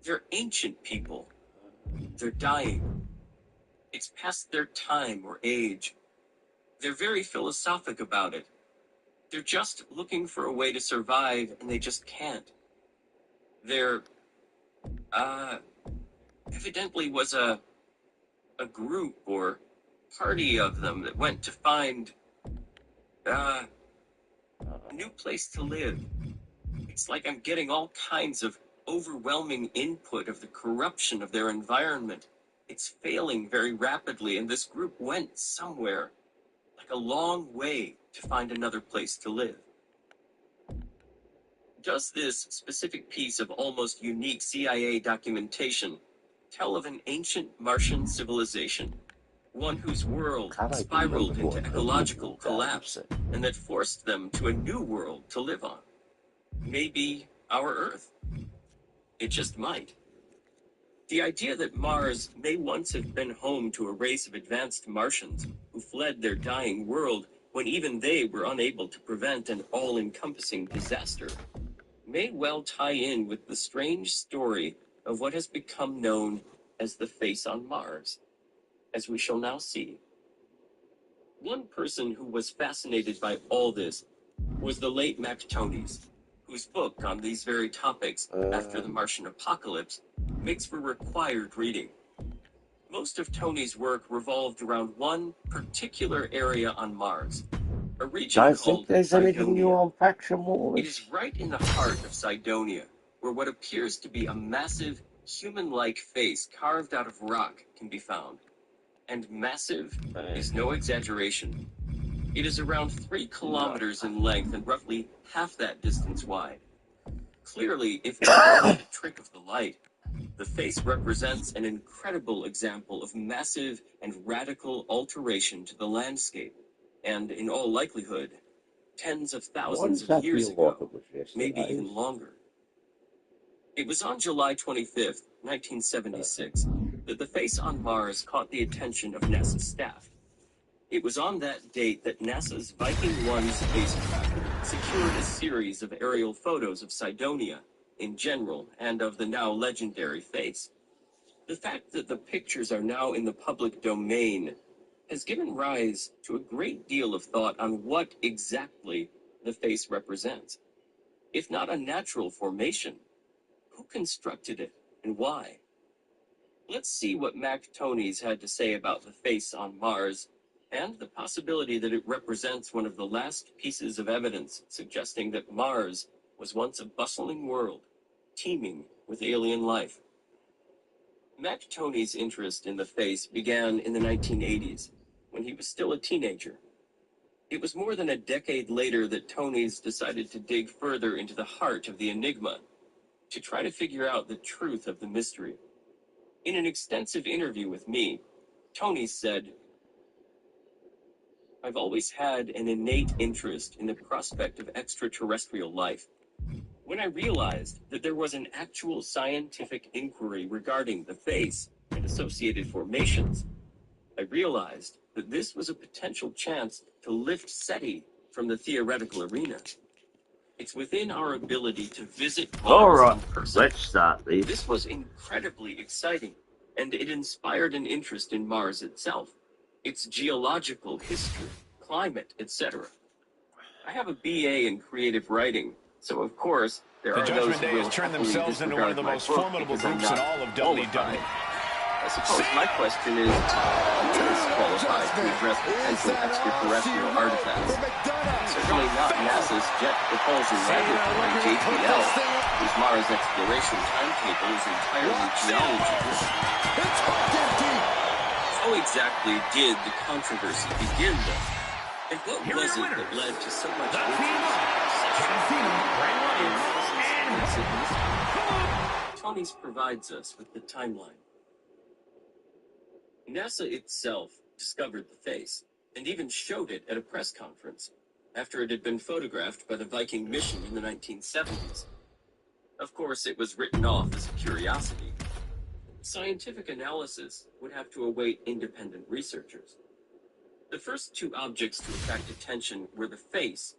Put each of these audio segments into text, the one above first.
They're ancient people. They're dying. It's past their time or age. They're very philosophic about it. They're just looking for a way to survive, and they just can't. There, evidently was a group or party of them that went to find, a new place to live. It's like I'm getting all kinds of overwhelming input of the corruption of their environment. It's failing very rapidly, and this group went somewhere, like a long way, to find another place to live. Does this specific piece of almost unique CIA documentation tell of an ancient Martian civilization, one whose world spiraled into ecological collapse, and that forced them to a new world to live on? Maybe our Earth. It just might. The idea that Mars may once have been home to a race of advanced Martians who fled their dying world when even they were unable to prevent an all-encompassing disaster may well tie in with the strange story of what has become known as the face on Mars, as we shall now see. One person who was fascinated by all this was the late Mac Tonnies, whose book on these very topics, After the Martian Apocalypse, makes for required reading. Most of Tony's work revolved around one particular area on Mars, a region Don't called think there's anything new Cydonia. on Faction Wars. It is right in the heart of Cydonia, where what appears to be a massive, human-like face carved out of rock can be found. And massive is no exaggeration. It is around 3 kilometers in length and roughly half that distance wide. Clearly, if it's a trick of the light, the face represents an incredible example of massive and radical alteration to the landscape, and in all likelihood, tens of thousands of years ago, maybe even longer. It was on July 25th, 1976, that the face on Mars caught the attention of NASA's staff. It was on that date that NASA's Viking 1 spacecraft secured a series of aerial photos of Cydonia in general and of the now legendary face. The fact that the pictures are now in the public domain has given rise to a great deal of thought on what exactly the face represents. If not a natural formation, who constructed it and why? Let's see what Mac Tonnies had to say about the face on Mars and the possibility that it represents one of the last pieces of evidence suggesting that Mars was once a bustling world, teeming with alien life. Mac Tonnies' interest in the face began in the 1980s, when he was still a teenager. It was more than a decade later that Tonnies decided to dig further into the heart of the enigma, to try to figure out the truth of the mystery. In an extensive interview with me, Tonnies said, "I've always had an innate interest in the prospect of extraterrestrial life. When I realized that there was an actual scientific inquiry regarding the face and associated formations, I realized that this was a potential chance to lift SETI from the theoretical arena. It's within our ability to visit Mars in person. Let's start this. This was incredibly exciting, and it inspired an interest in Mars itself, its geological history, climate, etc. I have a BA in creative writing, so of course, there are those who will turned themselves into one of the most formidable groups in all of WWE. I suppose my question is, who is qualified to address potential extraterrestrial artifacts? Certainly not NASA's Jet Propulsion Laboratory, JPL, whose Mars exploration timetable is entirely geology. How exactly did the controversy begin, though? And what was it that led to so much interest? Tonnies provides us with the timeline. NASA itself discovered the face, and even showed it at a press conference, after it had been photographed by the Viking mission in the 1970s. Of course, it was written off as a curiosity. Scientific analysis would have to await independent researchers. The first two objects to attract attention were the face,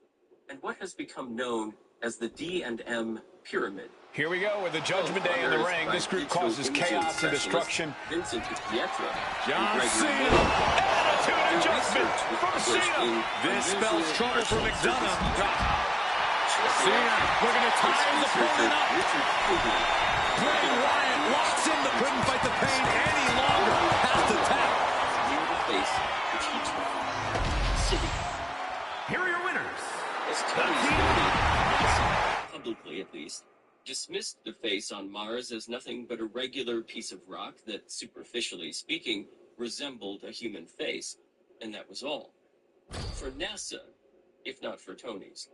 and what has become known as the D&M pyramid. Here we go with the Judgment Day in the ring. This group causes chaos and destruction. Vincent Pietro. John Cena. Attitude adjustment from Cena. This spells trouble for McDonough. Cena looking to tie his opponent up. Bray Wyatt locks in the couldn't fight the pain any longer. Has to tap. Near the face, which each city. Here are your winners. As publicly at least, dismissed the face on Mars as nothing but a regular piece of rock that, superficially speaking, resembled a human face, and that was all. For NASA, if not for Tony's.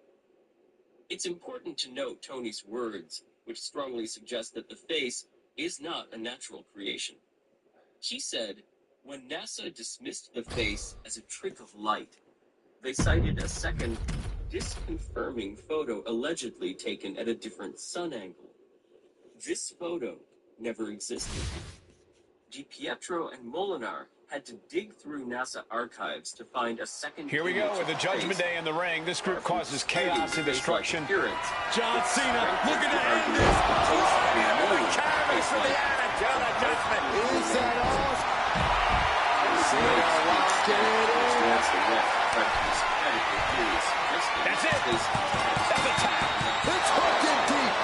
It's important to note Tony's words, which strongly suggest that the face is not a natural creation. He said, when NASA dismissed the face as a trick of light, they cited a second, disconfirming photo allegedly taken at a different sun angle. This photo never existed. DiPietro and Molinar had to dig through NASA archives to find a second. Here we go with the Judgment Day in the ring. This group causes chaos and destruction. John Cena looking to end this. Canvas for the attitude adjustment. Is that all? Cena locking it in. That's it. That's a tap. It's hooked in deep.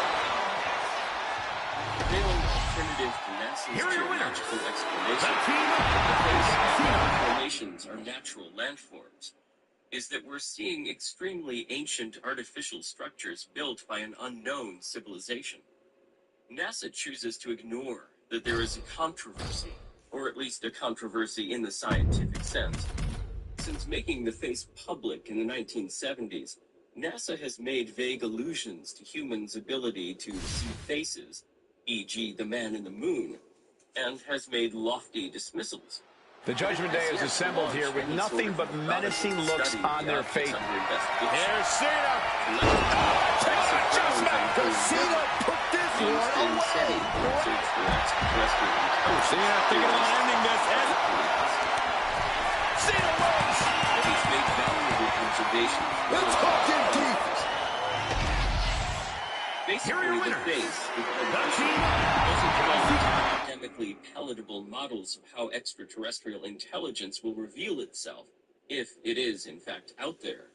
Prevailing alternative to NASA's Here are your winners. geological explanation formations are natural landforms is that we're seeing extremely ancient artificial structures built by an unknown civilization. NASA chooses to ignore that there is a controversy, or at least a controversy in the scientific sense. Since making the face public in the 1970s, NASA has made vague allusions to humans' ability to see faces, e.g. the man in the moon, and has made lofty dismissals. The Judgment Day is assembled here with nothing but menacing looks on their face. Here's Cena. Cena put this one away. Cena thinking about ending this. And Cena wins. He's made valuable observations. It's hooked in deep. Basically, the face academically palatable models of how extraterrestrial intelligence will reveal itself, if it is in fact out there.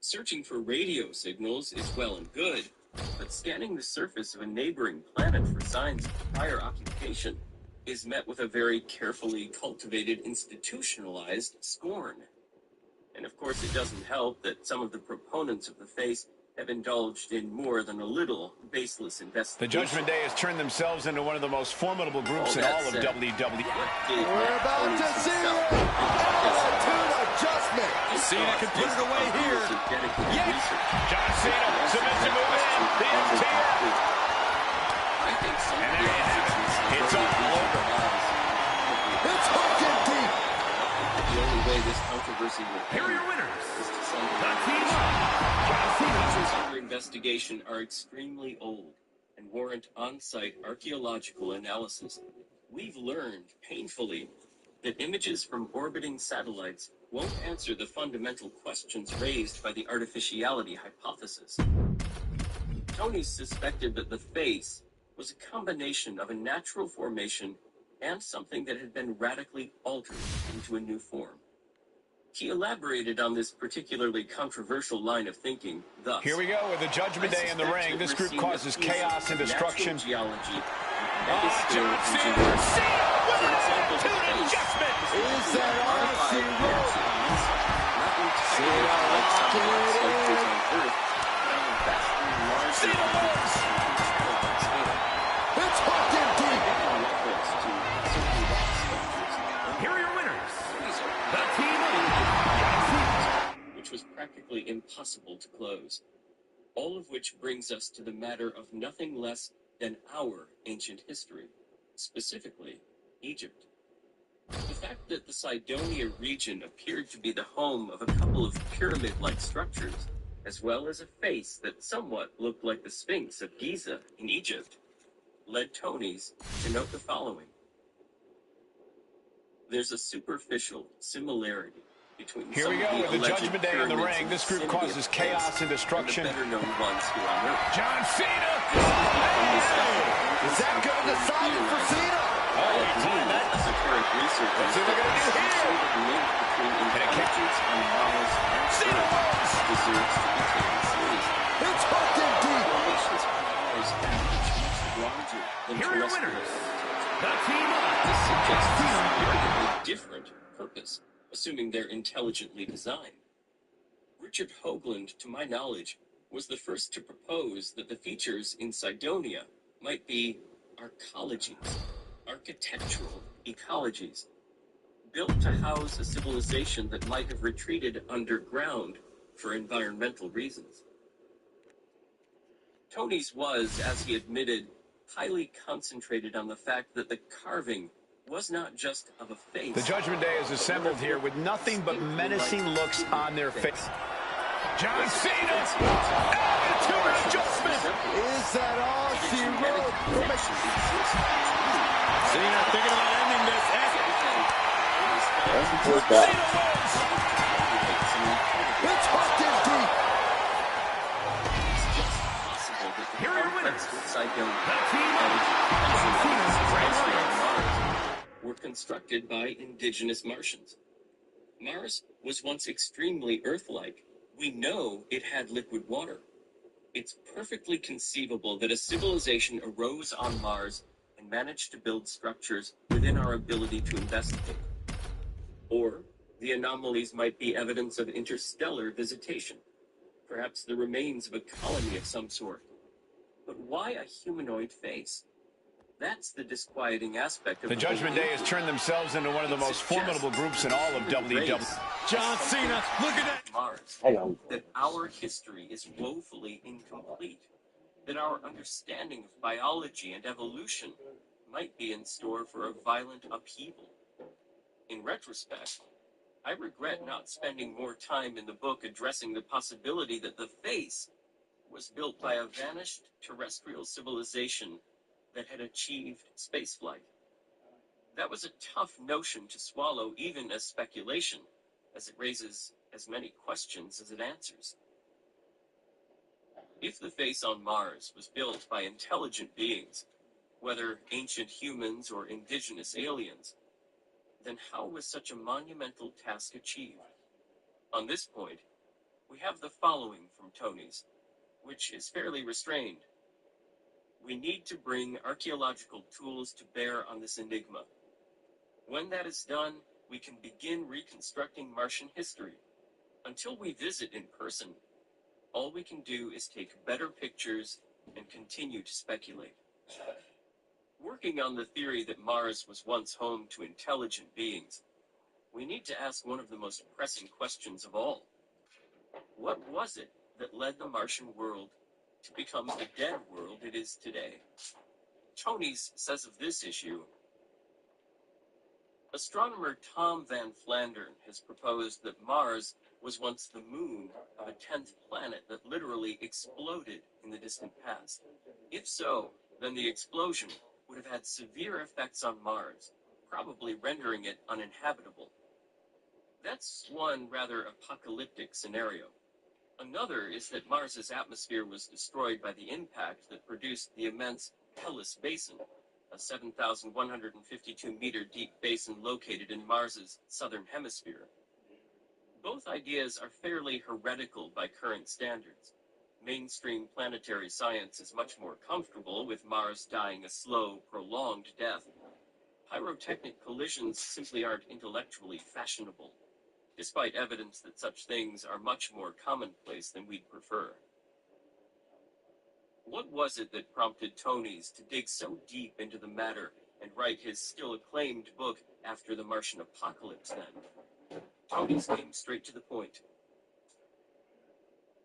Searching for radio signals is well and good, but scanning the surface of a neighboring planet for signs of prior occupation is met with a very carefully cultivated, institutionalized scorn. And of course, it doesn't help that some of the proponents of the face have indulged in more than a little baseless investigation. The Judgment Day has turned themselves into one of the most formidable groups in all of WWE. We're about to see it. Attitude adjustment. Cena can put it away here. Yes. John Cena, submission move in. The MTF. I think some And there you have it. It's all over. It's hooked in deep. The only way this controversy will Here are end your winners. is to send The team John Cena. Features under investigation are extremely old and warrant on-site archaeological analysis. We've learned, painfully, that images from orbiting satellites won't answer the fundamental questions raised by the artificiality hypothesis. Tony suspected that the face was a combination of a natural formation and something that had been radically altered into a new form. He elaborated on this particularly controversial line of thinking thus. Here we go with the Judgment Day in the ring. This group causes chaos and destruction. Geology. John Cena with an attitude adjustment. Is that all she wrote? Cena locking it in. Cena wins. It's hooked in deep. Here are your winners. The team which was practically impossible to close. All of which brings us to the matter of nothing less than our ancient history, specifically Egypt. The fact that the Cydonia region appeared to be the home of a couple of pyramid-like structures, as well as a face that somewhat looked like the Sphinx of Giza in Egypt, led Tony's to note the following. There's a superficial similarity between Here some we go of the with the alleged Judgment Day in the pyramids ring. in This group vicinity causes of chaos space and destruction. the better-known ones here on Earth. John Cena! Is that going to decide it for Cena? Oh, he timed that. Esoteric research. Let's see what they're going to do here. The link between intelligence on Mars and Cena wins! deserves to be taken seriously. It's hooked in deep. Formations on Mars are much larger than Here are your terrestrial. winners. The team up. This suggests a different purpose, assuming they're intelligently designed. Richard Hoagland, to my knowledge, was the first to propose that the features in Cydonia might be arcologies, architectural ecologies, built to house a civilization that might have retreated underground for environmental reasons. Tony's was, as he admitted, highly concentrated on the fact that the carving was not just of a face. The Judgment Day is assembled here with nothing but menacing looks on their face. John Cena! Attitude adjustment! Is that all she wrote? Cena thinking about ending this. Where's that? Cena wins! It's hooked in deep. Here are your winners. Were constructed by indigenous Martians. Mars was once extremely Earth-like. We know it had liquid water. It's perfectly conceivable that a civilization arose on Mars and managed to build structures within our ability to investigate. Or the anomalies might be evidence of interstellar visitation, perhaps the remains of a colony of some sort. But why a humanoid face? That's the disquieting aspect of The Judgment Day has turned themselves into one of the most formidable groups in all of WWE. John Cena, look at that! Mars. Hang on. That our history is woefully incomplete. That our understanding of biology and evolution might be in store for a violent upheaval. In retrospect, I regret not spending more time in the book addressing the possibility that the face was built by a vanished terrestrial civilization that had achieved spaceflight. That was a tough notion to swallow even as speculation, as it raises as many questions as it answers. If the face on Mars was built by intelligent beings, whether ancient humans or indigenous aliens, then how was such a monumental task achieved? On this point, we have the following from Tony's, which is fairly restrained. We need to bring archaeological tools to bear on this enigma. When that is done, we can begin reconstructing Martian history. Until we visit in person, all we can do is take better pictures and continue to speculate. Working on the theory that Mars was once home to intelligent beings, we need to ask one of the most pressing questions of all. What was it that led the Martian world to become the dead world it is today? Tony's says of this issue, astronomer Tom Van Flandern has proposed that Mars was once the moon of a 10th planet that literally exploded in the distant past. If so, then the explosion would have had severe effects on Mars, probably rendering it uninhabitable. That's one rather apocalyptic scenario. Another is that Mars's atmosphere was destroyed by the impact that produced the immense Hellas Basin, a 7,152-meter deep basin located in Mars's southern hemisphere. Both ideas are fairly heretical by current standards. Mainstream planetary science is much more comfortable with Mars dying a slow, prolonged death. Pyrotechnic collisions simply aren't intellectually fashionable, despite evidence that such things are much more commonplace than we'd prefer. What was it that prompted Tony's to dig so deep into the matter and write his still acclaimed book After the Martian Apocalypse then? Tony's came straight to the point.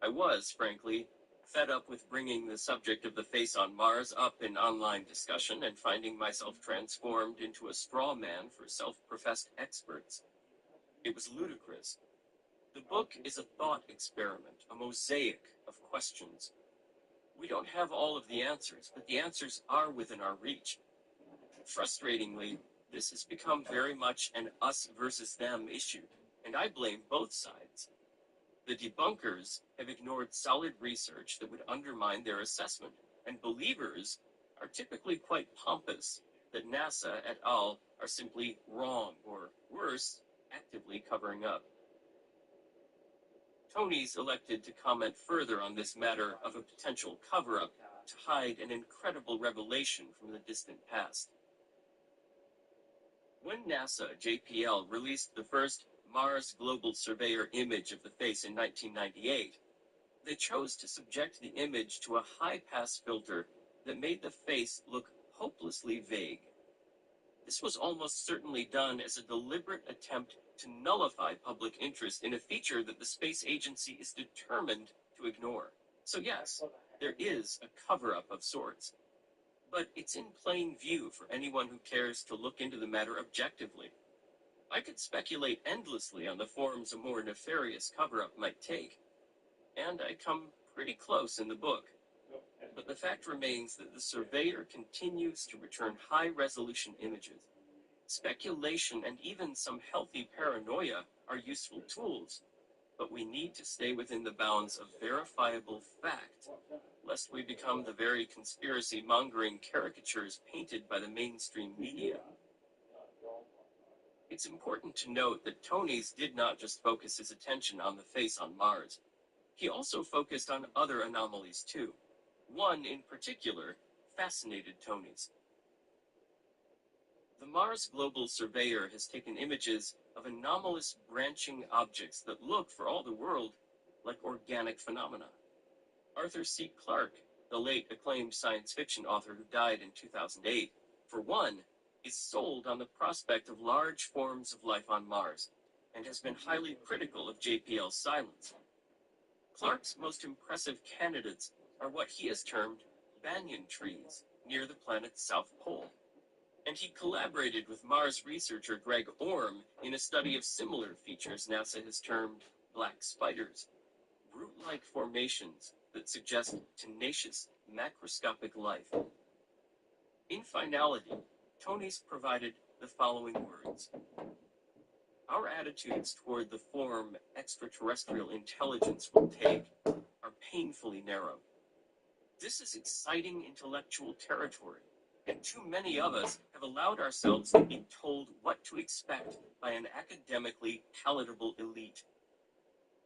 I was, frankly, fed up with bringing the subject of the face on Mars up in online discussion and finding myself transformed into a straw man for self-professed experts. It was ludicrous. The book is a thought experiment, a mosaic of questions. We don't have all of the answers, but the answers are within our reach. Frustratingly, this has become very much an us versus them issue, and I blame both sides. The debunkers have ignored solid research that would undermine their assessment, and believers are typically quite pompous that NASA et al. Are simply wrong, or worse, actively covering up. Tony's elected to comment further on this matter of a potential cover-up to hide an incredible revelation from the distant past. When NASA JPL released the first Mars Global Surveyor image of the face in 1998, they chose to subject the image to a high-pass filter that made the face look hopelessly vague. This was almost certainly done as a deliberate attempt to nullify public interest in a feature that the space agency is determined to ignore. So yes, there is a cover-up of sorts, but it's in plain view for anyone who cares to look into the matter objectively. I could speculate endlessly on the forms a more nefarious cover-up might take, and I come pretty close in the book. But the fact remains that the surveyor continues to return high-resolution images. Speculation and even some healthy paranoia are useful tools, but we need to stay within the bounds of verifiable fact, lest we become the very conspiracy-mongering caricatures painted by the mainstream media. It's important to note that Tony's did not just focus his attention on the face on Mars. He also focused on other anomalies too. One in particular fascinated Tony's. The Mars Global Surveyor has taken images of anomalous branching objects that look, for all the world, like organic phenomena. Arthur C. Clarke, the late acclaimed science fiction author who died in 2008, for one, is sold on the prospect of large forms of life on Mars, and has been highly critical of JPL's silence. Clarke's most impressive candidates are what he has termed banyan trees near the planet's south pole. And he collaborated with Mars researcher Greg Orme in a study of similar features NASA has termed black spiders, root-like formations that suggest tenacious, macroscopic life. In finality, Tony's provided the following words. Our attitudes toward the form extraterrestrial intelligence will take are painfully narrow. This is exciting intellectual territory, and too many of us have allowed ourselves to be told what to expect by an academically palatable elite.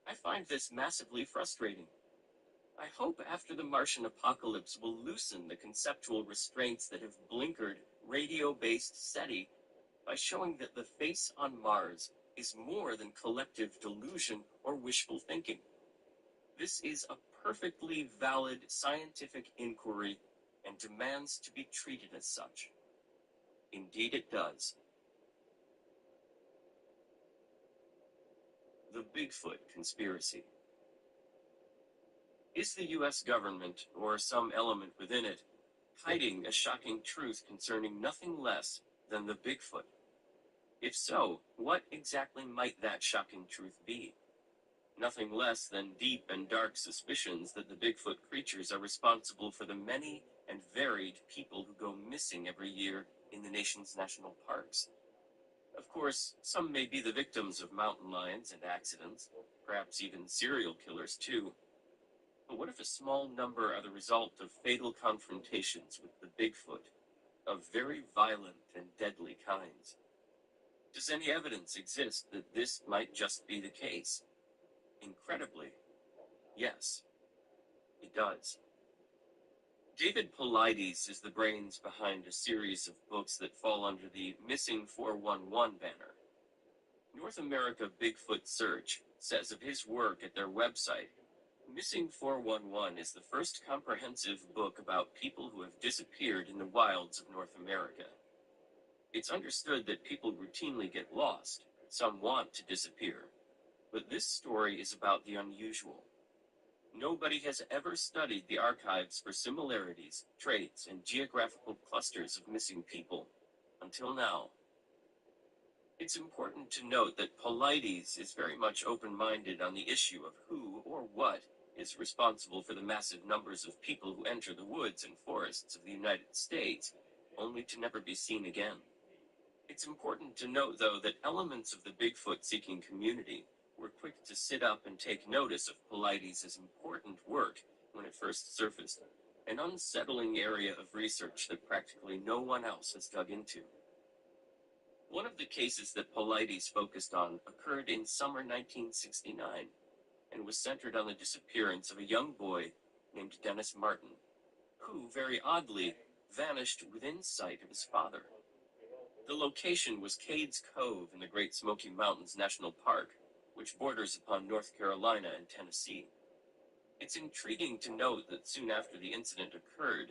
I find this massively frustrating. I hope after the Martian apocalypse will loosen the conceptual restraints that have blinkered radio-based SETI by showing that the face on Mars is more than collective delusion or wishful thinking. This is a perfectly valid scientific inquiry and demands to be treated as such. Indeed it does. The Bigfoot Conspiracy. Is the U.S. government, or some element within it, hiding a shocking truth concerning nothing less than the Bigfoot? If so, what exactly might that shocking truth be? Nothing less than deep and dark suspicions that the Bigfoot creatures are responsible for the many and varied people who go missing every year in the nation's national parks. Of course, some may be the victims of mountain lions and accidents, perhaps even serial killers too. But what if a small number are the result of fatal confrontations with the Bigfoot, of very violent and deadly kinds? Does any evidence exist that this might just be the case? Incredibly, yes, it does. David Paulides is the brains behind a series of books that fall under the Missing 411 banner. North America Bigfoot Search says of his work at their website, Missing 411 is the first comprehensive book about people who have disappeared in the wilds of North America. It's understood that people routinely get lost. Some want to disappear. But this story is about the unusual. Nobody has ever studied the archives for similarities, traits, and geographical clusters of missing people until now. It's important to note that Paulides is very much open-minded on the issue of who or what is responsible for the massive numbers of people who enter the woods and forests of the United States, only to never be seen again. It's important to note, though, that elements of the Bigfoot-seeking community were quick to sit up and take notice of Paulides' important work when it first surfaced, an unsettling area of research that practically no one else has dug into. One of the cases that Paulides focused on occurred in summer 1969 and was centered on the disappearance of a young boy named Dennis Martin, who, very oddly, vanished within sight of his father. The location was Cades Cove in the Great Smoky Mountains National Park, which borders upon North Carolina and Tennessee. It's intriguing to note that soon after the incident occurred,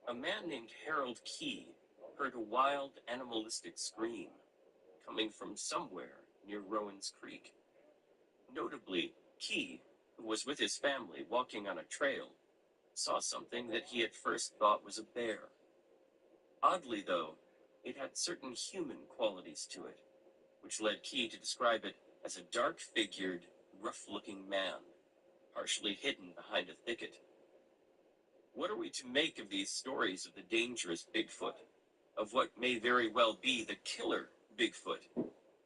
a man named Harold Key heard a wild, animalistic scream coming from somewhere near Rowan's Creek. Notably, Key, who was with his family walking on a trail, saw something that he at first thought was a bear. Oddly, though, it had certain human qualities to it, which led Key to describe it as a dark-figured, rough-looking man, partially hidden behind a thicket. What are we to make of these stories of the dangerous Bigfoot, of what may very well be the killer Bigfoot,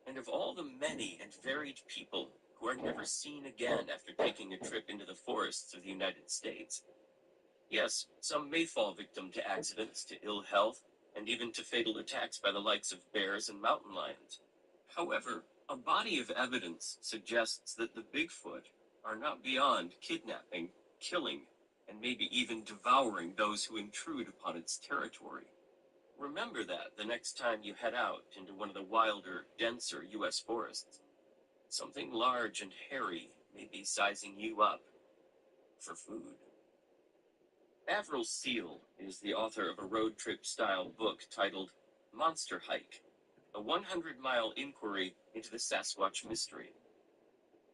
and of all the many and varied people who are never seen again after taking a trip into the forests of the United States? Yes, some may fall victim to accidents, to ill health, and even to fatal attacks by the likes of bears and mountain lions. However, a body of evidence suggests that the Bigfoot are not beyond kidnapping, killing, and maybe even devouring those who intrude upon its territory. Remember that the next time you head out into one of the wilder, denser U.S. forests. Something large and hairy may be sizing you up for food. Avril Seal is the author of a road trip-style book titled Monster Hike, a 100-mile inquiry into the Sasquatch mystery.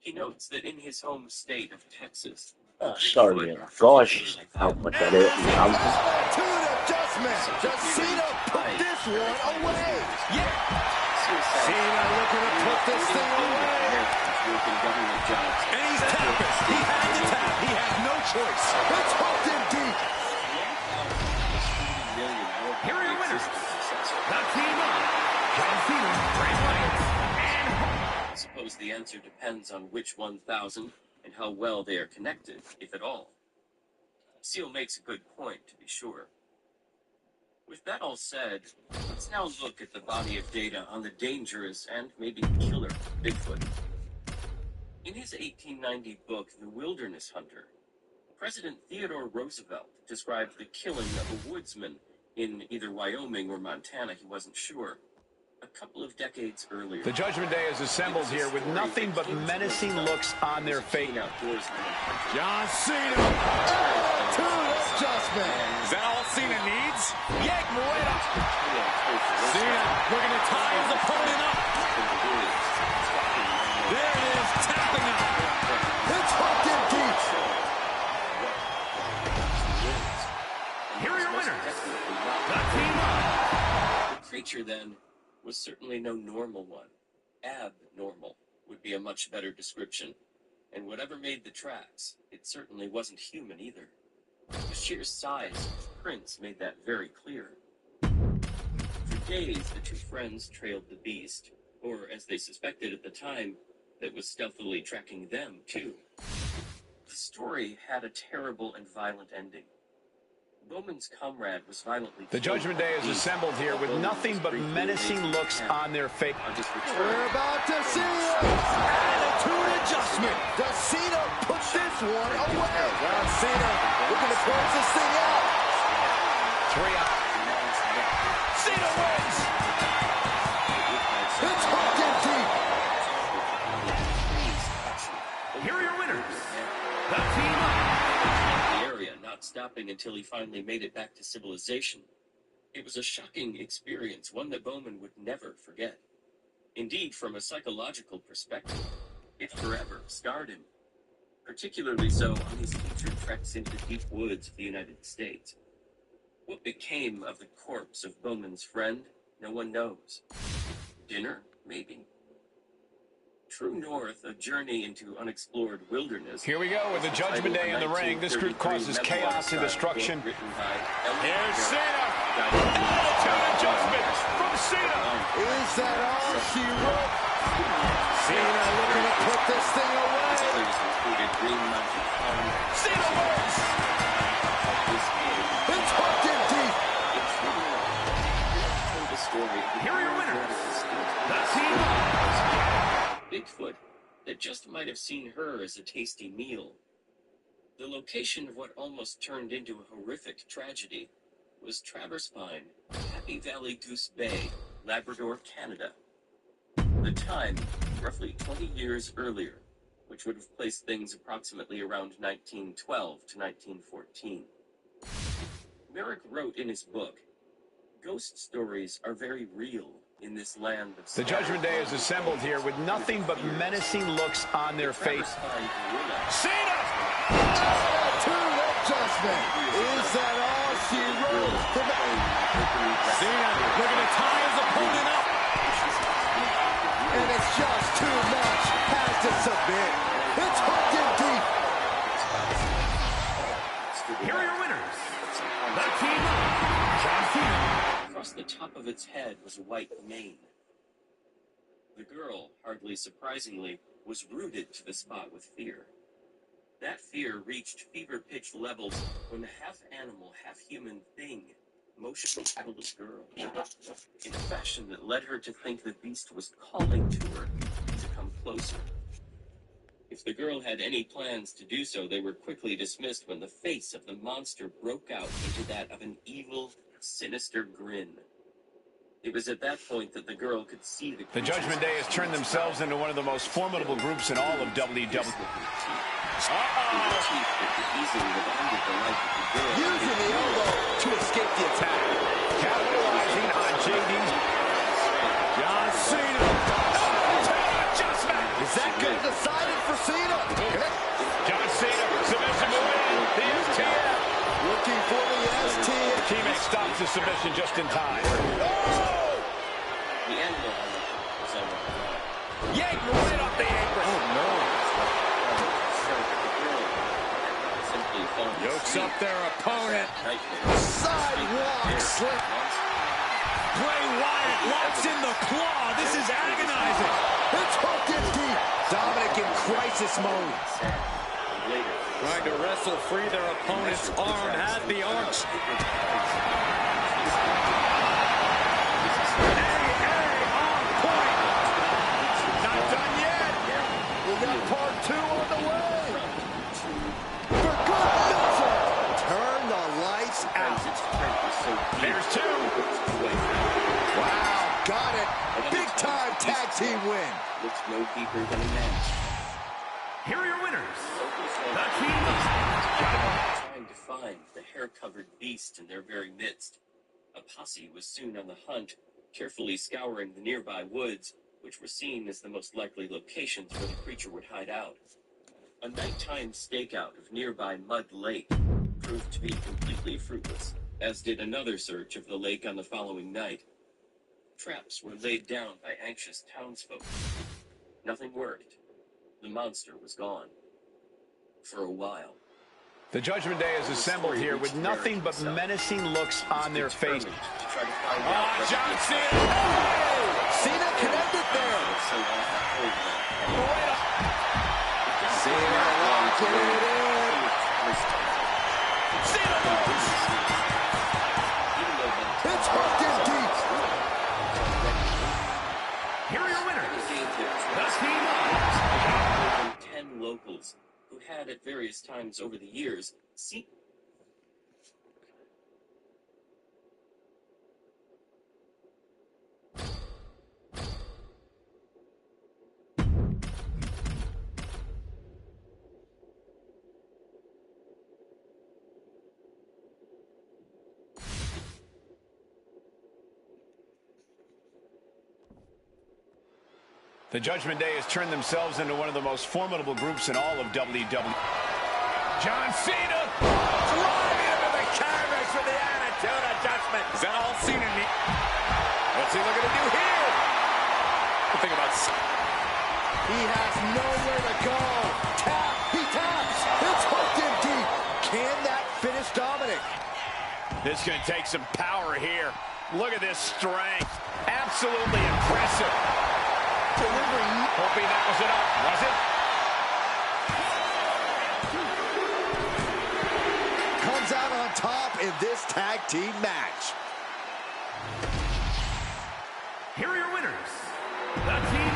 He notes that in his home state of Texas, Sorry, gosh, how much I did. Attitude adjustment. Does Cena put this one away? Yeah. Cena looking to put this thing away. And he's tapping. He had to tap. He had no choice. It's hooked in deep. Here are your winners. The team up. John Cena, Bray Wyatt, and I suppose the answer depends on which 1,000 and how well they are connected, if at all. Seal makes a good point, to be sure. With that all said, let's now look at the body of data on the dangerous and maybe killer Bigfoot. In his 1890 book, The Wilderness Hunter, President Theodore Roosevelt described the killing of a woodsman in either Wyoming or Montana, he wasn't sure, a couple of decades earlier. The Judgment Day is assembled here with nothing but menacing looks on their face. John Cena! Attitude adjustment! Is that all Cena needs? Yank right up! Cena looking to tie his opponent up. There it is, tapping out. It's hooked in deep. Here are your winners. The team up. The creature, then, was certainly no normal one. Abnormal would be a much better description. And whatever made the tracks, it certainly wasn't human either. The sheer size of the prints made that very clear. For days, the two friends trailed the beast, or as they suspected at the time, that was stealthily tracking them, too. The story had a terrible and violent ending. Bowman's comrade was violently The Judgment Day is assembled here with nothing but menacing looks on their face. We're about to see it! Attitude adjustment! Does Cena put this one away? John Cena looking to close this thing out. 3 out. Cena wins! It's hooked in deep. Here are your winners. The team up. Not stopping until he finally made it back to civilization. It was a shocking experience, one that Bowman would never forget. Indeed, from a psychological perspective, it forever scarred him, particularly so on his future treks into the deep woods of the United States. What became of the corpse of Bowman's friend, no one knows. Dinner, maybe. True North, a journey into unexplored wilderness. Here we go with the Judgment Day in the ring. This group causes chaos and destruction. Here's Cena. Attitude adjustment from Cena. Is that all she wrote? Cena looking to put this thing away. Cena wins. It's hooked in deep. Here are your winners. The team. Bigfoot that just might have seen her as a tasty meal. The location of what almost turned into a horrific tragedy was Traverse Pine, Happy Valley Goose Bay, Labrador, Canada. The time, roughly 20 years earlier, which would have placed things approximately around 1912 to 1914. Merrick wrote in his book, "Ghost stories are very real in this land of The Judgment Day is assembled here with nothing but menacing looks on their face. Cena! Attitude adjustment. Is that all she wrote? Cena looking to tie his opponent up. And it's just too much. Has to submit. It's hooked in deep. Here are your winners. The team of John Cena. Across the top of its head was a white mane. The girl, hardly surprisingly, was rooted to the spot with fear. That fear reached fever-pitch levels when the half-animal, half-human thing motioned at the little girl in a fashion that led her to think the beast was calling to her to come closer. If the girl had any plans to do so, they were quickly dismissed when the face of the monster broke out into that of an evil, sinister grin. It was at that point that the girl could see The Judgment Day has turned themselves into one of the most formidable groups in all of WWE. Using the elbow to escape the attack. Capitalizing on JD's. John Cena. Adjustment. Is that good decided for Cena? John Cena, submission to win. The STF. Looking for the STF. Teammate stops the submission just in time. The animal was on the ground. Yanked right off the apron. Oh, no. Yokes up their opponent. Sidewalk slip. Bray Wyatt locks in the claw. This is agonizing. It's hooked in deep. Dominic in crisis mode. Trying to wrestle free their opponent's arm. Had the arch. On point. Not done yet. We got part 2 on the way. For good measure. Turn the lights out. There's 2. Wow, got it. Big time tag team win. Looks no deeper than a match. Here are your winners. The team Trying to find the hair-covered beast in their very midst. A posse was soon on the hunt, carefully scouring the nearby woods, which were seen as the most likely locations where the creature would hide out. A nighttime stakeout of nearby Mud Lake proved to be completely fruitless, as did another search of the lake on the following night. Traps were laid down by anxious townsfolk. Nothing worked. The monster was gone. For a while. The Judgment Day is assembled here with nothing but menacing looks on their face. John Cena! Cena connected there. Cena locking it in. Cena moves! It's hooked in deep. Here are your winners. The team of 10 locals who had at various times over the years seen The Judgment Day has turned themselves into one of the most formidable groups in all of WWE. John Cena driving into the canvas for the attitude adjustment. Is that all Cena needs? What's he looking to do here? Think about He has nowhere to go. Tap. He taps. It's hooked in deep. Can that finish Dominic? This is going to take some power here. Look at this strength. Absolutely impressive. Delivering. Hoping that was enough. Was it? Comes out on top in this tag team match. Here are your winners. The team.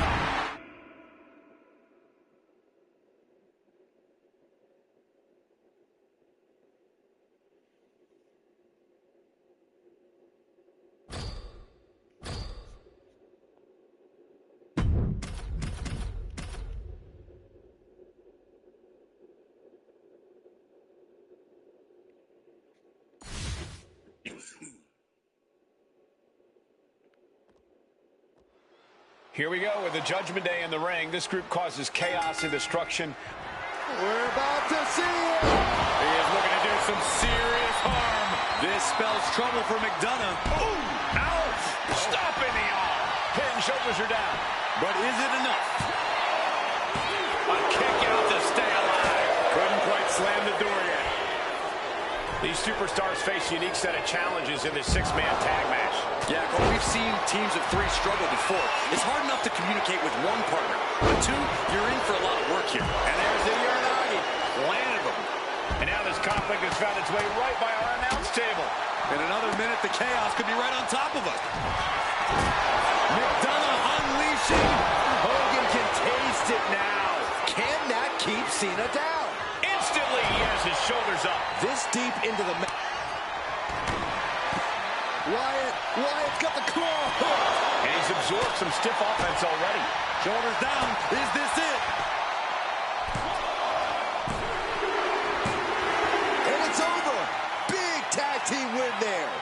Here we go with the Judgment Day in the ring. This group causes chaos and destruction. We're about to see it. He is looking to do some serious harm. This spells trouble for McDonough. Ooh, ouch! Stopping the arm. Head and shoulders are down. But is it enough? A kick out to stay alive. Couldn't quite slam the door yet. These superstars face a unique set of challenges in this six-man tag match. Yeah, Cole, we've seen teams of three struggle before. It's hard enough to communicate with one partner, but two, you're in for a lot of work here. And there's the Uranagi. Landed them. And now this conflict has found its way right by our announce table. In another minute, the chaos could be right on top of us. McDonough unleashing. Hogan can taste it now. Can that keep Cena down? Instantly, he has his shoulders up. This deep into the match. Wyatt's got the claw hook. And he's absorbed some stiff offense already. Shoulders down. Is this it? And it's over. Big tag team win there.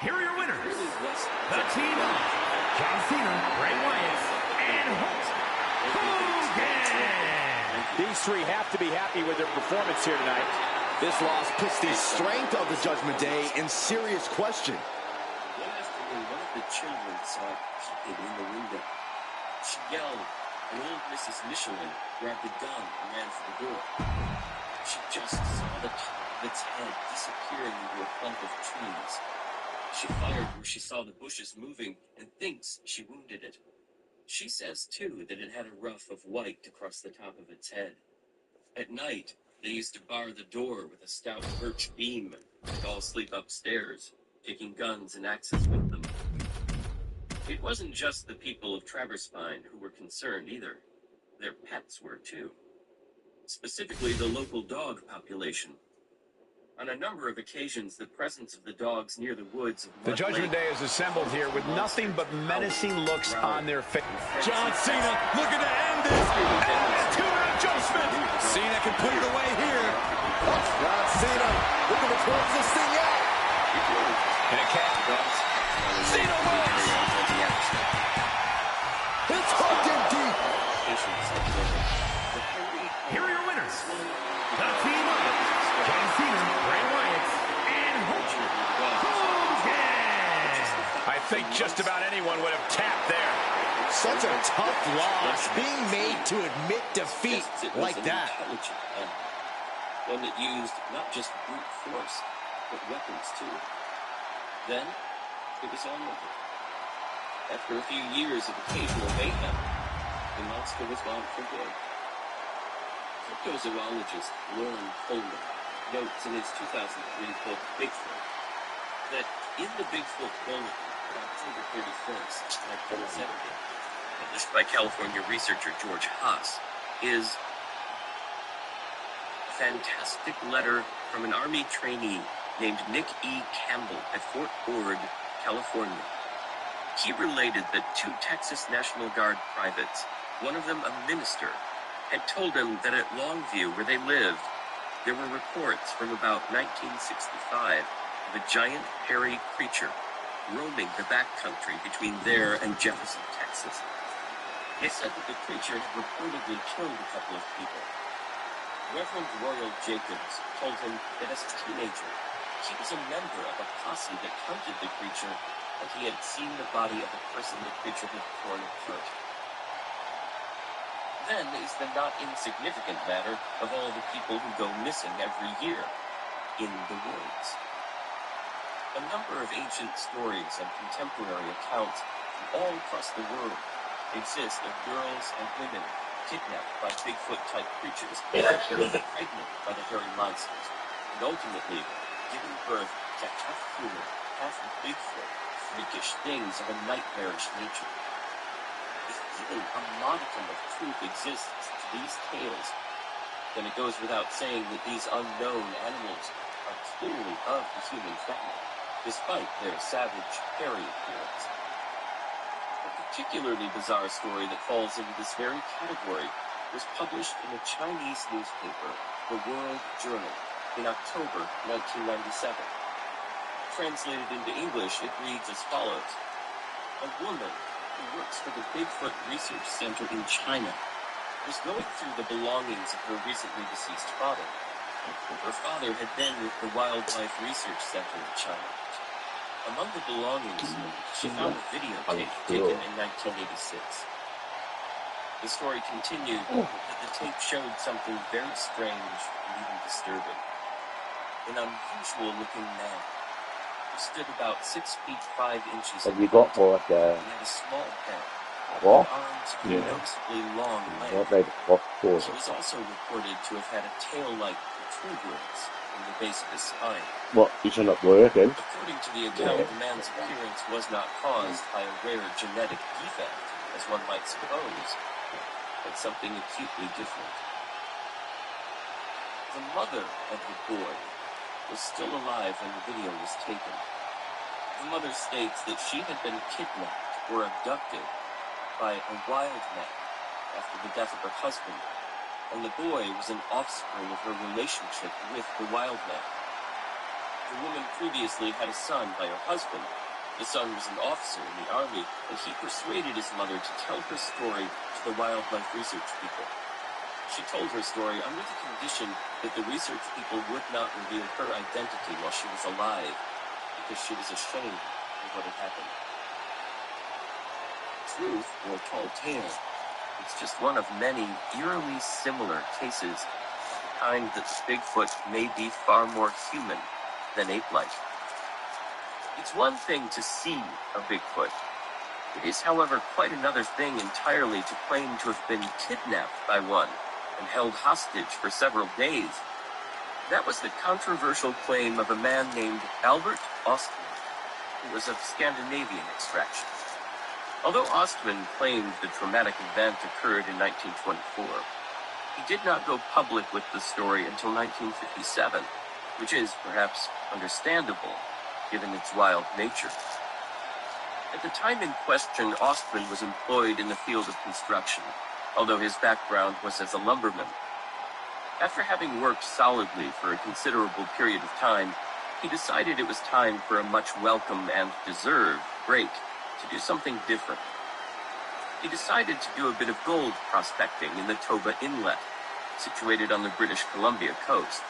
Here are your winners. The team of John Cena, Bray Wyatt, and Hulk Hogan. These three have to be happy with their performance here tonight. This loss puts the strength of the Judgment Day in serious question. One afternoon, one of the children saw it peeping in the window. She yelled, and old Mrs. Michelin grabbed a gun and ran for the door. She just saw the top of its head disappearing into a clump of trees. She fired where she saw the bushes moving and thinks she wounded it. She says, too, that it had a ruff of white across the top of its head. At night, they used to bar the door with a stout birch beam. They'd all sleep upstairs, taking guns and axes with them. It wasn't just the people of Traverspine who were concerned either. Their pets were too. Specifically, the local dog population. On a number of occasions, the presence of the dogs near the woods of The Judgment Day is assembled here with nothing but menacing looks on their face. John Cena looking to end this. And to an adjustment. Cena can put it away here. John Cena looking to close this thing out. And a cat. Cena wins. It's hooked in deep. Here are your winners. The team of John Cena, Bray Wyatt, and Hulk Hogan. I think just about anyone would have tapped there. Such a tough loss, being made to admit defeat like that. One that used not just brute force, but weapons too. Then, it was all over. After a few years of occasional mayhem, the monster was gone for good. Cryptozoologist Lauren Coleman notes in his 2003 book, Bigfoot, that in the Bigfoot bulletin on October 31st, 1970, published by California researcher George Haas, is a fantastic letter from an Army trainee named Nick E. Campbell at Fort Ord, California. He related that two Texas National Guard privates, one of them a minister, had told him that at Longview, where they lived, there were reports from about 1965 of a giant hairy creature roaming the backcountry between there and Jefferson, Texas. They said that the creature had reportedly killed a couple of people. Reverend Royal Jacobs told him that as a teenager, he was a member of a posse that hunted the creature, and he had seen the body of the person the creature had torn apart. Then is the not insignificant matter of all the people who go missing every year in the woods. A number of ancient stories and contemporary accounts from all across the world exist of girls and women kidnapped by Bigfoot-type creatures, pregnant by the hairy monsters, and ultimately giving birth to half human, half Bigfoot, freakish things of a nightmarish nature. If even a modicum of truth exists to these tales, then it goes without saying that these unknown animals are clearly of the human family, despite their savage, hairy appearance. A particularly bizarre story that falls into this very category was published in a Chinese newspaper, The World Journal, in October 1997. Translated into English, it reads as follows. A woman who works for the Bigfoot Research Center in China was going through the belongings of her recently deceased father. Her father had been with the Wildlife Research Center in China. Among the belongings, she found a videotape taken in 1986. The story continued that the tape showed something very strange and even disturbing. An unusual-looking man who stood about 6 feet 5 inches Have you got like he had a small head, what? arms and noticeably long legs. What made it for? He was also reported to have had a tail-like protuberance in the base of his spine. What? You're not working? According to the account, the man's appearance was not caused by a rare genetic defect, as one might suppose, but something acutely different. The mother of the boy was still alive when the video was taken. The mother states that she had been kidnapped or abducted by a wild man after the death of her husband, and the boy was an offspring of her relationship with the wild man. The woman previously had a son by her husband. The son was an officer in the army, and he persuaded his mother to tell her story to the wildlife research people. She told her story under the condition that the research people would not reveal her identity while she was alive, because she was ashamed of what had happened. Truth, or tall tale, it's just one of many eerily similar cases of the kind that Bigfoot may be far more human than ape-like. It's one thing to see a Bigfoot. It is, however, quite another thing entirely to claim to have been kidnapped by one and held hostage for several days. That was the controversial claim of a man named Albert Ostman, who was of Scandinavian extraction. Although Ostman claimed the traumatic event occurred in 1924, he did not go public with the story until 1957, which is perhaps understandable, given its wild nature. At the time in question, Ostman was employed in the field of construction, although his background was as a lumberman. After having worked solidly for a considerable period of time, he decided it was time for a much welcome and deserved break to do something different. He decided to do a bit of gold prospecting in the Toba Inlet, situated on the British Columbia coast.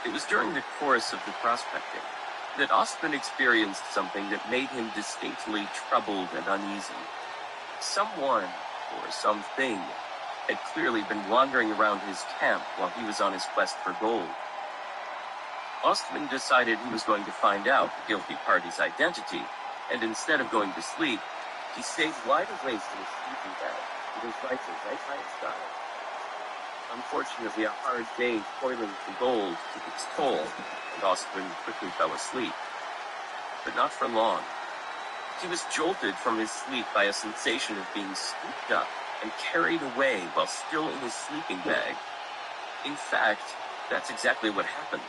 It was during the course of the prospecting that Ostman experienced something that made him distinctly troubled and uneasy. Someone, or something, had clearly been wandering around his camp while he was on his quest for gold. Ostman decided he was going to find out the guilty party's identity, and instead of going to sleep, he stayed wide awake in his sleeping bag with his rifle right by his side. Unfortunately, a hard day toiling for gold took its toll, and Ostman quickly fell asleep. But not for long. He was jolted from his sleep by a sensation of being scooped up and carried away while still in his sleeping bag. In fact, that's exactly what happened.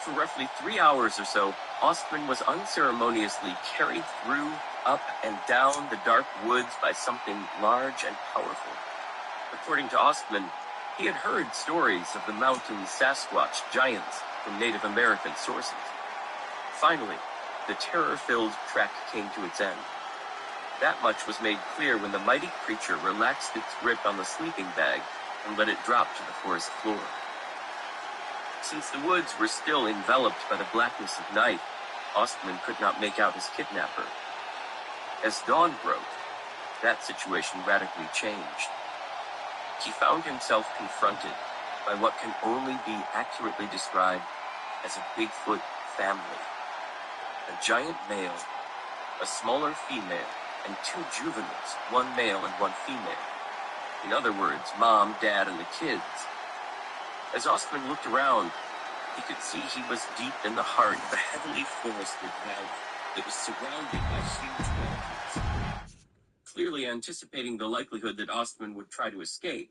For roughly 3 hours or so, Ostman was unceremoniously carried through, up, and down the dark woods by something large and powerful. According to Ostman, he had heard stories of the mountain Sasquatch giants from Native American sources. Finally, the terror-filled trek came to its end. That much was made clear when the mighty creature relaxed its grip on the sleeping bag and let it drop to the forest floor. Since the woods were still enveloped by the blackness of night, Ostman could not make out his kidnapper. As dawn broke, that situation radically changed. He found himself confronted by what can only be accurately described as a Bigfoot family. a giant male, a smaller female, and 2 juveniles, 1 male and 1 female. In other words, Mom, Dad, and the kids. As Ostman looked around, he could see he was deep in the heart of a heavily forested valley that was surrounded by huge mountains. Clearly anticipating the likelihood that Ostman would try to escape,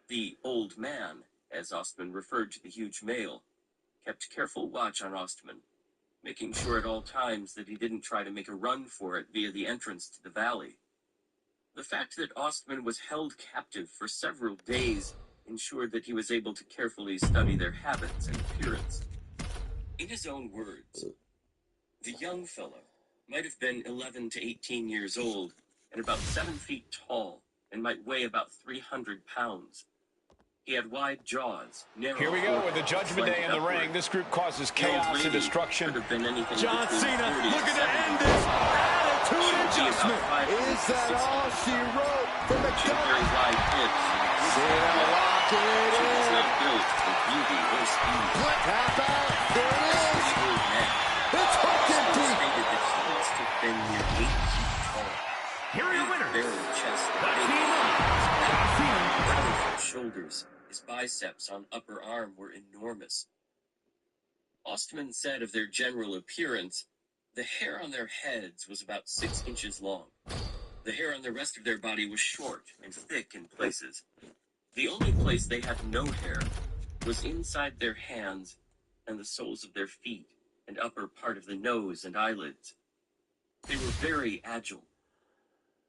the old man, as Ostman referred to the huge male, kept careful watch on Ostman, making sure at all times that he didn't try to make a run for it via the entrance to the valley. The fact that Ostman was held captive for several days ensured that he was able to carefully study their habits and appearance. In his own words, the young fellow might have been 11 to 18 years old and about 7 feet tall and might weigh about 300 pounds. He had wide jaws, narrow. Here we go with the Judgment Day in the ring. This group causes chaos and destruction. John Cena looking to end this attitude adjustment. Is that all she wrote for McDonough? Very wide hips. Cena locking it She was in. not built for beauty or speed. Tap out. There it is. The old man It's hooked in deep. stated that he must have been near 8 feet tall. Here are your winners. Barrel chest, The team of John Cena. powerful shoulders. His biceps on upper arm were enormous. Ostman said of their general appearance, the hair on their heads was about 6 inches long. The hair on the rest of their body was short and thick in places. The only place they had no hair was inside their hands and the soles of their feet and upper part of the nose and eyelids. They were very agile.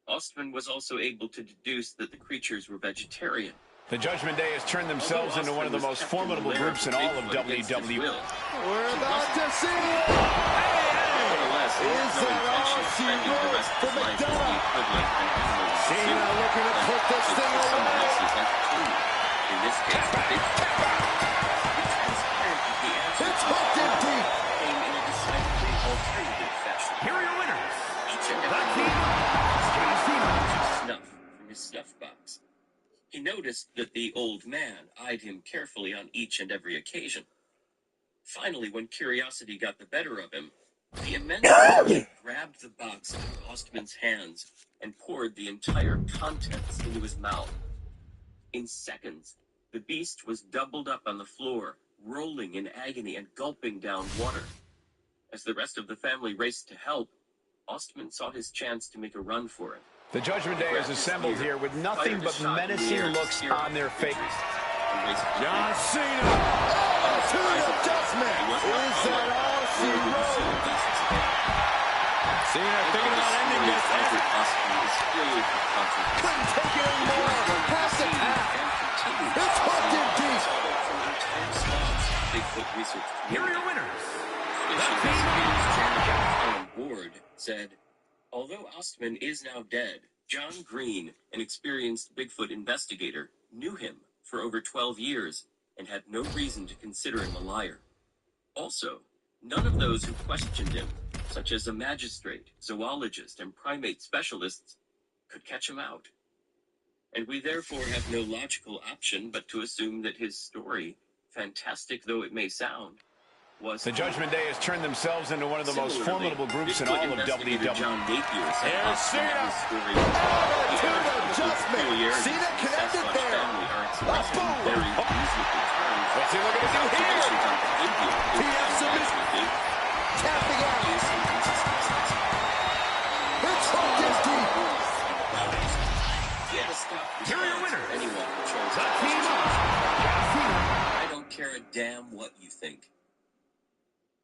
Ostman was also able to deduce that the creatures were vegetarian. The Judgment Day has turned themselves into one of the most formidable groups in all of WWE. We're about to see it. Is that all she wrote for McDonough? Cena looking to put this thing away. In this case, It's hooked in deep. came in a decidedly alternative fashion. Here are your winners. Each and The every team of John Cena. snuff from his snuff box. He noticed that the old man eyed him carefully on each and every occasion. Finally, when curiosity got the better of him, the immense creature grabbed the box out of Ostman's hands and poured the entire contents into his mouth. In seconds, the beast was doubled up on the floor, rolling in agony and gulping down water. As the rest of the family raced to help, Ostman saw his chance to make a run for it. The Judgment Day is assembled here with nothing but menacing looks on their faces. John Cena. Attitude adjustment. Is that all she wrote? Cena thinking about ending this. Couldn't take it anymore. Pass it half. It's hooked in deep. Bigfoot research Here are your winners. investigators Janet Alan Ward said, although Ostman is now dead, John Green, an experienced Bigfoot investigator, knew him for over 12 years and had no reason to consider him a liar. Also, none of those who questioned him, such as a magistrate, zoologist, and primate specialists, could catch him out. And we therefore have no logical option but to assume that his story, fantastic though it may sound, was The Judgment Day has turned themselves into one of the most formidable groups in all of WWE. John Napier said There's Ostman Cena. was story Attitude adjustment. Cena connected there. Boom. Very reasonable terms. What's he looking to do here? TF submission. Tapping out. It's hooked in deep. Here are your winners. Anyone who chose The team of John Cena. I don't care a damn what you think.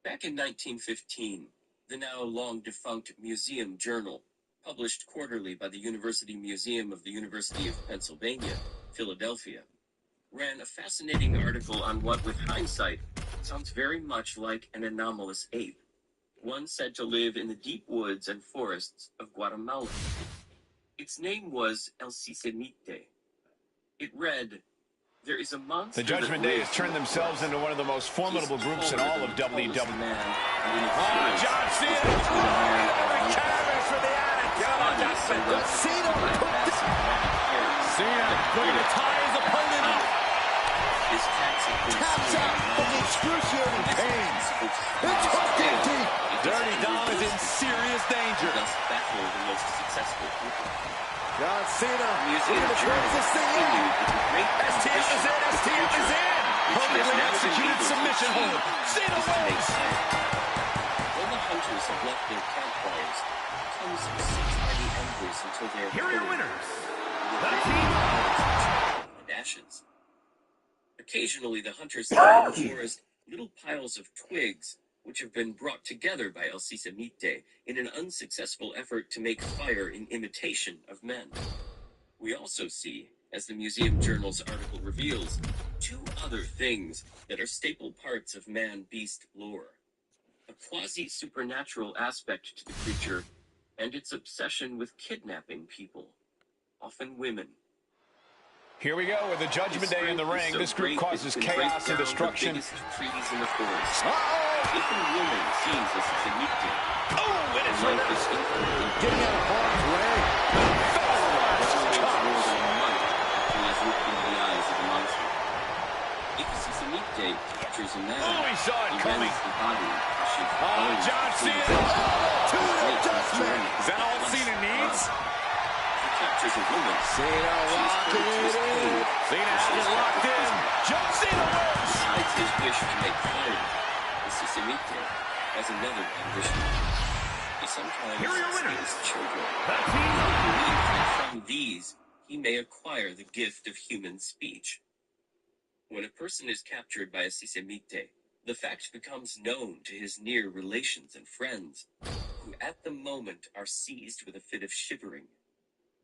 Back in 1915, the now long-defunct Museum Journal, published quarterly by the University Museum of the University of Pennsylvania, Philadelphia, ran a fascinating article on what, with hindsight, sounds very much like an anomalous ape, one said to live in the deep woods and forests of Guatemala. Its name was El Cisemite. It read, there is a monster. The Judgment Day has turned themselves into one of the most formidable groups in all of WWE. John Cena. The canvas for the attitude adjustment. Cena hooked in. Cena looking to tie his opponent up. Taps out from the excruciating pain. It's hooked in deep. Dirty Dom is in serious danger. Thus baffle the most successful people. John Cena. Museum Journal this thing in. continued with the great STF is in. STF is in. Perfectly executed submission hold. Cena wins. When the hunters have left their campfires, comes sit by the embers until they are Here are your cold, winners. with their piles of charcoal and ashes. Occasionally, the hunters find in the forest little piles of twigs, which have been brought together by El Sisamite in an unsuccessful effort to make fire in imitation of men. We also see, as the Museum Journal's article reveals, two other things that are staple parts of man-beast lore. A quasi-supernatural aspect to the creature, and its obsession with kidnapping people, often women. Here we go with the Judgment Day in the ring. This group causes chaos and destruction. The biggest trees in the forest. Uh-oh. If a woman sees a Sisamite, Oh, it is life reversed. is infinitely Getting out of harm's way. more than a month after he has looked into the eyes of the monster. If a Sisamite captures a man, Oh, he saw it he coming. rends the body, crushes the Oh, bones, John cleans Cena. it, To the makes his adjustment. journey Is that all flesh Cena and needs? blood. If he captures a woman, Cena locking it in. Cena has it locked in. John Cena wins. besides his wish to make fire, the Sisamite has another ambition. He sometimes Here are your winners. steals children. That's He believes that from these, he may acquire the gift of human speech. When a person is captured by a Sisamite, the fact becomes known to his near relations and friends, who at the moment are seized with a fit of shivering.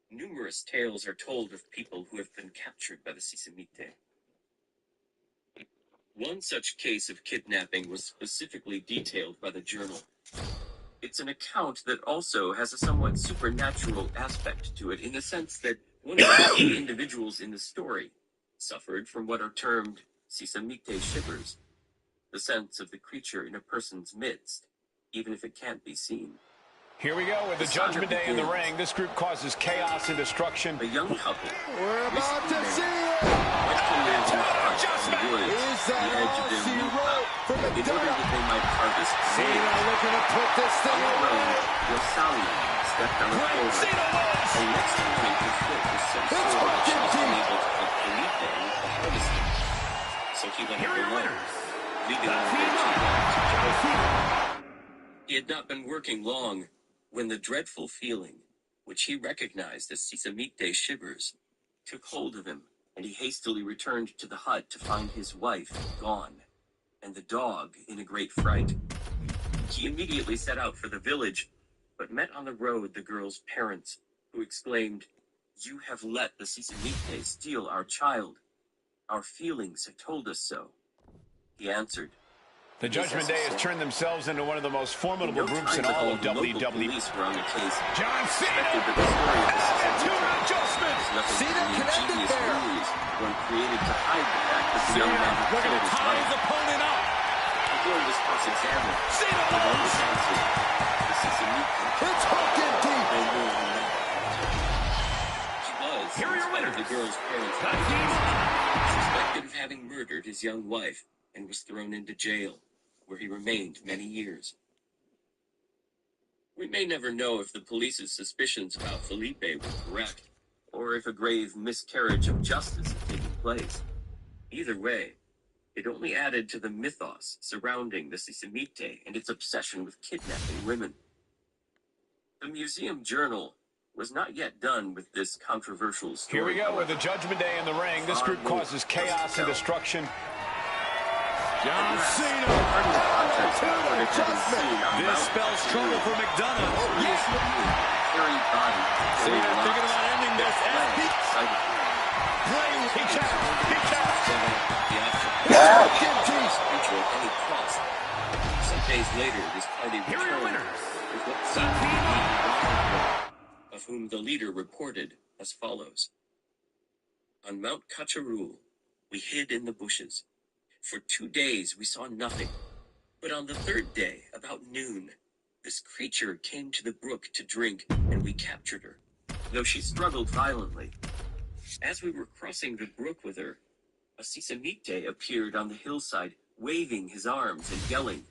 Numerous tales are told of people who have been captured by the Sisamite. One such case of kidnapping was specifically detailed by the journal. It's an account that also has a somewhat supernatural aspect to it, in the sense that one of the key individuals in the story suffered from what are termed Sisamite shivers, the sense of the creature in a person's midst, even if it can't be seen. Here we go with the Judgment Day in the ring. This group causes chaos and destruction. A young couple We're about to see it. went to live in a hut in the woods Is at the that edge of all their she new wrote for in order McDonough? that they might harvest Cena seeds. looking to put this On thing the away. road, Rosalia stepped on a clover, Cena wins. and next morning her foot was so It's sore that she was fucking unable to help Felipe with the harvesting. So he went Here are your alone, winners. leaving her there to die. He had not been working long when the dreadful feeling, which he recognized as Sisamite shivers, took hold of him, and he hastily returned to the hut to find his wife gone, and the dog in a great fright. He immediately set out for the village, but met on the road the girl's parents, who exclaimed, "You have let the Sisamite steal our child. Our feelings have told us so." He answered, The Judgment Day has turned themselves into one of the most formidable groups in all of the local WWE. police were on the case. John Suspected Cena. that the story of the And two Sisamite adjustments. was nothing Cena but an connected ingenious there. ruse, one created to hide the fact that the young man Cena had looking killed to his tie his wife. opponent up. The girl was cross-examined. Cena The one wins. was answered, the Sisamite It's hooking deep. no more than that. He was, Here are in your spite of winners. the girl's parents' That's suspected of having murdered his young wife and was thrown into jail, where he remained many years. We may never know if the police's suspicions about Felipe were correct, or if a grave miscarriage of justice had taken place. Either way, it only added to the mythos surrounding the Sisamite and its obsession with kidnapping women. The Museum Journal was not yet done with this controversial story. Here we go with however. the Judgment Day in the ring. This group causes chaos and destruction. John Cena. This spells trouble for McDonough. Cena thinking about ending this. He Some days later, this party Here are your returned winners. with what seemed to be a of whom the leader reported as follows. On Mount Cacharul, we hid in the bushes. For 2 days we saw nothing. But on the third day, about noon, this creature came to the brook to drink, and we captured her, though she struggled violently. As we were crossing the brook with her, a Sisamite appeared on the hillside, waving his arms and yelling,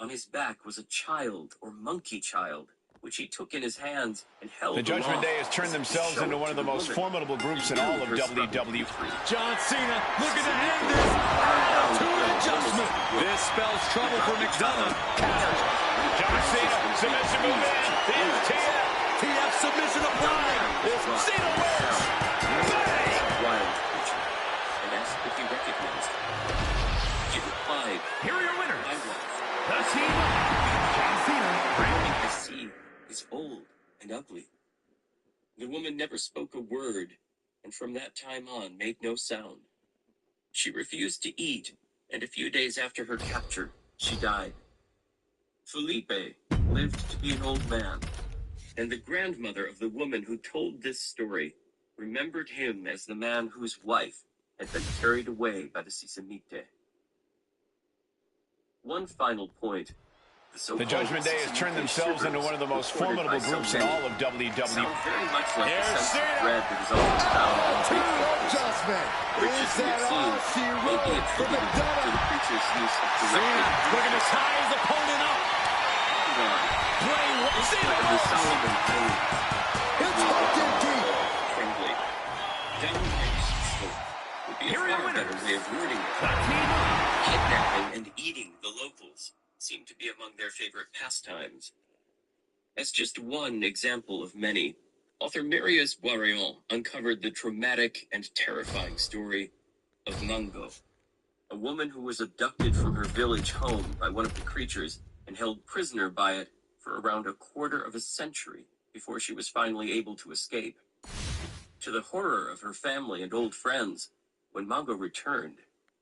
On his back was a child, or monkey child, which he took in his hands and held The Judgment aloft Day has turned as if to themselves show into it one to of the most woman. formidable groups He in all knew of her struggle to be WWE. free. John Cena looking to end Simply this. hard down the Attitude hill, adjustment. almost to the This spells trouble for McDonough. Counter. John Cena, submission move in. There's TF. TF submission applied. It's Cena wins. Bang! Wild creature, and asked if he recognized her. She replied, Here are your winners. "I was. The team of John Cena. Everything I see is old and ugly." The woman never spoke a word, and from that time on made no sound. She refused to eat, and a few days after her capture, she died. Felipe lived to be an old man, and the grandmother of the woman who told this story remembered him as the man whose wife had been carried away by the Sisamite. One final point. The Judgment Day has turned themselves into one of the most formidable groups in all of WWE. Sound very much like the Here's sense of Cena. dread that is always found in Attitude great adjustment. which, Is as we that have all seen, she may be wrote for attributed to McDonough? the creature's use of Cena directed looking to tie his opponent up. Bray Wyatt. Cena the wins. solid and plain. It's hooked in deep. Trembling. Downright scope would be a Here are your far better winners. way of wording it. The team of Kidnapping and eating the locals seem to be among their favorite pastimes. As just one example of many, author Marius Boiron uncovered the traumatic and terrifying story of Mango, a woman who was abducted from her village home by one of the creatures and held prisoner by it for around a quarter of a century before she was finally able to escape. To the horror of her family and old friends, when Mango returned,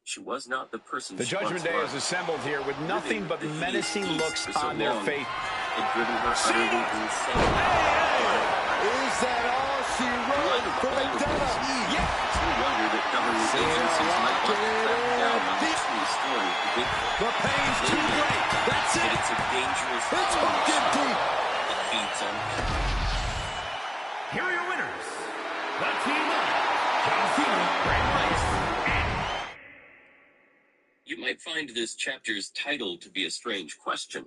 she was not the person The she once Judgment Day was. is assembled here with nothing but The hideous menacing beast looks for so on their long face. had driven her utterly insane. Is that all she wrote for McDonough? Yes. No wonder that government agencies might want to crack down on the true story of the victim. the pain's too great. That's But it. it's a dangerous It's hooked in deep. that feeds on Here are your winners. The team of John Cena, Bray Wyatt, and You might find this chapter's title to be a strange question.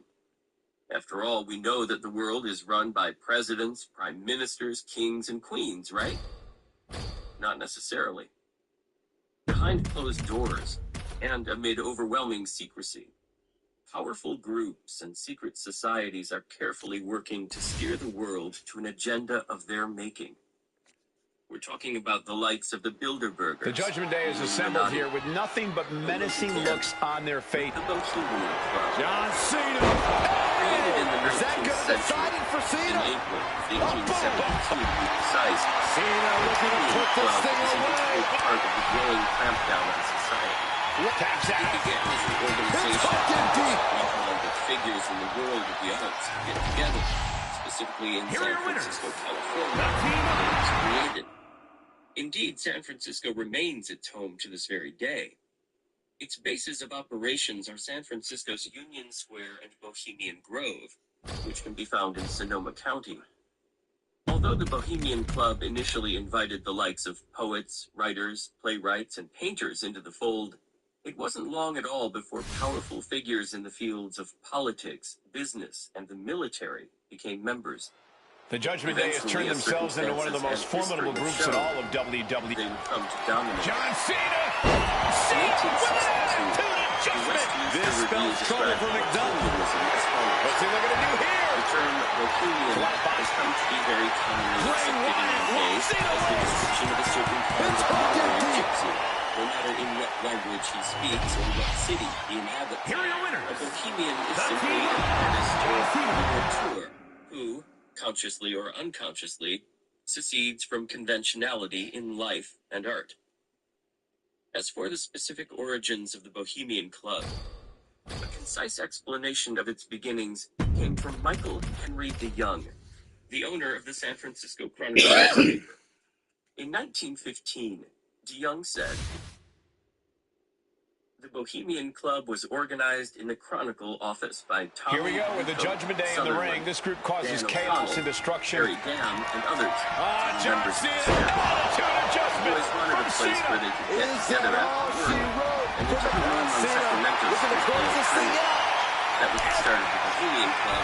After all, we know that the world is run by presidents, prime ministers, kings, and queens, right? Not necessarily. Behind closed doors, and amid overwhelming secrecy, powerful groups and secret societies are carefully working to steer the world to an agenda of their making. We're talking about the likes of the Bilderbergers. The Judgment Day is assembled here with nothing but menacing looks on their face. The Bohemian Club. John Cena. Created in the Is that 19th gonna decide century. it for In Cena? April of 1872, to be precise, Cena looking to put this Club thing is an away. integral part of the growing clampdown on society. Taps It out. began as an It's organization hooked in deep. that figures in the world of the arts get together, specifically in Here are San your winners. Francisco, The California. team of It was created. Indeed, San Francisco remains its home to this very day. Its bases of operations are San Francisco's Union Square and Bohemian Grove, which can be found in Sonoma County. Although the Bohemian Club initially invited the likes of poets, writers, playwrights, and painters into the fold, it wasn't long at all before powerful figures in the fields of politics, business, and the military became members. The Judgment Day has turned themselves into one of the most formidable groups in all of They WWE. would come to dominate. John Cena! In Cena with an 1862, attitude the adjustment! Westminster This Review spells trouble described for McDonough. Bohemianism as follows. What's he looking to do here? The term Bohemian has come to be very commonly Bray accepted in Wyatt the day walks in as the description of a certain kind It's of hooked in modern deep. gypsy, no matter in what language he speaks or what city he inhabits. Here are your A winners. Bohemian is The simply team an artist or John Cena. auteur who, consciously or unconsciously, secedes from conventionality in life and art. As for the specific origins of the Bohemian Club, a concise explanation of its beginnings came from Michael Henry DeYoung, the owner of the San Francisco Chronicle newspaper. In 1915, DeYoung said, "The Bohemian Club was organized in the Chronicle office by Tommy Here we go with the Rico, Judgment Day in the Sutherland, ring. This group causes Dan chaos O'Connell, and destruction. Harry Dam, and others. John Members of the Cena! staff. Attitude adjustment Always wanted a from place where Cena! they could get Is together that all after she work. wrote And for it's a room on McDonough? Cena Sacramento looking to Street close this called thing out. That was the start of the Bohemian Club.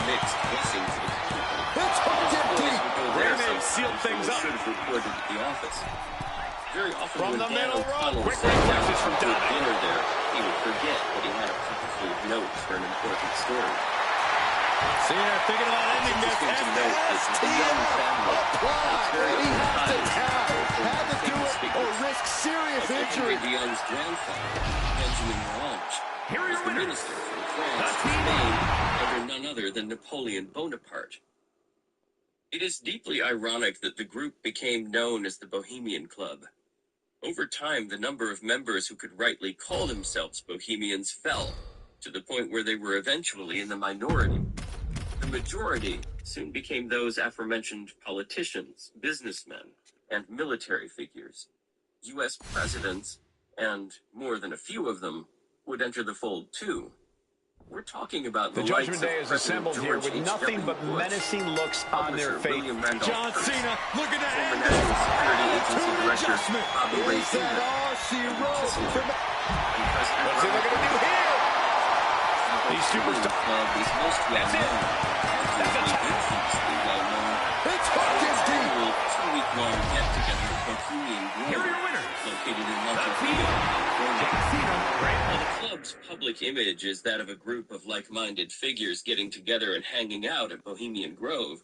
Mixed blessings. It's hooked in deep. They may have sealed things up. Should have reported at the office. Very often From when the Dan middle row. O'Connell Quick sat down reflexes from to Dominic. dinner there, he would forget that he had a pocket full of notes for an important story. Cena thinking about ending this. Interesting to note that the young family was very He had to tap. Had to do it or figures. risk serious injury. Edward DeYoung's grandfather, Benjamin Morange, Here are was your the winners. minister from France to Spain under none other than Napoleon Bonaparte. It is deeply ironic that the group became known as the Bohemian Club. Over time, the number of members who could rightly call themselves Bohemians fell, to the point where they were eventually in the minority. The majority soon became those aforementioned politicians, businessmen, and military figures. U.S. presidents, and more than a few of them, would enter the fold too. We're talking about The likes Judgment Day of is President assembled here George with H. nothing W. but Bush, menacing looks on their publisher face. William Randolph John Hearst, Cena looking to former end National this. Security Agency Attitude Director adjustment. Bobby Ray Is that Seaman, all she wrote? and President What's he looking to do here? These superstars. Club is most well That's it. known. That's a Arguably infamously well known. It's hooked in deep. Annual 2-week-long get-together at Bohemian Here are your Grove, winners. located in John Montevideo, California. Great. While the club's public image is that of a group of like-minded figures getting together and hanging out at Bohemian Grove,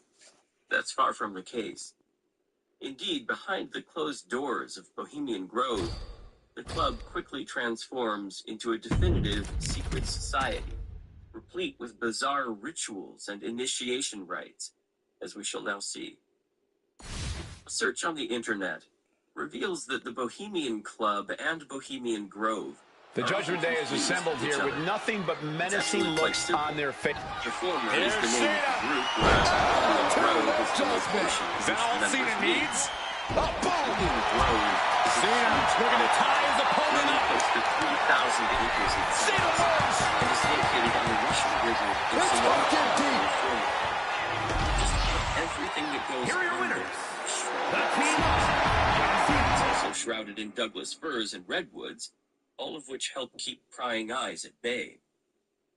that's far from the case. Indeed, behind the closed doors of Bohemian Grove, the club quickly transforms into a definitive secret society, replete with bizarre rituals and initiation rites, as we shall now see. A search on the internet reveals that the Bohemian Club and Bohemian Grove The Judgment Day is assembled here with nothing but menacing looks on their face. The former is the Here's name of Cena. the group, whereas Bohemian Grove is the location Is that all which the Cena members meet. needs? Bohemian Grove is Cena looking to tie his opponent running up. close to 3,000 acres in Cena size wins. and is located on the Russian River in It's Sonoma, hooked in deep. California. Just about everything that goes Here are your on winners. there. The team. It's also shrouded in Douglas firs and redwoods, all of which help keep prying eyes at bay.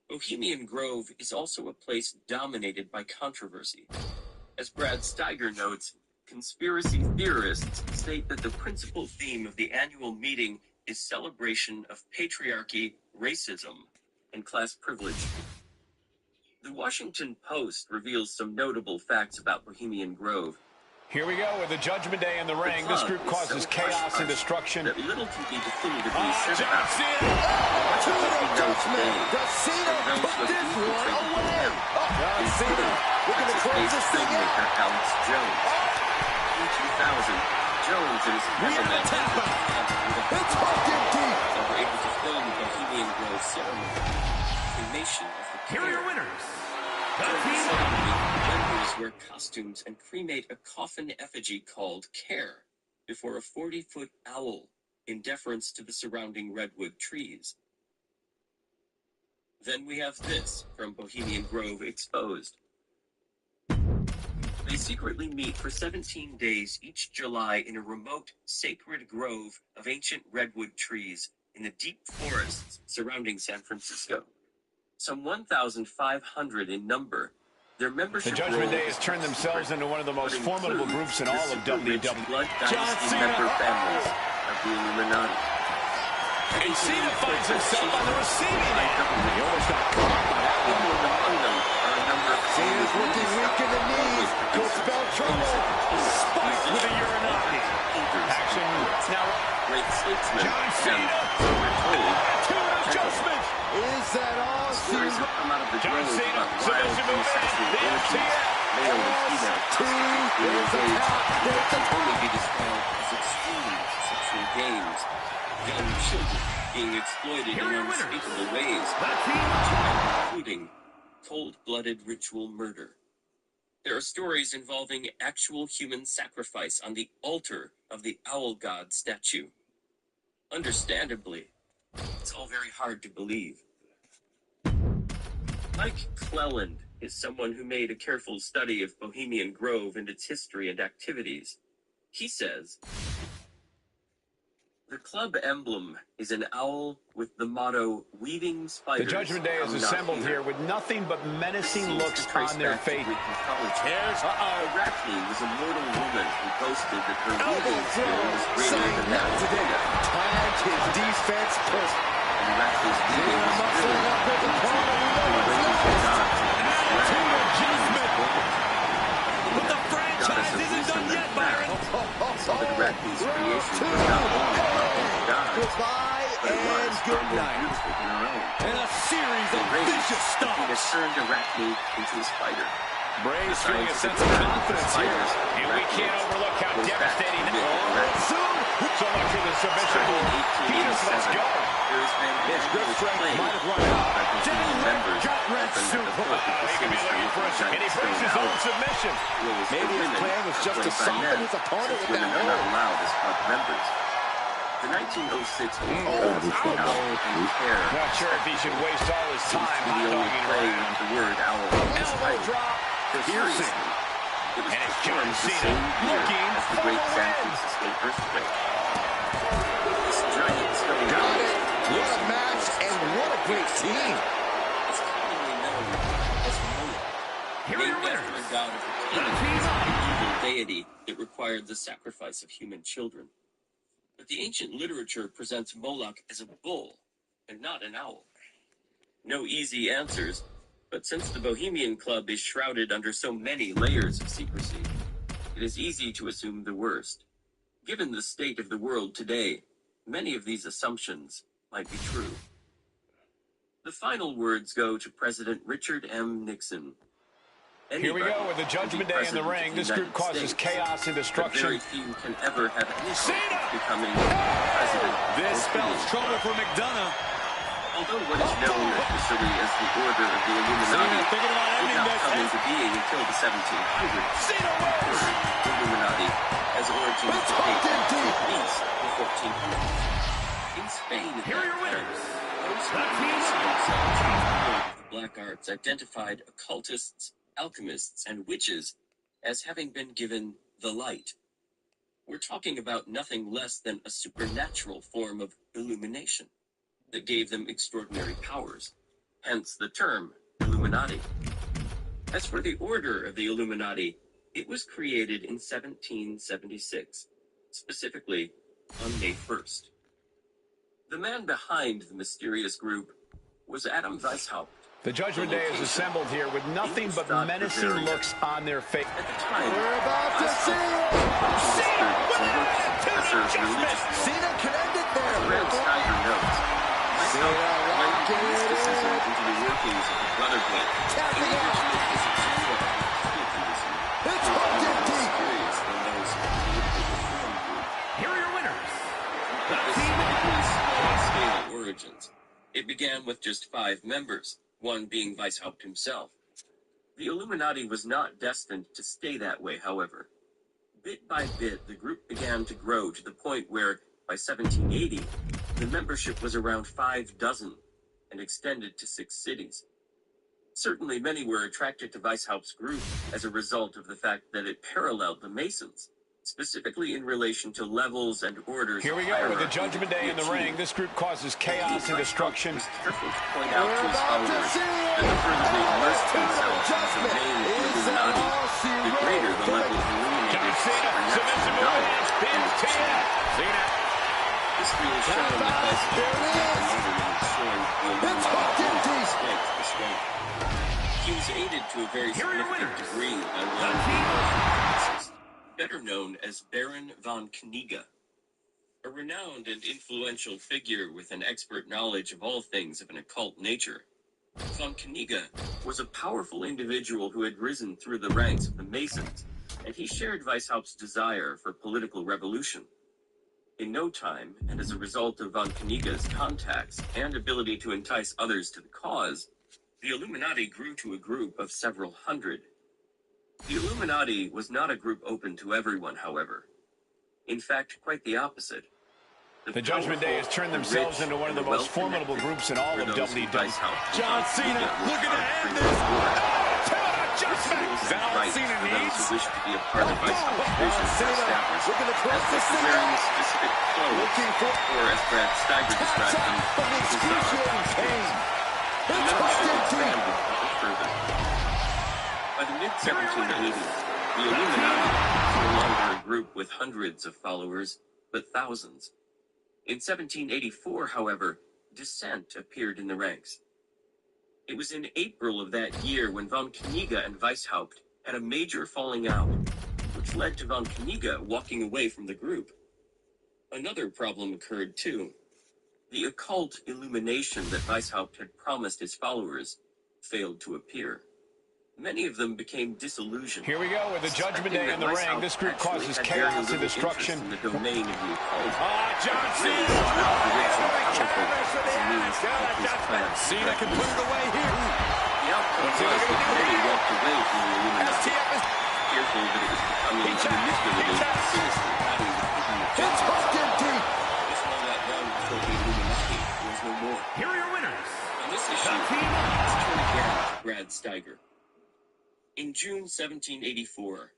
Bohemian Grove is also a place dominated by controversy. As Brad Steiger notes, conspiracy theorists state that the principal theme of the annual meeting is celebration of patriarchy, racism, and class privilege. The Washington Post reveals some notable facts about Bohemian Grove. Here we go with the Judgment Day in the ring. This group causes chaos and destruction. That little can be definitively said John about it. Cena. Much of what we know today Does Cena from those put who have this one infiltrated the away? camp, John Cena looking to close Texas-based this thing out. filmmaker Alex Jones. In 2000, Jones and his cameraman tap out. It's hooked in deep. and were able to film the Bohemian Grove ceremony, cremation of the Here are your pair. winners. During the ceremony, members wear costumes and cremate a coffin effigy called Care before a 40-foot owl in deference to the surrounding redwood trees. Then we have this from Bohemian Grove Exposed. They secretly meet for 17 days each July in a remote, sacred grove of ancient redwood trees in the deep forests surrounding San Francisco. Some 1,500 in number, their membership The Judgment roll Day is has turned top themselves secret, into one of the most but formidable includes groups in the all of super-rich WWE. blood John dynasty Cena. member families of the Illuminati. And Cena finds himself on the receiving By end. government. He almost got caught by that one. Equal among them are a number of Cena's looking weak in the knees. Could spell trouble. Spiked with a Urinati. Action now. Great statesmen, John and Cena. so we're told, Attitude adjustment. Is that all she stories wrote? have come out of the John grove Cena, about wild submission move in. homosexual The orgies, FTF. male and female prostitutes being There's the engaged tap. in There's what the can only tap. be described as extreme sexual games, young children being exploited Here are in your winners. unspeakable ways, The team. including cold-blooded ritual murder. There are stories involving actual human sacrifice on the altar of the owl god statue. Understandably, it's all very hard to believe. Mike Cleland is someone who made a careful study of Bohemian Grove and its history and activities. He says, The club emblem is an owl with the motto, "Weaving Spiders." The Judgment Day is assembled here with nothing but menacing looks on their face. Arachne was a mortal woman who boasted that her weaving skill was greater than that of Athena. Timed his defense push. And Arachne's weaving was brilliant. But the franchise isn't done yet, Byron. But Arachne's creation was not only gods, goodbye but it was and good night. beautiful in her own. And a series of vicious He has stomps. turned Arachne into a spider. Braves showing a sense of confidence here. And we can't overlook how devastating that was. So much for the submission. Venus, let's go. His grip strength might have run out. Gut-wrench super. He could be looking for a and he breaks his own submission. Maybe his plan was just to soften his opponent with Women that are not hold. allowed as club members. The 1906 World Cup and hair Not sure if he should waste all his seems time to be the only hot-dogging play around. of the word owl. Elbow drop. Piercing. It was And it's John performed the Cena same year looking as the for Great the San win. Francisco earthquake. This giant stone Got owl it. What a match and what a great team. is commonly known as Moloch. Here are your Named after winners. a god of fertility, an evil deity that required the sacrifice of human children. But the ancient literature presents Moloch as a bull and not an owl. No easy answers, but since the Bohemian Club is shrouded under so many layers of secrecy, it is easy to assume the worst. Given the state of the world today, many of these assumptions might be true. The final words go to President Richard M. Nixon. Here we go with the Judgment Day in the ring. This group causes chaos and destruction. Very few can ever have any hope Cena! of becoming president. This or spells king. trouble for McDonough. Although what is known officially as the Order of the Illuminati Cena thinking about did ending not this. come into being until the 1700s. Cena wins. The Illuminati has origins that date at least the 1400s. In Spain at Here are that your time, winners. those who considered themselves to be of the black arts identified occultists, alchemists, and witches as having been given the light. We're talking about nothing less than a supernatural form of illumination that gave them extraordinary powers, hence the term Illuminati. As for the Order of the Illuminati, it was created in 1776, specifically on May 1st. The man behind the mysterious group was Adam Weishaupt. The Judgment Day is assembled here with nothing but menacing looks on their face. At the time, We're about to see it. Cena with an attitude adjustment. Cena can end it there. Red Tiger notes. Cena Mysticism rocking it. into the workings of the Brotherhood. Tapping out. It's hooked in deep. Mysterious than those political reform group. Here are your winners. Small-scale origins. It began with just 5 members, one being Weishaupt himself. The Illuminati was not destined to stay that way, however. Bit by bit, the group began to grow to the point where, by 1780, the membership was around 5 dozen and extended to 6 cities. Certainly many were attracted to Weishaupt's group as a result of the fact that it paralleled the Masons, specifically in relation to levels and orders. Here we go with the Judgment Day in the ring. This group causes chaos and destruction. Was careful to point out to We're his about to followers see that it. the further they immersed themselves in the Adjustment. vein of the Is that Illuminati, all she the wrote? greater the level of John illuminated Cena, submission move, knowledge pins and 10. achievement. Cena. History has shown that Weishaupt There it was not is. alone in ensuring the It's hooked in Illuminati deep. strength to strength. He was aided to a very Here are your significant winners. degree by one physicist, better known as Baron von Knigge, a renowned and influential figure with an expert knowledge of all things of an occult nature. Von Knigge was a powerful individual who had risen through the ranks of the Masons, and he shared Weishaupt's desire for political revolution. In no time, and as a result of von Knigge's contacts and ability to entice others to the cause, the Illuminati grew to a group of several hundred. The Illuminati was not a group open to everyone, however. In fact, quite the opposite. The Judgment Day has turned themselves into one of the most formidable groups in all of WWE. John Cena looking to end this. adjustment. Is that all Cena for those needs? who wish to be a part of Vice Hop's vision to establish looking to as close this thing wearing out. a specific clothes, Looking for or as Brad Steiger described them, but excruciating pain. It's hooked in deep. further. By the mid-1780s, the Illuminati was no longer a group with hundreds of followers, but thousands. In 1784, however, dissent appeared in the ranks. It was in April of that year when von Koeniga and Weishaupt had a major falling out, which led to von Koeniga walking away from the group. Another problem occurred too. The occult illumination that Weishaupt had promised his followers failed to appear. Many of them became disillusioned. Here we go with the Judgment Day in the ring. This group causes chaos and destruction. In the domain of the occult. John Cena! Cena can put it away here. The outcome was that many walked away from the Illuminati, fearful that it was becoming manipulated and sinister, having the hidden agenda. It's hooked in deep. Just all that long before the Illuminati was no more. Here are your winners. On this issue, let's turn again to Brad Steiger. In June 1784,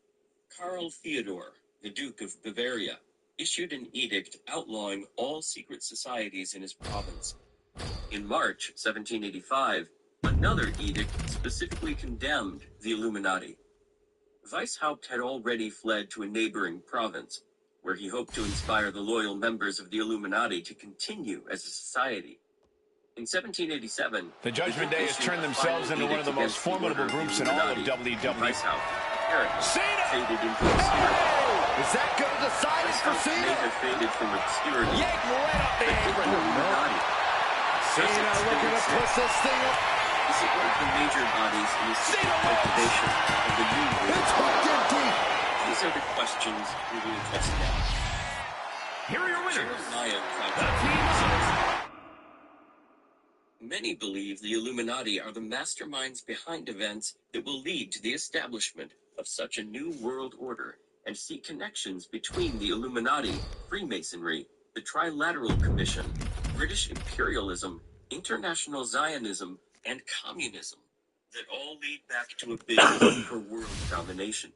Karl Theodor, the Duke of Bavaria, issued an edict outlawing all secret societies in his province. In March 1785, another edict specifically condemned the Illuminati. Weishaupt had already fled to a neighboring province, where he hoped to inspire the loyal members of the Illuminati to continue as a society. In 1787, the Judgment Day has turned themselves into one of the most formidable groups in all of WWE. Weishaupt Cena! faded into obscurity. Is that going to decide it for Weishaupt may Cena? have faded from obscurity, Yank right up the but the apron. Illuminati. Cena looking to push this thing up. This is one of the major bodies in the secret cultivation of the new world. It's hooked in deep. These are the questions we will address now. Here are your winners. Jeremiah Many believe the Illuminati are the masterminds behind events that will lead to the establishment of such a new world order, and see connections between the Illuminati, Freemasonry, the Trilateral Commission, British imperialism, international Zionism, and communism that all lead back to a bid for world domination.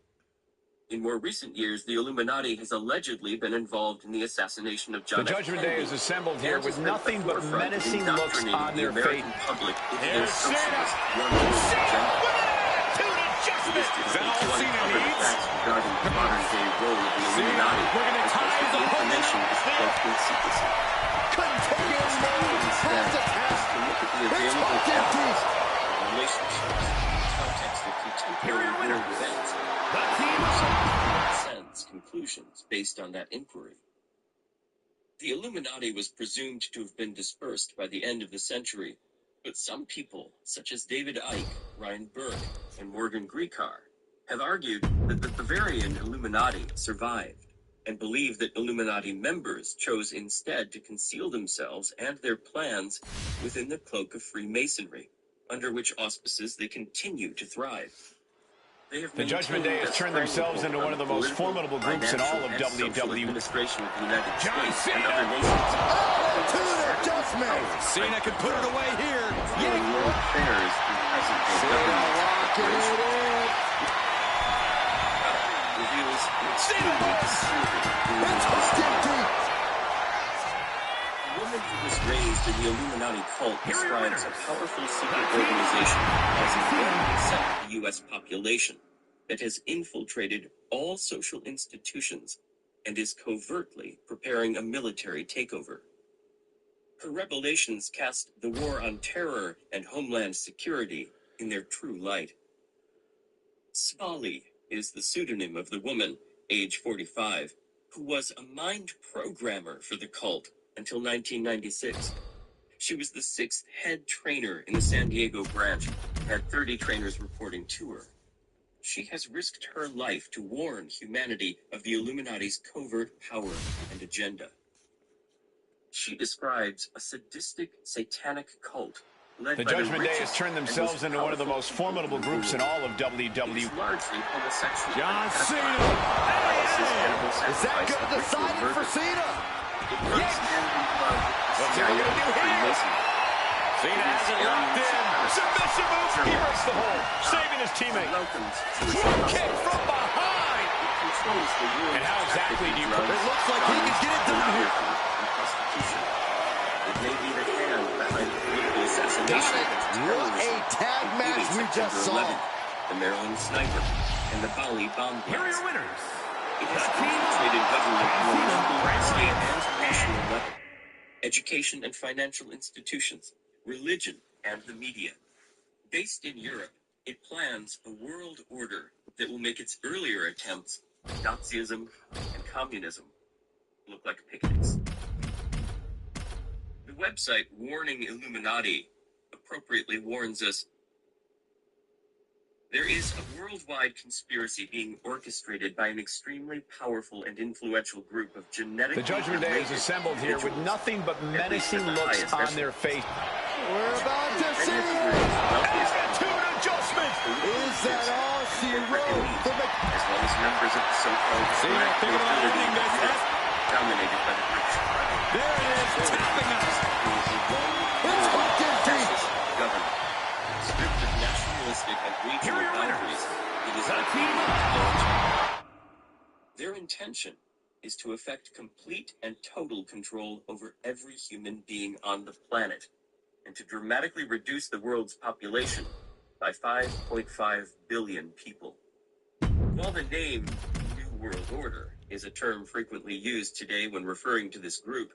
In more recent years, the Illuminati has allegedly been involved in the assassination of John The F. Judgment Kennedy, Day is assembled here and with has been at the nothing but forefront of menacing looks indoctrinating on the their American face. public into their Here's Cena. socialist one-world agenda. It is Is that all difficult to Cena uncover the needs? facts regarding the modern-day role of the Illuminati, looking to as tie much his of the opponent information up. is kept in secrecy. Couldn't take it anymore. Instead, Has to tap. is to look at the It's available hooked in deep. evidence, the relationships, the context of contemporary world events, sense conclusions based on that inquiry. The Illuminati was presumed to have been dispersed by the end of the century, but some people, such as David Icke, Ryan Burke, and Morgan Griecar, have argued that the Bavarian Illuminati survived, and believe that Illuminati members chose instead to conceal themselves and their plans within the cloak of Freemasonry, under which auspices they continue to thrive. The Judgment Day has turned themselves into one of the most formidable groups in all of WWE. Administration of the United John States and Cena! other nations. Attitude adjustment. Cena can put it away here. Revealing world affairs in present-day Cena government locking it in. reveals an extremely disturbing It's hooked in deep. The woman who was raised in the Illuminati cult describes a powerful secret organization as a 1% of the U.S. population that has infiltrated all social institutions and is covertly preparing a military takeover. Her revelations cast the war on terror and homeland security in their true light. Svali is the pseudonym of the woman, age 45, who was a mind programmer for the cult until 1996. She was the 6th head trainer in the San Diego branch and had 30 trainers reporting to her. She has risked her life to warn humanity of the Illuminati's covert power and agenda. She describes a sadistic, satanic cult led The by Judgment Day has richest turned and themselves most into one of the powerful most formidable people in the groups in world. all of It WWE. is largely homosexual. John and Cena! pedophiles, Is that going to decide it for Cena? It runs hand in glove with the What's he CIA gonna do and here? Freemasonry. Cena has it locked in. Submission move. He breaks the hold. Save saving his teammate. Drop kick from behind. And how exactly do you put It looks like he can get it done here. It may be the hand behind the political assassination. What a tag match we just saw. The Maryland Sniper and the Bali bomb blast. Here are your winners. It has infiltrated government on local, state, and national level, education and financial institutions, religion, and the media. Based in Europe, it plans a world order that will make its earlier attempts, Nazism and communism, look like picnics. The website Warning Illuminati appropriately warns us there is a worldwide conspiracy being orchestrated by an extremely powerful and influential group of genetically The Judgment Day is assembled here with nothing but menacing looks on their face. We're about to see Attitude adjustment. Is that all she wrote for the... As well as members of the so-called black nobility dominated by the rich. There it is, tapping us. It's hooked in deep. Government. Stripped of nationalistic and Here regional are your winners. boundaries, it is The a team Their intention is to effect complete and total control over every human being on the planet, and to dramatically reduce the world's population by 5.5 billion people. While the name New World Order is a term frequently used today when referring to this group,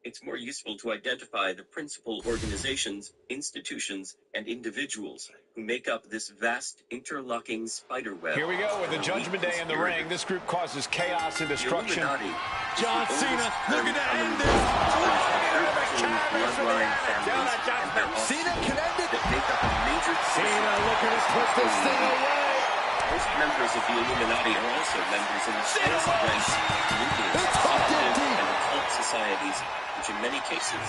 it's more useful to identify the principal organizations, institutions, and individuals who make up this vast interlocking spiderweb. Here we go with the Judgment Day in the ring. This group causes chaos and destruction. John Cena looking to end this. Cena connected. That make up a major Cena looking to put this thing away. Most members of the Illuminati are also members in the highest ranks, It's hooked in deep. and occult societies, which in many cases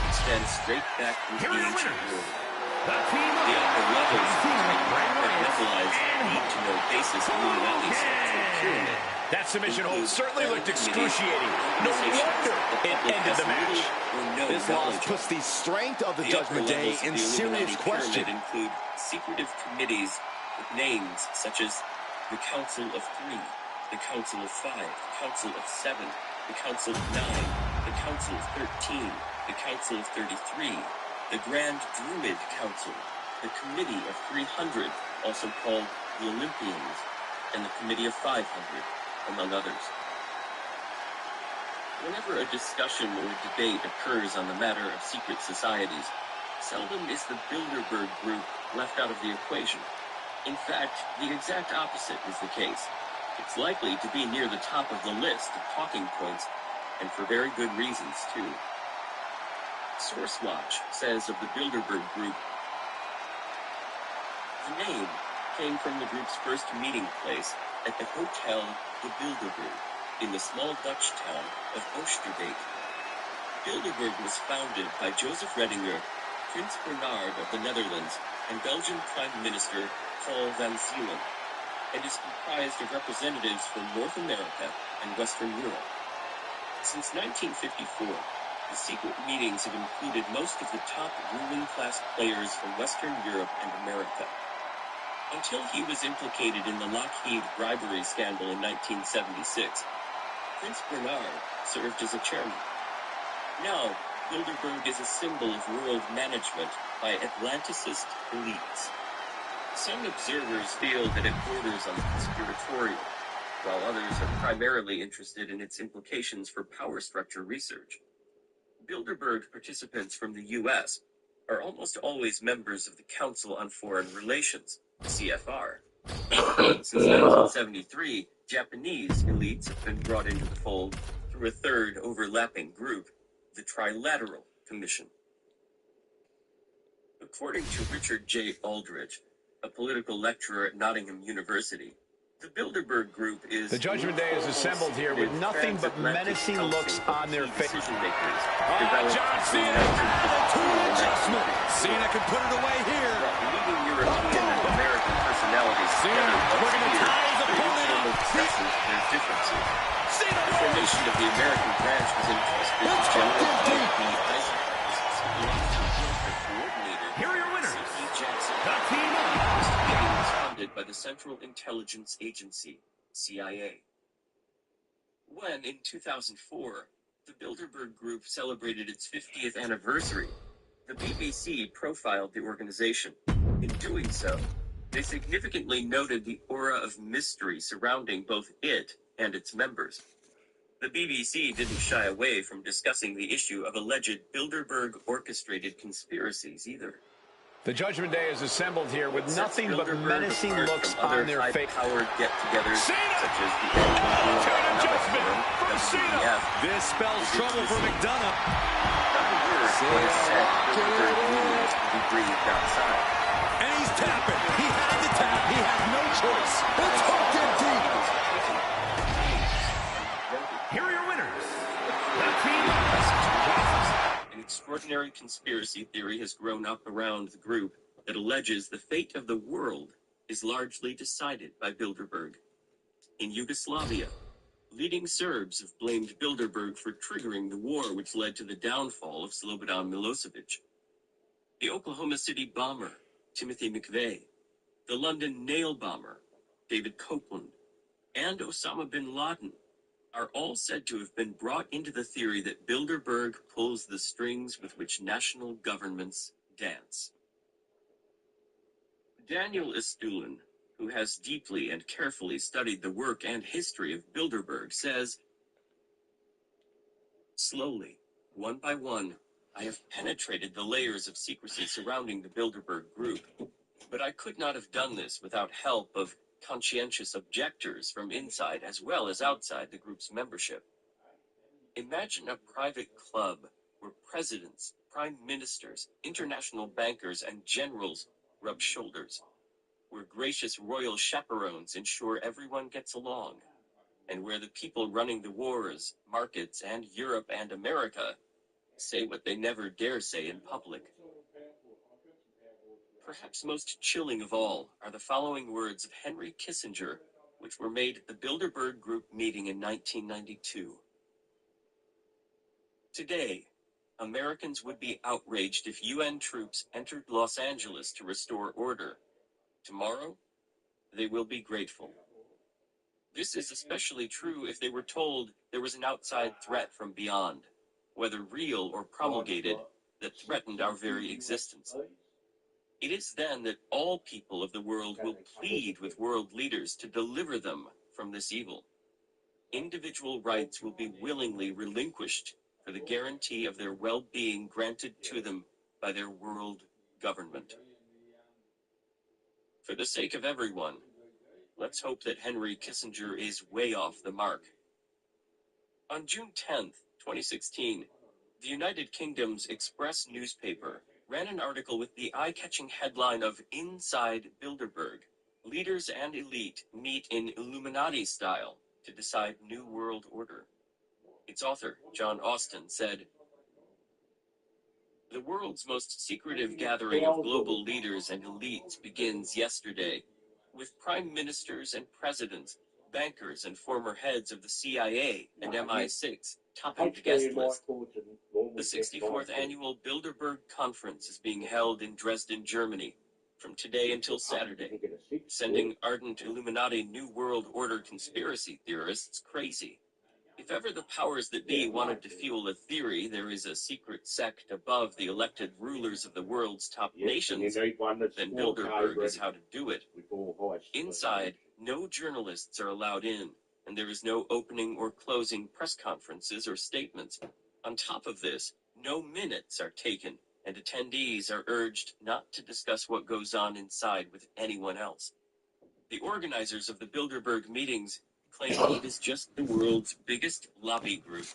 extend straight back into the ancient world. The team The upper levels of compartmentalized, need-to-know basis Illuminati sexual pyramid. That submission hold certainly looked excruciating. No wonder it ended the match. This loss puts the strength of the Judgment Day in serious question. Include secretive committees with names such as the Council of Three, the Council of Five, the Council of Seven, the Council of Nine, the Council of 13, the Council of 33, the Grand Druid Council, the Committee of 300, also called the Olympians, and the Committee of 500, among others. Whenever a discussion or debate occurs on the matter of secret societies, seldom is the Bilderberg group left out of the equation. In fact, the exact opposite is the case. It's likely to be near the top of the list of talking points, and for very good reasons, too. SourceWatch says of the Bilderberg group, the name came from the group's first meeting place at the Hotel de Bilderberg in the small Dutch town of Oosterbeek. Bilderberg was founded by Joseph Redinger, Prince Bernhard of the Netherlands, and Belgian Prime Minister Paul van Zielen, and is comprised of representatives from North America and Western Europe. Since 1954, the secret meetings have included most of the top ruling class players from Western Europe and America. Until he was implicated in the Lockheed bribery scandal in 1976, Prince Bernhard served as a chairman. Now, Bilderberg is a symbol of world management by Atlanticist elites. Some observers feel that it borders on the conspiratorial, while others are primarily interested in its implications for power structure research. Bilderberg participants from the U.S. are almost always members of the Council on Foreign Relations, CFR. Since 1973, Japanese elites have been brought into the fold through a third overlapping group, the Trilateral Commission. According to Richard J. Aldrich, a political lecturer at Nottingham University, the Bilderberg group is... The Judgment Day is assembled here with nothing but menacing looks on their faces. John Cena, attitude adjustment. Cena can put it away here. Leading European and American personalities Cena looking to tie his opponent up. discusses their differences. The formation of the American branch was entrusted to General P. Eisenhower, coordinator Here are your winners. C.E. Jackson. The team Meetings by the Central Intelligence Agency, CIA. When, in 2004, the Bilderberg Group celebrated its 50th anniversary, the BBC profiled the organization. In doing so, they significantly noted the aura of mystery surrounding both it and its members. The BBC didn't shy away from discussing the issue of alleged Bilderberg-orchestrated conspiracies either. The Judgment Day is assembled here with nothing but Bilderberg menacing apart looks from other on their face. high-powered get-togethers, such as the WWF. This spells trouble for McDonough. He breathed outside. And he's tapping. He had to tap. He has no choice. It's hooked in deep. Here are your winners. An extraordinary conspiracy theory has grown up around the group that alleges the fate of the world is largely decided by Bilderberg. In Yugoslavia, leading Serbs have blamed Bilderberg for triggering the war which led to the downfall of Slobodan Milosevic. The Oklahoma City bomber, Timothy McVeigh, the London nail bomber, David Copeland, and Osama bin Laden are all said to have been brought into the theory that Bilderberg pulls the strings with which national governments dance. Daniel Istulin, who has deeply and carefully studied the work and history of Bilderberg, says, "Slowly, one by one, I have penetrated the layers of secrecy surrounding the Bilderberg group, but I could not have done this without help of conscientious objectors from inside as well as outside the group's membership. Imagine a private club where presidents, prime ministers, international bankers, and generals rub shoulders, where gracious royal chaperones ensure everyone gets along, and where the people running the wars, markets, and Europe and America say what they never dare say in public." Perhaps most chilling of all are the following words of Henry Kissinger, which were made at the Bilderberg Group meeting in 1992. "Today, Americans would be outraged if UN troops entered Los Angeles to restore order. Tomorrow, they will be grateful. This is especially true if they were told there was an outside threat from beyond, whether real or promulgated, that threatened our very existence. It is then that all people of the world will plead with world leaders to deliver them from this evil. Individual rights will be willingly relinquished for the guarantee of their well-being granted to them by their world government. For the sake of everyone, let's hope that Henry Kissinger is way off the mark." On June 10th, 2016, the United Kingdom's Express newspaper ran an article with the eye-catching headline of "Inside Bilderberg, Leaders and Elite Meet in Illuminati Style to Decide New World Order." Its author, John Austin, said, "The world's most secretive gathering of global leaders and elites begins yesterday, with prime ministers and presidents, bankers and former heads of the CIA and MI6 topping the guest list. The 64th Annual Bilderberg Conference is being held in Dresden, Germany, from today until Saturday, sending ardent Illuminati New World Order conspiracy theorists crazy. If ever the powers that be wanted to fuel a theory there is a secret sect above the elected rulers of the world's top nations, then Bilderberg is how to do it. Inside, no journalists are allowed in, and there is no opening or closing press conferences or statements. On top of this, no minutes are taken, and attendees are urged not to discuss what goes on inside with anyone else. The organizers of the Bilderberg meetings claim it is just the world's biggest lobby group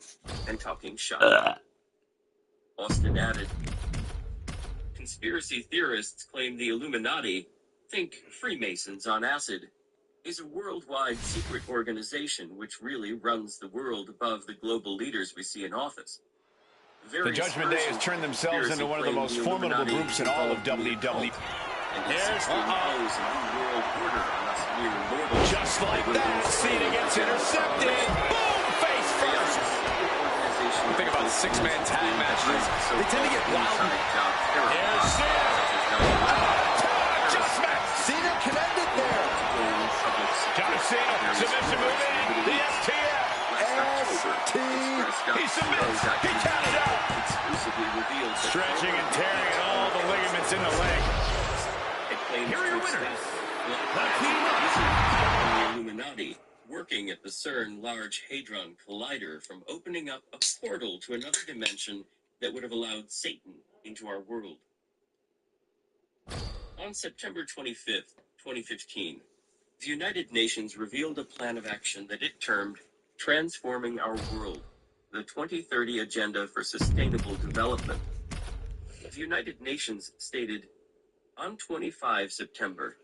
and talking shop." Austin added, "Conspiracy theorists claim the Illuminati, think Freemasons on acid, is a worldwide secret organization which really runs the world above the global leaders we see in office. The Judgment Day has turned themselves into one of the most formidable groups in all of WWE. Here's Just like that, Cena gets intercepted. Boom! Face first. Think about six-man tag matches. They tend to get wild. Here's Cena. Adjustment. Cena can end it there. Cena, submission move in, the STF. He submits, he taps out. Exclusively revealed. Stretching and tearing at all the ligaments in the leg. Here are your winners. The Illuminati, working at the CERN Large Hadron Collider from opening up a portal to another dimension that would have allowed Satan into our world. On September 25th, 2015, the United Nations revealed a plan of action that it termed Transforming Our World, the 2030 Agenda for Sustainable Development. The United Nations stated, on 25 September,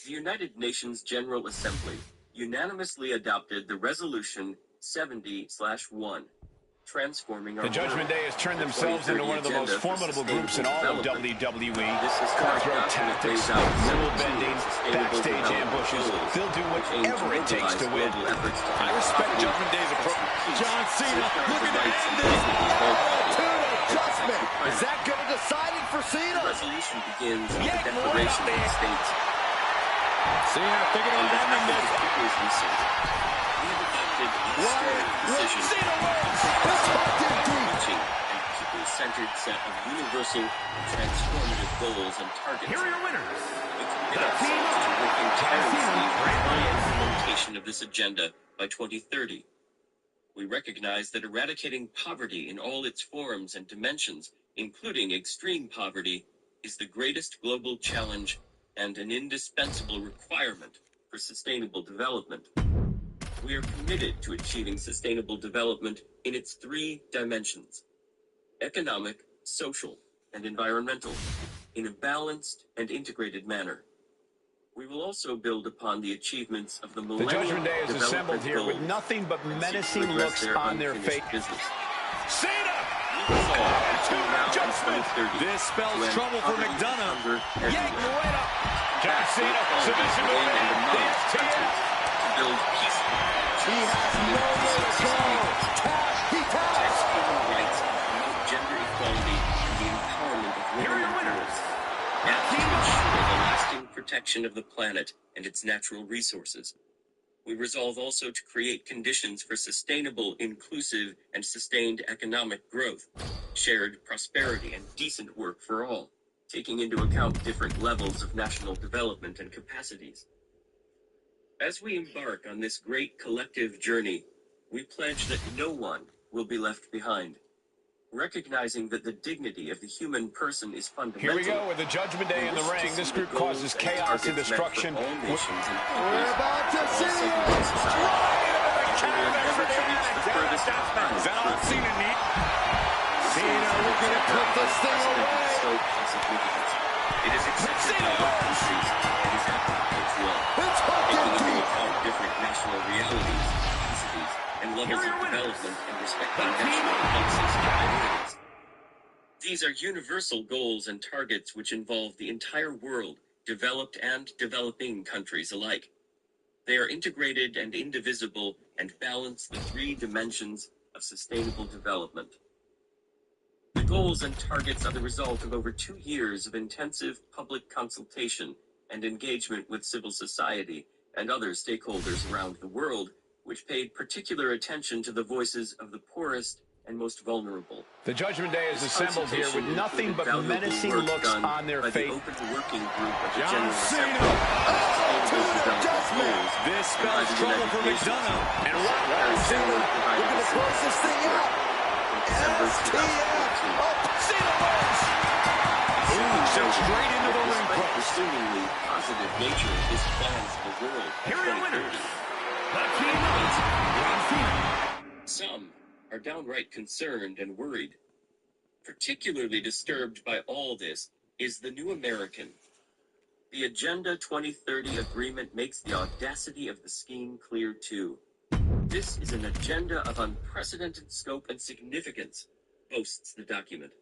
the United Nations General Assembly unanimously adopted the Resolution 70/1, Transforming Our The Judgment World. Day has turned themselves into one of the most formidable groups in all of WWE. This is Cutthroat tactics, rule bending, backstage ambushes. They'll do whatever it takes to win. I respect Judgment Day's approach. John Cena looking to end this. Adjustment. Is that going to decide it for Cena? The resolution begins with the declaration that states, Cena thinking of ending this. we have adopted a historic decision Cena wins. reaching a people-centered set of universal transformative goals and targets. Here are your winners. We commit ourselves to working tirelessly for the implementation of this agenda by 2030. We recognize that eradicating poverty in all its forms and dimensions, including extreme poverty, is the greatest global challenge and an indispensable requirement for sustainable development. We are committed to achieving sustainable development in its 3 dimensions: economic, social, and environmental, in a balanced and integrated manner. We will also build upon the achievements of the The Millennium Judgment Day is assembled here with Goals nothing but and seek to menacing address looks their on their unfinished faces. business. Cena! Judgment. This spells trouble for McDonough. Yank right up. John Cena, submission move in. The STF. To build peace. He has nowhere to go. He Protect taps. human rights, promote gender equality, and the empowerment of Here are women your and winners. girls. And to ensure the lasting protection of the planet and its natural resources. We resolve also to create conditions for sustainable, inclusive, and sustained economic growth, shared prosperity, and decent work for all, taking into account different levels of national development and capacities. As we embark on this great collective journey, we pledge that no one will be left behind, recognizing that the dignity of the human person is fundamental. Here we go with the Judgment Day in the ring. This group causes chaos and destruction. We're about to see it. Is that all Cena need? Cena looking to put this thing away. It is accepted by all countries and is applicable to all, It's hooked taking in into deep. account different national realities, capacities, and levels of development and respecting national policies and priorities. These are universal goals and targets which involve the entire world, developed and developing countries alike. They are integrated and indivisible and balance the 3 dimensions of sustainable development. The goals and targets are the result of over 2 years of intensive public consultation and engagement with civil society and other stakeholders around the world, which paid particular attention to the voices of the poorest and most vulnerable. The Judgment Day is assembled here with nothing but Valuable menacing work looks done on their by the faces. open working group of the John General Cena. Assembly on Sustainable Development Goals, This and by spells the trouble United for Nations. McDonough. And Secretary General provided We're going to close this thing out. in December 2014. Cena wins. Sent straight into the ring Despite the post. seemingly positive nature of this plan for the world in Here are your 2030, winners. some are downright concerned and worried. Particularly disturbed by all this is the New American. The Agenda 2030 agreement makes the audacity of the scheme clear too. This is an agenda of unprecedented scope and significance, boasts the document.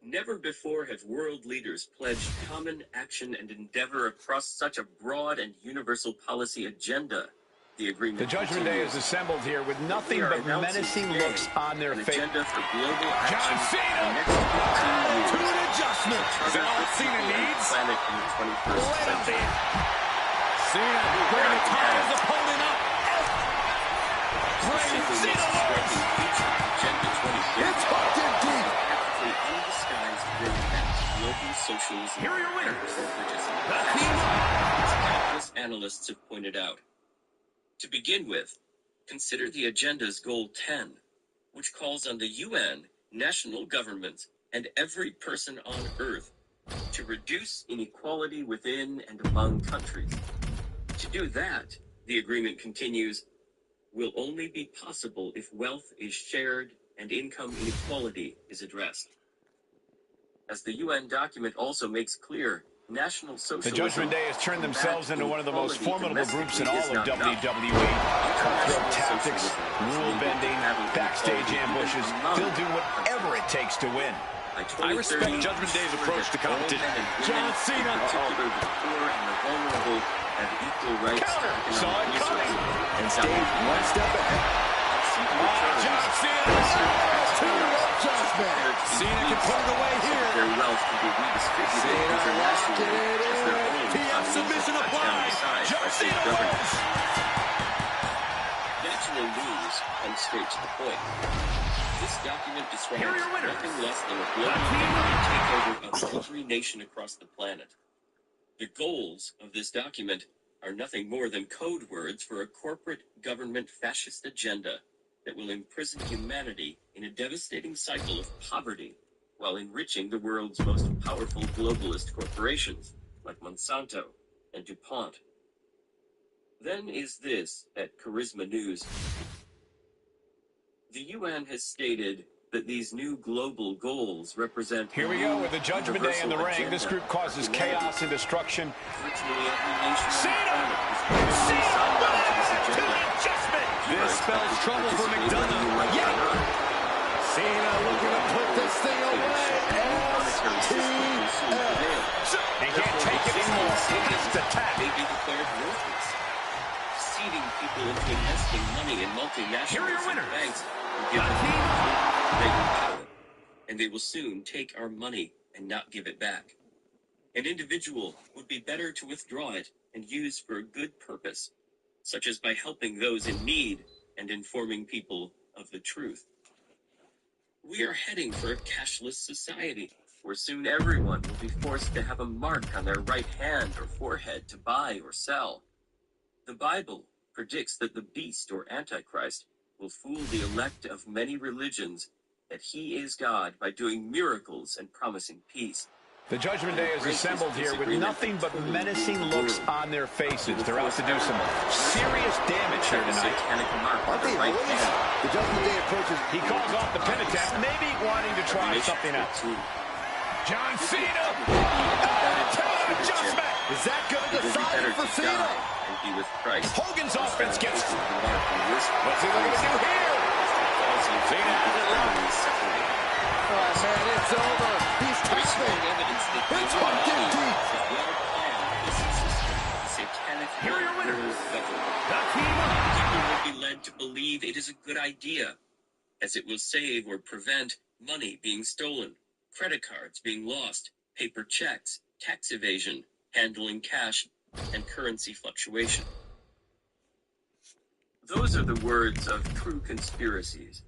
Never before have world leaders pledged common action and endeavor across such a broad and universal policy agenda. The agreement The Judgment Day is continues. assembled here with nothing We are but announcing menacing today looks on their an faces. agenda for global action John for Cena! the next 15 years. To an adjustment. Is that all Cena needs? Planet in the 21st Right up century. there. Cena looking to tie his opponent up. officials Here are your winners. As countless analysts have pointed out. To begin with, consider the agenda's Goal 10, which calls on the UN, national governments, and every person on Earth to reduce inequality within and among countries. To do that, the agreement continues, will only be possible if wealth is shared and income inequality is addressed. As the UN document also makes clear, national socialism... The Judgment Day has turned themselves into one of the most formidable groups in all of WWE. Cutthroat tactics, rule bending, backstage ambushes. They'll do whatever it takes to win. I respect Judgment Day's approach to competition. John Cena. The poor and the vulnerable have equal rights to economic resources. And stayed one step ahead. John Cena. Cena can put it away here. Their wealth can be redistributed internationally as their own economies submission are cut down applied. to size John by state Cena governments. National news comes straight to the point. This document describes nothing less than a global economic takeover of every nation across the planet. The goals of this document are nothing more than code words for a corporate government fascist agenda that will imprison humanity in a devastating cycle of poverty while enriching the world's most powerful globalist corporations like Monsanto and DuPont. Then is this at Charisma News. The UN has stated that these new global goals represent... Here we go with the Judgment Day in the ring. This group causes chaos and destruction. Virtually every nation Cena! on the planet is signed on to this agenda. This spells trouble for McDonough. Cena looking to put this thing away. He can't take it anymore. He has to tap. May be declared worthless. Deceiving people into investing money in multinationals and banks will give them power. And they will soon take our money and not give it back. An individual would be better to withdraw it and use for a good purpose, such as by helping those in need and informing people of the truth. We are heading for a cashless society, where soon everyone will be forced to have a mark on their right hand or forehead to buy or sell. The Bible predicts that the beast or Antichrist will fool the elect of many religions that he is God by doing miracles and promising peace. The Judgment Day is assembled here with nothing but menacing looks on their faces. They're out to do some serious damage here tonight. Aren't they always? The Judgment Day approaches. He calls off the pin attempt, maybe wanting to try something else. John Cena! Adjustment! Is that going to decide it for Cena? Hogan's offense gets... What's he looking to do here? Cena has it locked. Oh, man, it's over. He's tapping. It's hooked in deep. Here are your winners. People will be led to believe it is a good idea, as it will save or prevent money being stolen, credit cards being lost, paper checks, tax evasion, handling cash, and currency fluctuation. Those are the words of true conspiracies.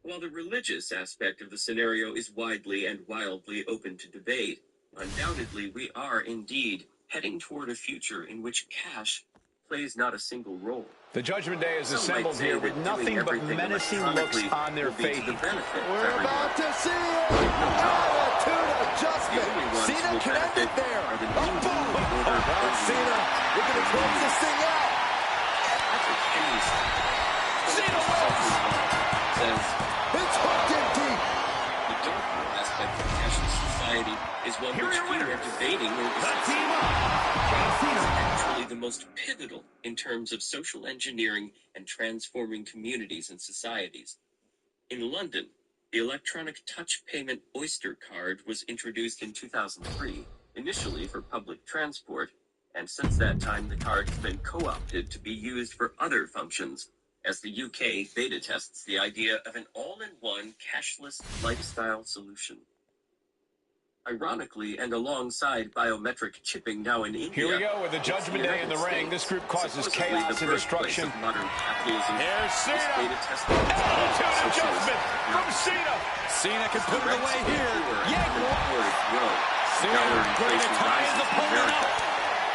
While the religious aspect of the scenario is widely and wildly open to debate, undoubtedly we are indeed heading toward a future in which cash plays not a single role. The Judgment Day is assembled here with nothing but menacing looks on their faces. We're about to see it! Attitude adjustment! Cena connected there! A boom! Cena, we're going to close this thing out! Cena wins! It's hooked in deep! The darker aspect of cashless society is one which we are debating over is actually the most pivotal in terms of social engineering and transforming communities and societies. In London, the electronic touch payment Oyster card was introduced in 2003, initially for public transport, and since that time the card has been co-opted to be used for other functions, as the UK beta tests the idea of an all-in-one cashless lifestyle solution. Ironically, and alongside biometric chipping now in India... Here we go with the Judgment Day in the ring. This group causes chaos and destruction. Modern capitalism. Here's Cena! Attitude adjustment from Cena! Cena can put it away here. Dollar inflation rises in America.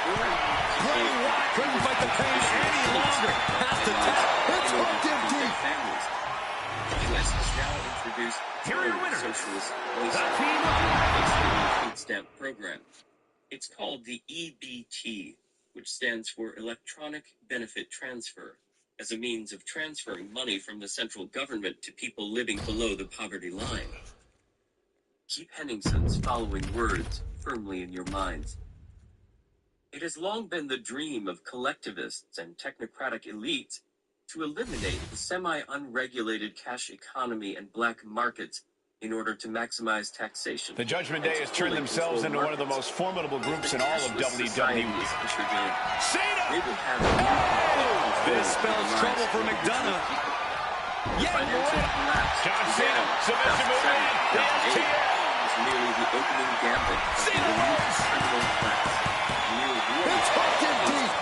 Bray Wyatt couldn't fight the pain any longer. Has to tap. It's hooked him deep. Families. The U.S. has now introduced the socialist food stamp program. It's called the EBT, which stands for Electronic Benefit Transfer, as a means of transferring money from the central government to people living below the poverty line. Keep Henningson's following words firmly in your minds. It has long been the dream of collectivists and technocratic elites to eliminate the semi-unregulated cash economy and black markets in order to maximize taxation. The Judgment Day has turned themselves into one of the most formidable groups in all of WWE. They will have this spells trouble for McDonough. financial collapse. John Cena, submission move in. Is merely the opening gambit of the elite criminal class. It's hooked him deep.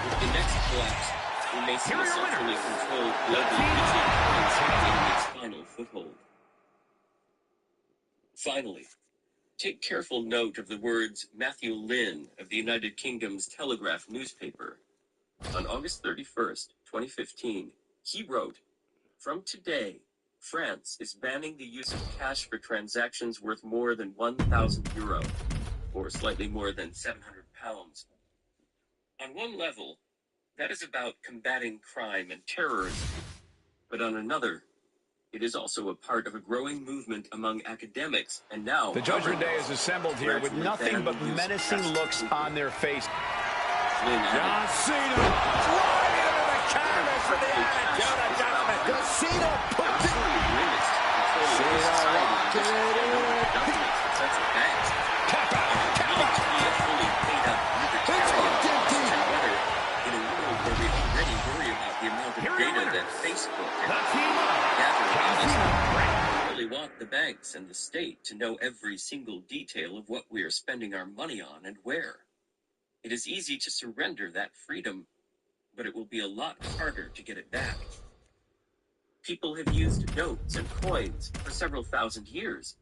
With the next collapse, we may see a centrally controlled global region in its final foothold. Finally, take careful note of the words Matthew Lynn of the United Kingdom's Telegraph newspaper. On August 31st, 2015, he wrote, "From today, France is banning the use of cash for transactions worth more than €1,000, or slightly more than £700. On one level, that is about combating crime and terrorism, but on another, it is also a part of a growing movement among academics, and now The Judgment Day is assembled here with nothing but menacing looks on their face. John Cena right into the canvas for the attitude adjustment. Does Cena put it? Tap out. It's hooked him deep. In a world where we already worry about the amount of data that Facebook and we really want the banks and the state to know every single detail of what we are spending our money on and where. It is easy to surrender that freedom, but it will be a lot harder to get it back. People have used notes and coins for several thousand years.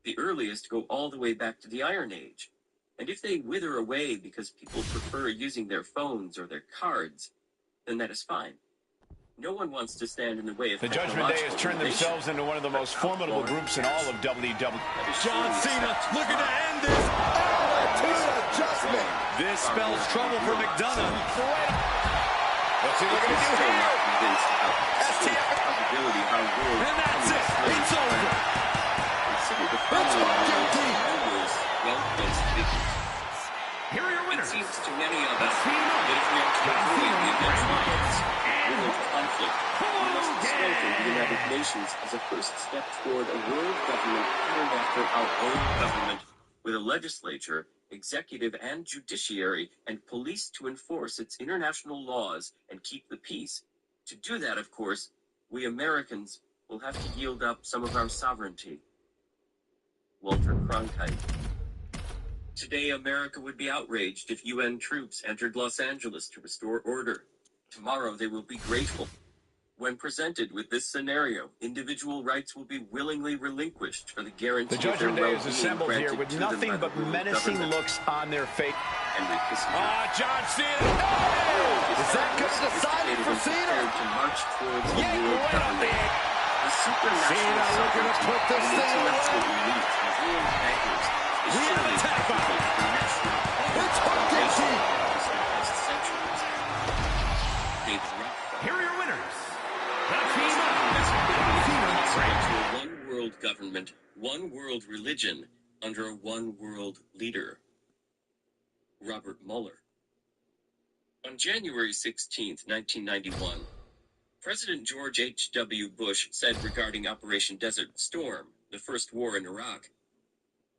The earliest go all the way back to the Iron Age. And if they wither away because people prefer using their phones or their cards, then that is fine. No one wants to stand in the way of The Judgment Day has turned themselves into one of the most formidable groups in all of WWE. John Cena looking to end this. Attitude adjustment. This spells trouble for McDonough. What's he looking to do here? STF. And that's it. It's over. It's hooked him deep. Well-placed figures. Here are your It winners. seems to many of us that if we are to avoid the eventualities of world conflict, we must strengthen the United Nations as a first step toward a world government patterned after our own government, with a legislature, executive and judiciary, and police to enforce its international laws and keep the peace. To do that, of course, we Americans will have to yield up some of our sovereignty. Walter Cronkite. Today, America would be outraged if UN troops entered Los Angeles to restore order. Tomorrow, they will be grateful. When presented with this scenario, individual rights will be willingly relinquished for the guarantee The of their Judgment Day is well-being assembled here granted with to them nothing by the but world menacing government. looks on their face. Henry Kissinger. John Cena. Is that going to decide it for Cena? To march towards the Yeah, world right on government. The supranational Cena looking to put this and thing intellectual away. elite and ruling bankers is We have surely a tap out. critical to the national It's hooked him deep. past centuries. David Rockefeller. Here are your winners. To a one-world government, one world religion, under a one-world leader. Robert Mueller. On January 16, 1991, President George H.W. Bush said regarding Operation Desert Storm, the first war in Iraq,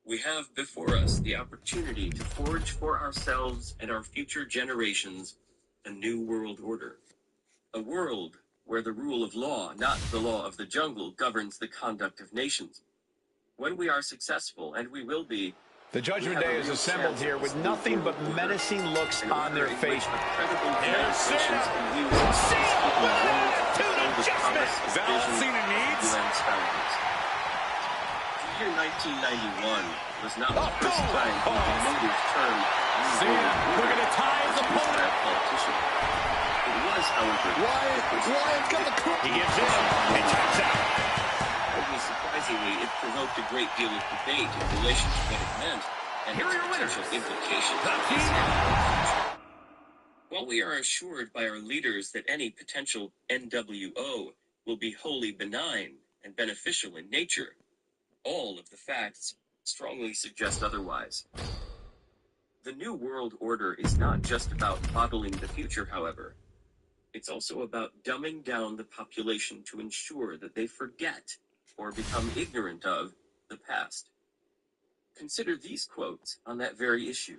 "We have before us the opportunity to forge for ourselves and our future generations a new world order. A world where the rule of law, not the law of the jungle, governs the conduct of nations. When we are successful, and we will be, The Judgment Day is assembled here with nothing but menacing looks an on their order in face. which a credible United Nations can use its peacekeeping role to fulfill the promise and Is that all vision Cena of needs? UN's founders. Do year 1991 was not the first time the emotive term Cena looking to tie his by opponent. a politician. It was, however, Wyatt got a He gives in and taps out. only surprisingly, it provoked a great deal of debate in relation to what it meant and Here are its your winners. potential implications The on Team. his future. While we are assured by our leaders that any potential NWO will be wholly benign and beneficial in nature, all of the facts strongly suggest otherwise. The New World Order is not just about modeling the future, however. It's also about dumbing down the population to ensure that they forget or become ignorant of the past. Consider these quotes on that very issue.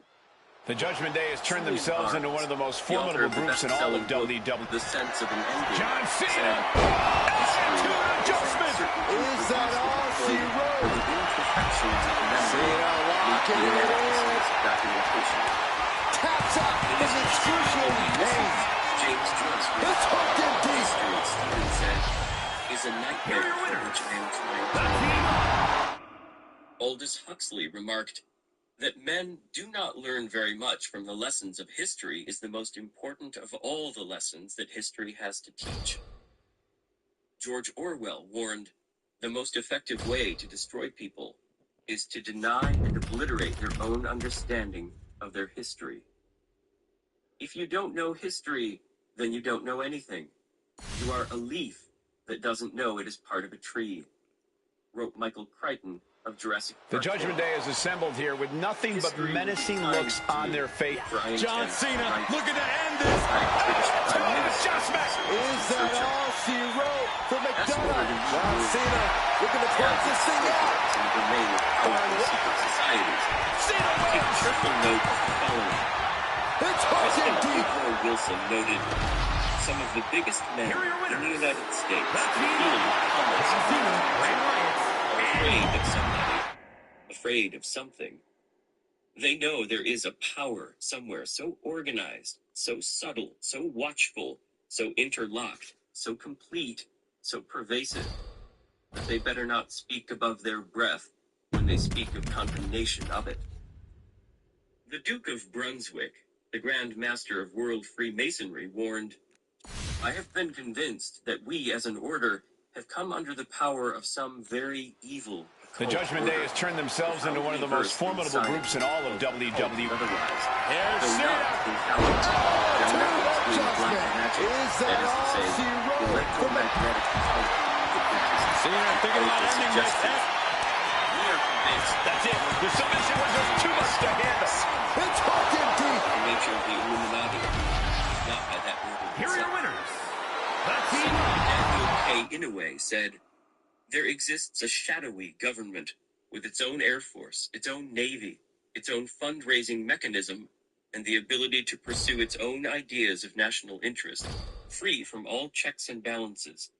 The Judgment Day has turned themselves into one of the most The author formidable of the groups in all of best-selling book, WWE. The Sense of an Ending, John Cena. said, Attitude adjustment. Is that all she wrote? The imperfections of memory Cena locking lead to it in. inadequacies of documentation. Taps out in excruciating pain. James Joyce wrote, It's hooked in deep. history, Stephen said, is a nightmare for which I am trying to. Aldous Huxley remarked that men do not learn very much from the lessons of history is the most important of all the lessons that history has to teach. George Orwell warned, the most effective way to destroy people is to deny and obliterate their own understanding of their history. If you don't know history, then you don't know anything. You are a leaf that doesn't know it is part of a tree, wrote Michael Crichton of Jurassic The Park. Judgment Day is assembled here with nothing but History menacing will be looks kind on their face. Brian John Kent, Cena right? looking to end this. British Prime Minister. Adjustment. Is that all she wrote for That's McDonough? what it is. John Cena looking to close this thing out. In the domain of powerful secret societies. Cena Take wins. careful note of the following. It's hooked in President deep. Woodrow Wilson noted, some of the biggest men Here are your in the winners. United States That's are feeling the comments John Cena, Bray Wyatt. are afraid of somebody, afraid of something. They know there is a power somewhere so organized, so subtle, so watchful, so interlocked, so complete, so pervasive, that they better not speak above their breath when they speak of condemnation of it. The Duke of Brunswick, the Grand Master of World Freemasonry, warned, I have been convinced that we as an order have come under the power of some very evil The Judgment Day has turned themselves into one of the most formidable groups in all of WWE. Otherwise, Here's though Cena. not in talent, their methods being black magic, Is that that is to all say, she wrote? electromagnetic power. Cena thinking about ending this. We are convinced That's it. The submission was just too much to handle. It's hooked in deep. the nature of the Illuminati, not by that order Here are your itself. winners. The Team. Daniel K. Inouye said, there exists a shadowy government with its own air force, its own navy, its own fundraising mechanism, and the ability to pursue its own ideas of national interest, free from all checks and balances,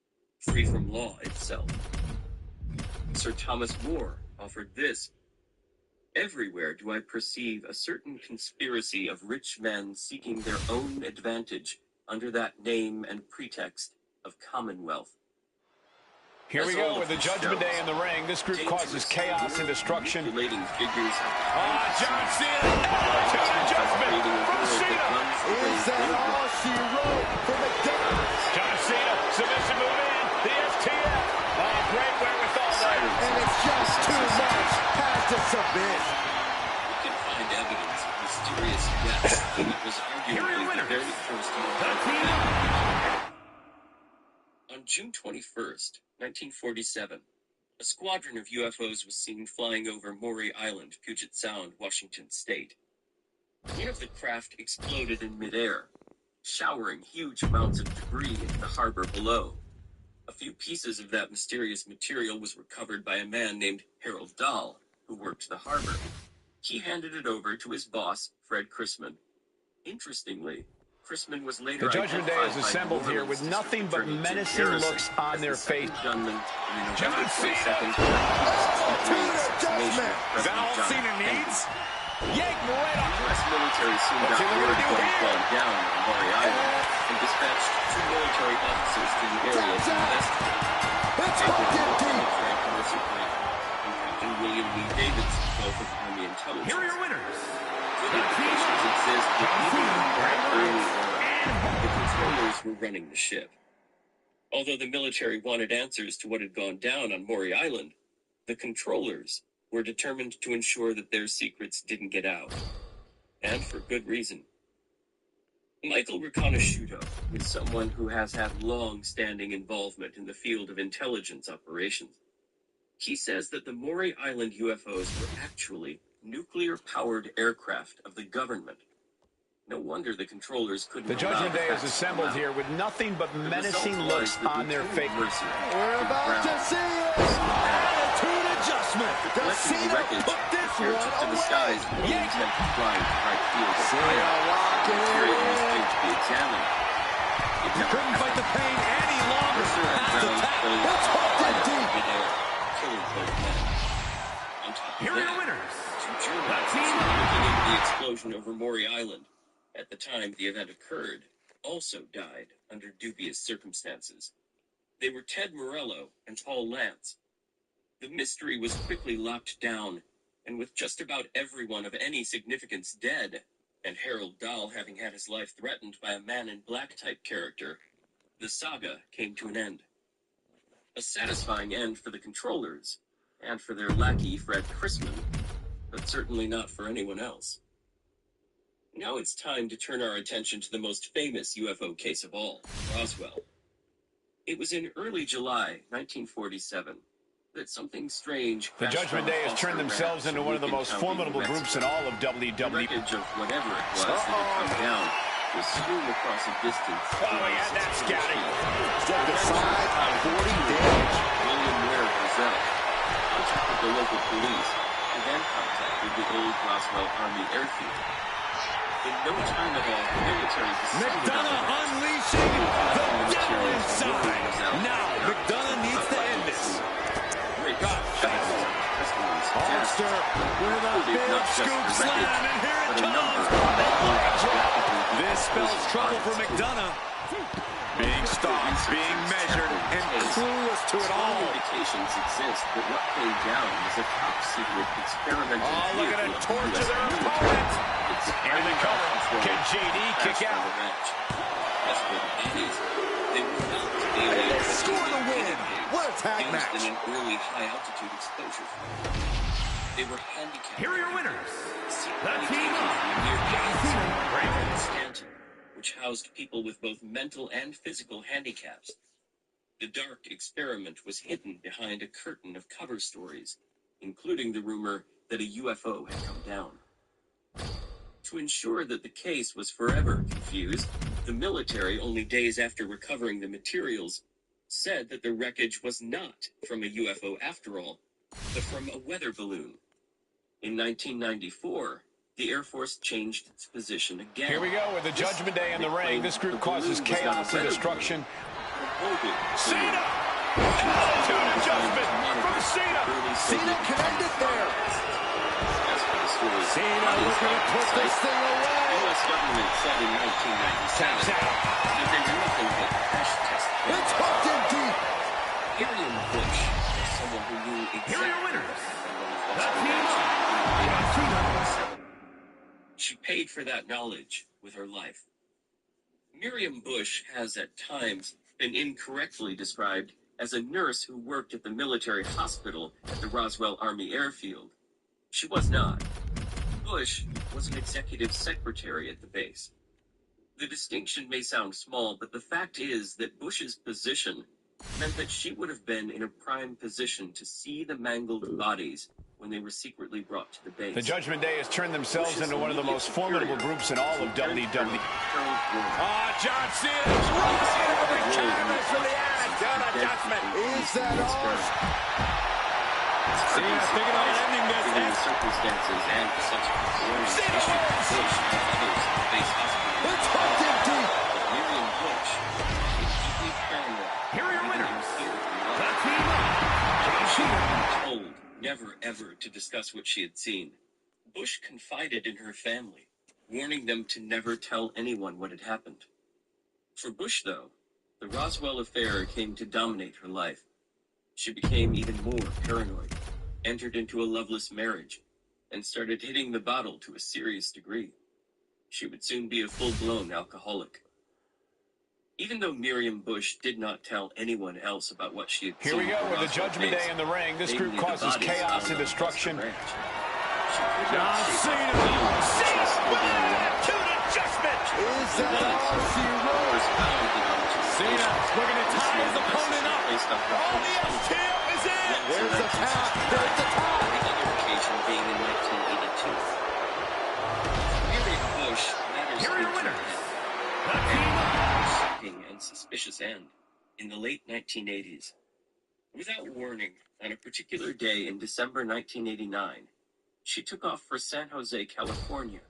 free from law itself. Sir Thomas More offered this. Everywhere do I perceive a certain conspiracy of rich men seeking their own advantage under that name and pretext of commonwealth. Here we go with the Judgment Day in the ring. This group causes chaos and destruction. Manipulating figures of John Cena. Attitude adjustment from Cena. Is that all she wrote for McDonough? John Cena, submission move in. The STF. Oh, great wherewithal there. And it's just too much. Has to submit. We can find evidence of mysterious death that was arguably the very first On June 21st, 1947, a squadron of UFOs was seen flying over Maury Island, Puget Sound, Washington State. One of the craft exploded in midair, showering huge amounts of debris into the harbor below. A few pieces of that mysterious material was recovered by a man named Harold Dahl, who worked the harbor. He handed it over to his boss, Fred Chrisman. Interestingly, Chrisman was later The Judgment Day is identified by assembled New here with Orleans nothing but District Attorney Jim menacing Harrison looks on as their the second face. gunman in the John November Cena! 22nd assassination of Is that all President Cena John needs? Kennedy. Yank right The off. U.S. military soon What's got he gonna word do what had here? gone down on Maury Island and dispatched 2 military officers to the area to investigate. It's Major hooked in Lieutenant deep. Frank Mercer Brady and Captain were running the ship. Although the military wanted answers to what had gone down on Maury Island, the controllers were determined to ensure that their secrets didn't get out. And for good reason. Michael Riconosciuto is someone who has had long-standing involvement in the field of intelligence operations. He says that the Maury Island UFOs were actually nuclear-powered aircraft of the government. No wonder the controllers couldn't. The Judgment Day is assembled here with nothing but menacing looks on their face. We're about to see it! Attitude adjustment! Does Cena put this one away? Yank him flying to right field. Cena rocking it! To be examined. You couldn't fight the pain any longer. That's the tap. It's hooked in deep. Killing both men. On top of Here are that, your winners. two journalists looking into the explosion over Maury Island at the time the event occurred also died under dubious circumstances. They were Ted Morello and Paul Lance. The mystery was quickly locked down, and with just about everyone of any significance dead, and Harold Dahl having had his life threatened by a Man in Black type character, the saga came to an end. A satisfying end for the controllers, and for their lackey Fred Chrisman, but certainly not for anyone else. Now it's time to turn our attention to the most famous UFO case of all, Roswell. It was in early July 1947 that something strange The Judgment Day has turned themselves into one of the most formidable groups in all of WWE. The wreckage of whatever it was that had come down was strewn across a distance. Oh, yeah, that's scouting. Step aside, avoiding damage. William Ware Brazil contacted the local police, who then contacted the old Roswell Army airfield. In no time at all, the military McDonough unleashing the devil inside. Now, McDonough needs to end this. Monster with a big scoop slam, and here it comes. This spells trouble for McDonough. Being stopped, being measured, and clueless to it all. Indications exist that what came down was a top-secret experimental. Oh, look at it, torture their opponent. Here they come. Can JD kick out? As for the bodies, they were not to be able to Score the win. What a tag used match. in an early high-altitude exposure. They were handicapped. Here are your winners. The team Brandon Stanton, which housed people with both mental and physical handicaps. The dark experiment was hidden behind a curtain of cover stories, including the rumor that a UFO had come down. To ensure that the case was forever confused, the military, only days after recovering the materials, said that the wreckage was not from a UFO after all, but from a weather balloon. In 1994, the Air Force changed its position again. Here we go with the Judgment Day in the ring. This group causes chaos and destruction. Cena! Attitude adjustment from Cena! Cena connected there. Cena looking to put this thing away. The U.S. government said in 1997 that they were nothing but crash test. It's hooked in deep. Miriam Bush is someone who knew exactly. Here are your winners. She paid for that knowledge with her life. Miriam Bush has at times been incorrectly described as a nurse who worked at the military hospital at the Roswell Army Airfield. She was not. Bush was an executive secretary at the base. The distinction may sound small, but the fact is that Bush's position meant that she would have been in a prime position to see the mangled bodies when they were secretly brought to the base. The Judgment Day has turned themselves into one of the most formidable groups in all of WWE. John Cena rolls into the canvas for the attitude adjustment. Is that all? Cena thinking about ending this. Given the circumstances and the subsequent warnings issued to Bush and others at the base hospital. It's hooked in deep. But Miriam Bush is deeply paranoid. Here are your winners. Told never ever to discuss what she had seen. Bush confided in her family, warning them to never tell anyone what had happened. For Bush, though, the Roswell affair came to dominate her life. She became even more paranoid, entered into a loveless marriage, and started hitting the bottle to a serious degree. She would soon be a full-blown alcoholic. Even though Miriam Bush did not tell anyone else about what she had Here seen we go at the with the Roswell Judgment base, Day in the ring. This group namely the causes bodies chaos found and on destruction. Buster Ranch. She could John not shake Cena. off the feeling that she was still being watched. Adjustment. Is that all she wrote? Cena looking to tie his opponent up. Oh, the STO is in. There's the tap. There's the tap. The other occasion being in 1982. Miriam Bush matters Here are your to winners. a shocking and suspicious end in the late 1980s. Without warning, on a particular day in December 1989, she took off for San Jose, California,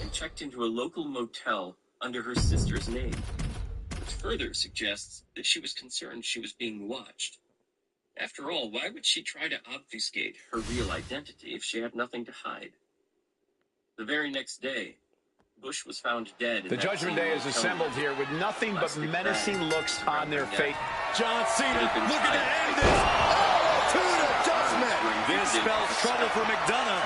and checked into a local motel under her sister's name, which further suggests that she was concerned she was being watched. After all, why would she try to obfuscate her real identity if she had nothing to hide? The very next day, Bush was found dead. The Judgment Day is assembled here with nothing but menacing looks on their face. John Cena looking to end this. Attitude adjustment. This spells trouble for McDonough.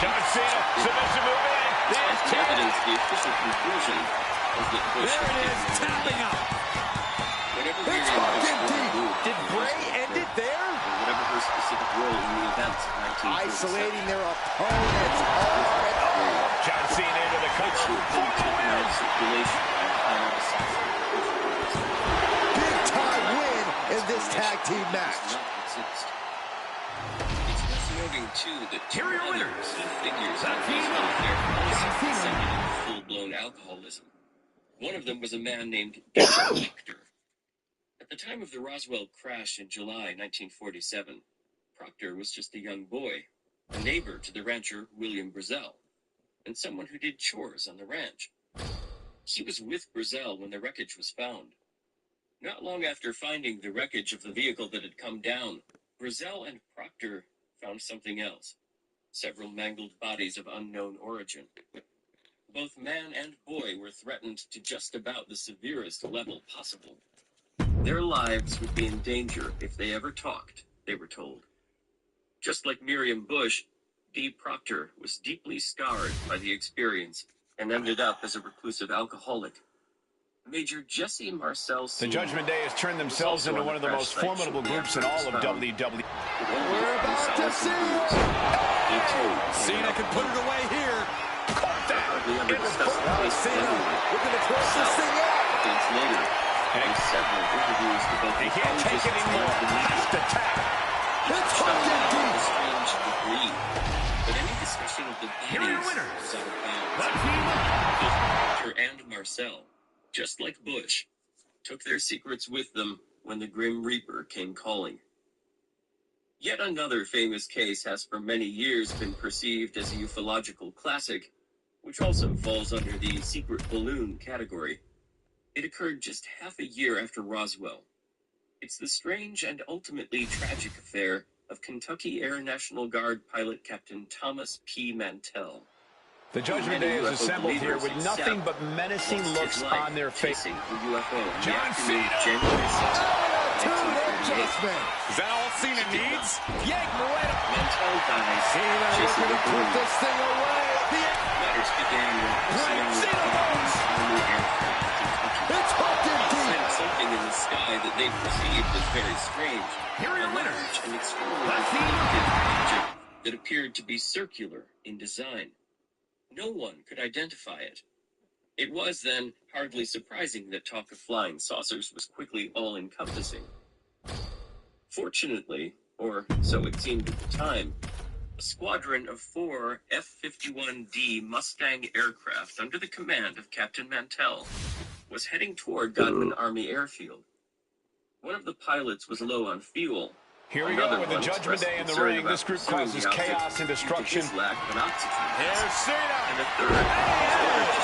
John Cena, submission move in. Despite the evidence, the official conclusion is that Bush There it is, was tapping out. Whatever It's Miriam fucking Bush deep. moved, Did Bray end it there? or whatever her specific role in the events of 1947. Isolating their opponents. Oh, John Cena into the cover. Circulation by higher assassin. big time win in this tag team match. It's worth noting, too, that two Here are your other winners. key figures in Latino. Roswell affair also descended into full-blown alcoholism. One of them was a man named Proctor. At the time of the Roswell crash in July 1947, Proctor was just a young boy, a neighbor to the rancher William Brazel, and someone who did chores on the ranch. He was with Brazel when the wreckage was found. Not long after finding the wreckage of the vehicle that had come down, Brazel and Proctor found something else. Several mangled bodies of unknown origin. Both man and boy were threatened to just about the severest level possible. Their lives would be in danger if they ever talked, they were told. Just like Miriam Bush, Dee Proctor was deeply scarred by the experience and ended up as a reclusive alcoholic. Major Jesse Marcel The Judgment Day has turned themselves into one of the most formidable groups in all of WWE. We're about to see it. Cena can put it away here. Cena looking to close this thing out. Later, and several interviews to both He can't take it anymore. Has to tap. It's fucking deep. a strange degree, but any discussion of the Here are your bodies winners. was out of bounds. Both Proctor and Marcel, just like Bush, took their secrets with them when the Grim Reaper came calling. Yet another famous case has for many years been perceived as a ufological classic, which also falls under the secret balloon category. It occurred just half a year after Roswell. It's the strange and ultimately tragic affair of Kentucky Air National Guard pilot Captain Thomas P. Mantell. The Judgment Day is assembled here with nothing but menacing looks on their face. John Cena. January 6th, Attitude adjustment. Is that all Cena needs? Yank Moreno. Mantell dies Cena chasing looking a to put balloon. this thing away. Matters began when Cena was Army aircraft in Kentucky. It's fucking deep. Said something in the sky that they perceived as very strange. Here are your A winners. large and extremely reflective object that appeared to be circular in design. No one could identify it. It was, then, hardly surprising that talk of flying saucers was quickly all-encompassing. Fortunately, or so it seemed at the time, a squadron of 4 F-51D Mustang aircraft under the command of Captain Mantell was heading toward Godman Army Airfield. One of the pilots was low on fuel. Here we go with the Judgment Day in the ring. This group causes chaos and destruction. Lack of an oxygen mask. Here's Cena. And a third,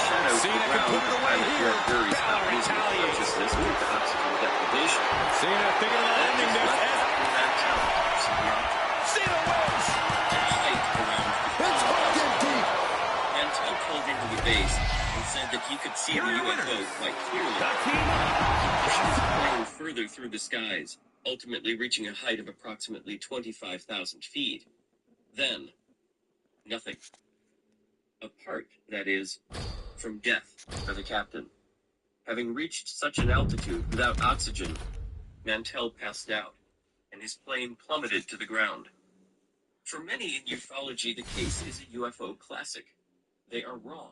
shadows Cena the can ground put it away pilot here. Red Dury's Balor not losing retaliates. consciousness due to oxygen deprivation. Cena thinking about ending this. Cena wins. It's fucking deep. Mantell pulled into the base and said that he could see Here the are your UFO winners. quite clearly. She was flying further through the skies, ultimately reaching a height of approximately 25,000 feet. Then, nothing. Apart, that is, from death for the captain. Having reached such an altitude without oxygen, Mantell passed out, and his plane plummeted to the ground. For many in ufology, the case is a UFO classic. They are wrong.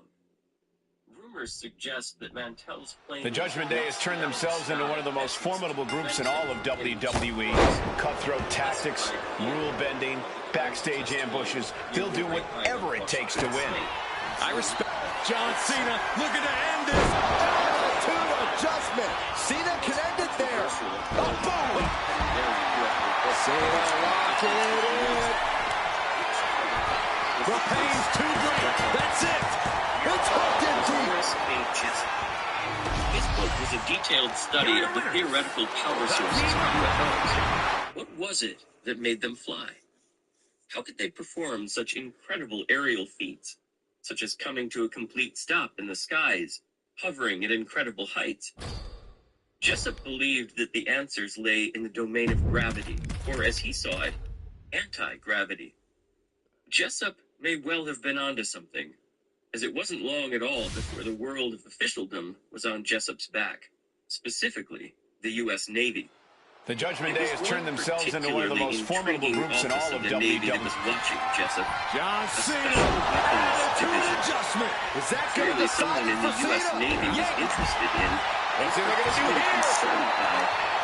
Rumors suggest that Mantell's plane... The Judgment Day has turned themselves into one of the most formidable groups in all of WWE. Cutthroat tactics, rule bending, backstage ambushes. They'll do whatever it takes to win. I respect John Cena looking to end this. Attitude adjustment. Cena can end it there. Oh, boom. Cena locking it in. The pain's too great. That's it. It's hooked in deep. His book was a detailed study of the theoretical power sources of UFOs. What was it that made them fly? How could they perform such incredible aerial feats, such as coming to a complete stop in the skies, hovering at incredible heights? Jessup believed that the answers lay in the domain of gravity, or as he saw it, anti-gravity. Jessup may well have been onto something, as it wasn't long at all before the world of officialdom was on Jessup's back, specifically the U.S. Navy. The Judgment Day has turned themselves into one of the most formidable groups in all of WWE. That was watching Jessup. John Cena. Division. Adjustment. Is that going to Clearly, decide someone in for the U.S. Cena? Navy was interested in, Let's see what they're going to do here. concerned by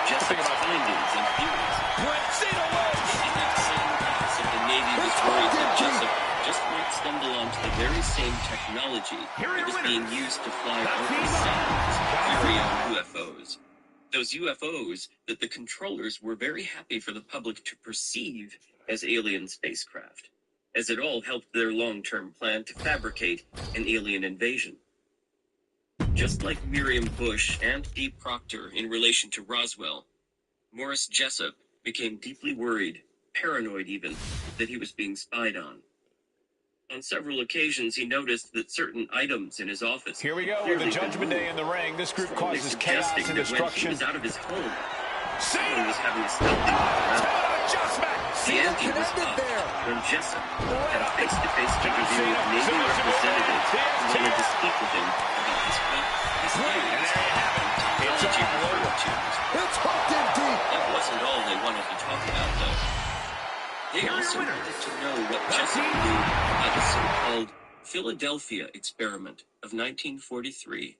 Jessup's findings and theories. Brett Cena wins. In that same class of the Navy was worried that Jessup just might stumble onto the very same technology that was being used to fly over the sands, very own UFOs. Those UFOs that the controllers were very happy for the public to perceive as alien spacecraft, as it all helped their long-term plan to fabricate an alien invasion. Just like Miriam Bush and Dee Proctor in relation to Roswell, Morris Jessup became deeply worried, paranoid even, that he was being spied on. On several occasions, he noticed that certain items in his office... Here we go with the Judgment Day in the ring. This group causes chaos and destruction. When he was out of his home, Cena. he was having a stealthy Adjustment. Cena he was connected up there. when Jessup had a face-to-face interview with Navy representatives who wanted to speak with him about his theories and technology referred to. It's hooked in deep. That wasn't all they wanted to talk about, though. They also wanted to know what Jessup knew about the so-called Philadelphia experiment of 1943,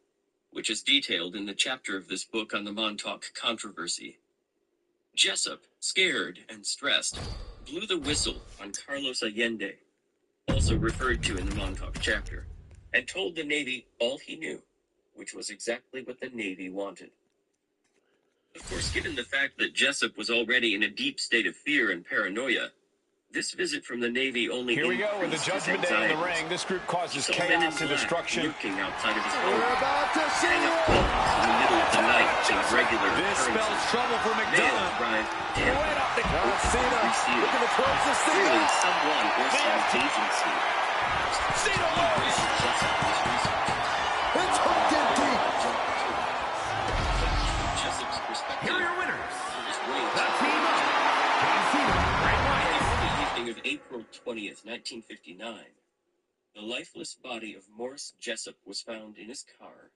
which is detailed in the chapter of this book on the Montauk controversy. Jessup, scared and stressed, blew the whistle on Carlos Allende, also referred to in the Montauk chapter, and told the Navy all he knew, which was exactly what the Navy wanted. Of course, given the fact that Jessup was already in a deep state of fear and paranoia, this visit from the Navy only Here we go with the increased his Judgment Day in the anxieties. ring. This group causes He saw men in chaos and black destruction. lurking outside of his We're home, about to see hang up it. bombs in the middle of the night in regular This spells occurrences. trouble for Mail McDonough. arrived John tampered, Cena resealed. looking to close this thing Clearly, out. someone or some agency Cena wins. Jessup was research. It's hooked in deep. From Jessup's perspective, Here are your winners. he was waiting. The team up. John Cena. Bray Wyatt. On the evening of April 20th, 1959, the lifeless body of Morris Jessup was found in his car,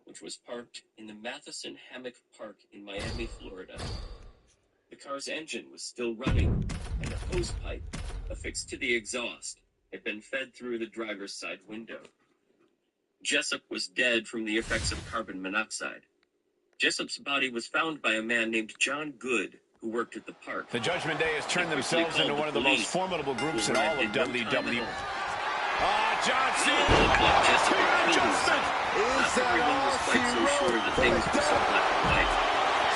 which was parked in the Matheson Hammock Park in Miami, Florida. The car's engine was still running, and a hose pipe, affixed to the exhaust, had been fed through the driver's side window. Jessup was dead from the effects of carbon monoxide. Jessup's body was found by a man named John Good, who worked at the park. The Judgment Day has turned themselves into one of the most formidable groups in all of WWE. John Cena. Looked like Jessup Cena had adjustment. Is that Everyone was all quite she so wrote sure that for things were so McDonough? black and white.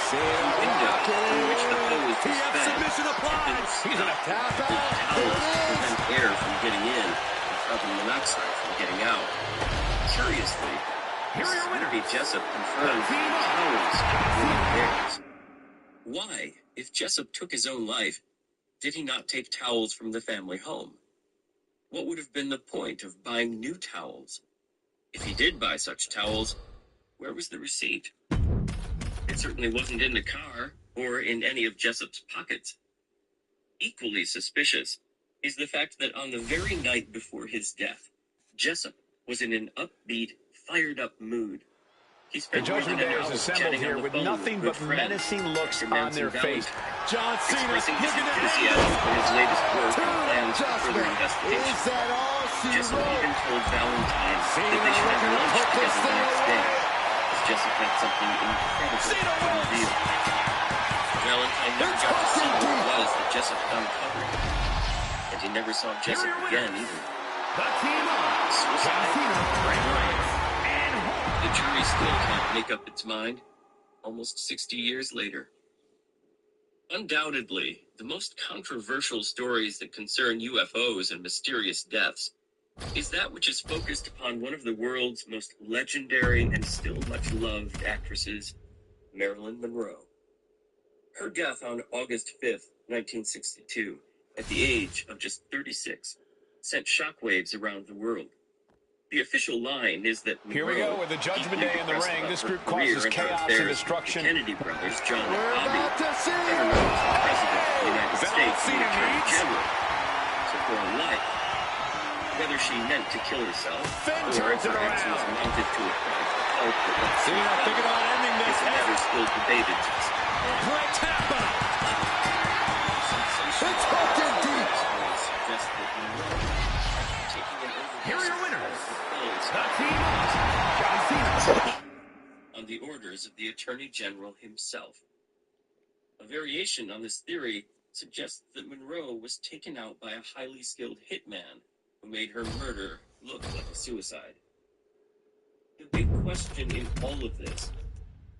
Cena The window in which the locking hose was TF fed submission had applied. been He's in a Tap with out. towels There to it is. prevent air from getting in and carbon monoxide from getting out. Curiously, Here are your winners. Maybe Jessup confirmed The team that up. towels were theirs. Why, if Jessup took his own life, did he not take towels from the family home? What would have been the point of buying new towels? If he did buy such towels, where was the receipt? It certainly wasn't in the car or in any of Jessup's pockets. Equally suspicious is the fact that on the very night before his death, Jessup was in an upbeat, fired-up mood. The Judgment Day is assembled here with nothing but menacing looks on their face. John Cena expressing his enthusiasm for his latest work and plans for further investigation. Jessica even told Valentine that they should have lunch together the next day, as Jessica had something incredible to reveal. Valentine never got to see what it was that Jessica uncovered, and he never saw Jessica again either. The jury still can't make up its mind, almost 60 years later. Undoubtedly, the most controversial stories that concern UFOs and mysterious deaths is that which is focused upon one of the world's most legendary and still much loved actresses, Marilyn Monroe. Her death on August 5th, 1962, at the age of just 36, sent shockwaves around the world. The official line is that Monroe, here we go with the Judgment Day in the ring. This group causes chaos and destruction. Kennedy brothers, John and Bobby, better known as the President of the United States and the Attorney General, took her own life. Whether she meant to kill herself or if her actions amounted to a cry for help that left her dead, is a matter still debated. Great tap-up. It's hooked in deep. Suggest that Monroe, taking an overdose, Here are your winners. On the orders of the Attorney General himself. A variation on this theory suggests that Monroe was taken out by a highly skilled hitman who made her murder look like a suicide. The big question in all of this: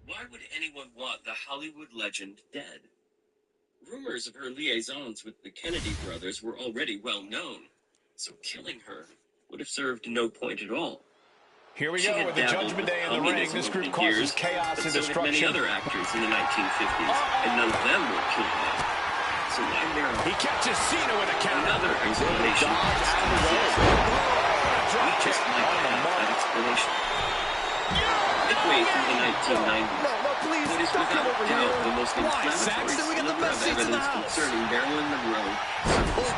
why would anyone want the Hollywood legend dead? Rumors of her liaisons with the Kennedy brothers were already well known, so killing her would have served no point at all. Here we go with the Judgment Day in the ring. This group causes chaos and destruction. Many other actors in the 1950s, and none of them were killed yet. So why Marilyn? He catches Cena with a counter. Another explanation. We just might have that explanation. Midway through the 1990s, what is without doubt the most inflammatory sliver of evidence concerning Marilyn Monroe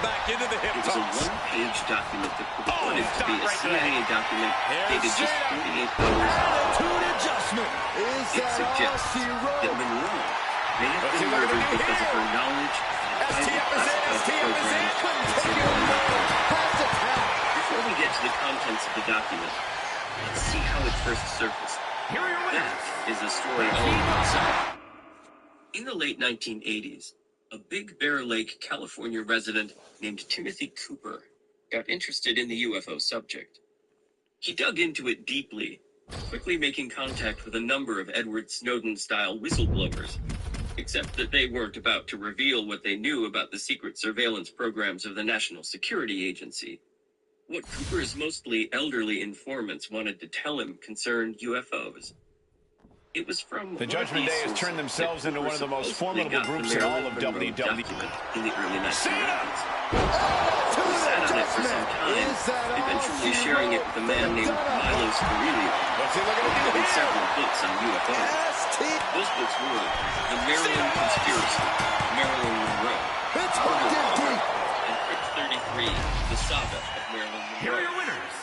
Back into the hip it was a toss. one-page document that purported to be a CIA document dated just 48 hours. It suggests that Monroe may have been murdered because of her knowledge of private classified programs concerning UFOs. Before we get to the contents of the document, let's see how it first surfaced. That is a story all in itself. In the late 1980s, a Big Bear Lake, California resident named Timothy Cooper got interested in the UFO subject. He dug into it deeply, quickly making contact with a number of Edward Snowden-style whistleblowers, except that they weren't about to reveal what they knew about the secret surveillance programs of the National Security Agency. What Cooper's mostly elderly informants wanted to tell him concerned UFOs. It was from The Judgment Day has turned themselves into one of the most formidable groups in all of WWE. In the early 1990s. He sat on it for some time, eventually sharing it with a man named Milos Ferrigno, who wrote several books on UFOs. Those books were The Marilyn Conspiracy, Marilyn Monroe, and Crypt 33, The Saga of Marilyn Monroe. Here are your winners.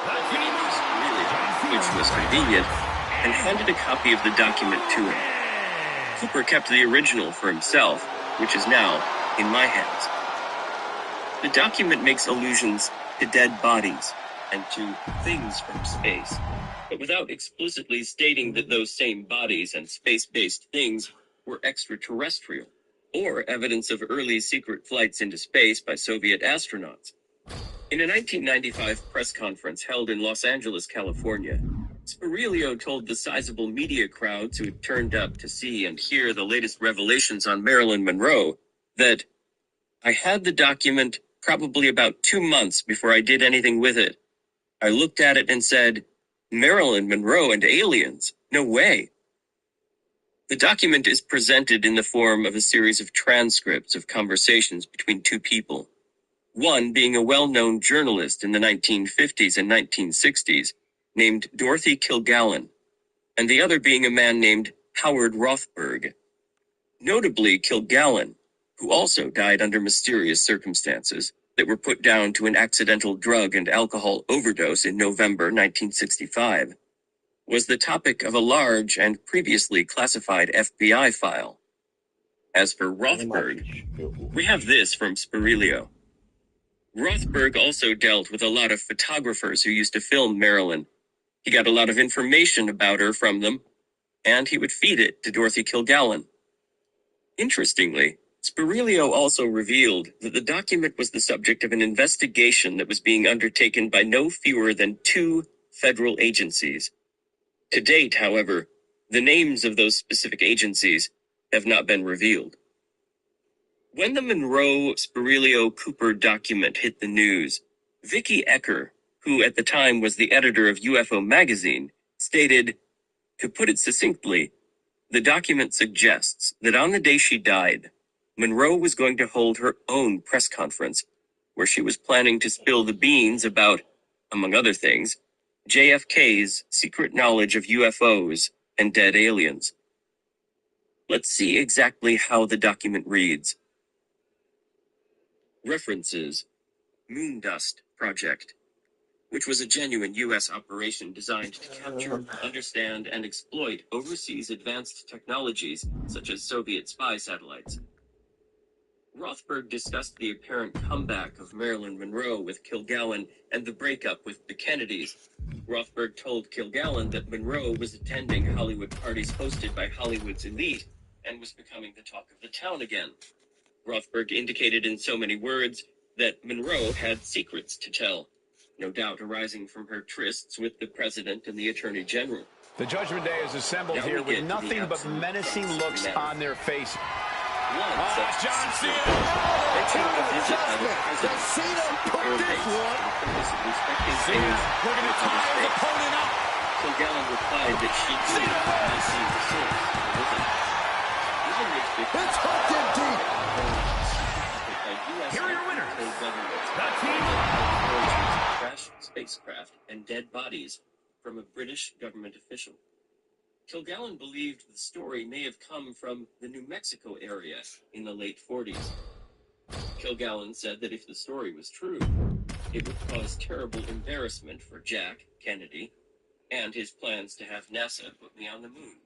Milos Ferrigno, which was convenient, and handed a copy of the document to him. Cooper kept the original for himself, which is now in my hands. The document makes allusions to dead bodies and to things from space, but without explicitly stating that those same bodies and space-based things were extraterrestrial, or evidence of early secret flights into space by Soviet astronauts. In a 1995 press conference held in Los Angeles, California, Spirilio told the sizable media crowds who had turned up to see and hear the latest revelations on Marilyn Monroe that, "I had the document probably about 2 months before I did anything with it. I looked at it and said, Marilyn Monroe and aliens? No way." The document is presented in the form of a series of transcripts of conversations between two people. One being a well-known journalist in the 1950s and 1960s, named Dorothy Kilgallen, and the other being a man named Howard Rothberg. Notably, Kilgallen, who also died under mysterious circumstances that were put down to an accidental drug and alcohol overdose in November 1965. was the topic of a large and previously classified FBI file. As for Rothberg, we have this from Spirilio. Rothberg also dealt with a lot of photographers who used to film Marilyn. He got a lot of information about her from them, and he would feed it to Dorothy Kilgallen. Interestingly, Spirilio also revealed that the document was the subject of an investigation that was being undertaken by no fewer than 2 federal agencies. To date, however, the names of those specific agencies have not been revealed. When the Monroe-Spirilio-Cooper document hit the news, Vicky Ecker, who at the time was the editor of UFO magazine, stated, to put it succinctly, the document suggests that on the day she died, Monroe was going to hold her own press conference, where she was planning to spill the beans about, among other things, JFK's secret knowledge of UFOs and dead aliens. Let's see exactly how the document reads. References: Moon Dust Project, which was a genuine U.S. operation designed to capture, understand, and exploit overseas advanced technologies, such as Soviet spy satellites. Rothberg discussed the apparent comeback of Marilyn Monroe with Kilgallen and the breakup with the Kennedys. Rothberg told Kilgallen that Monroe was attending Hollywood parties hosted by Hollywood's elite and was becoming the talk of the town again. Rothberg indicated in so many words that Monroe had secrets to tell, no doubt arising from her trysts with the president and the attorney general. The Judgment Day is assembled here with nothing but menacing looks on their faces. John Cena! Cena put this one. Cena looking to tie his opponent up. Kilgallen replied that she did not see the source. It's hooked in deep. Here are your winners. Crashed spacecraft and dead bodies from a British government official. Kilgallen believed the story may have come from the New Mexico area in the late 40s. Kilgallen said that if the story was true, it would cause terrible embarrassment for Jack Kennedy and his plans to have NASA put me on the moon.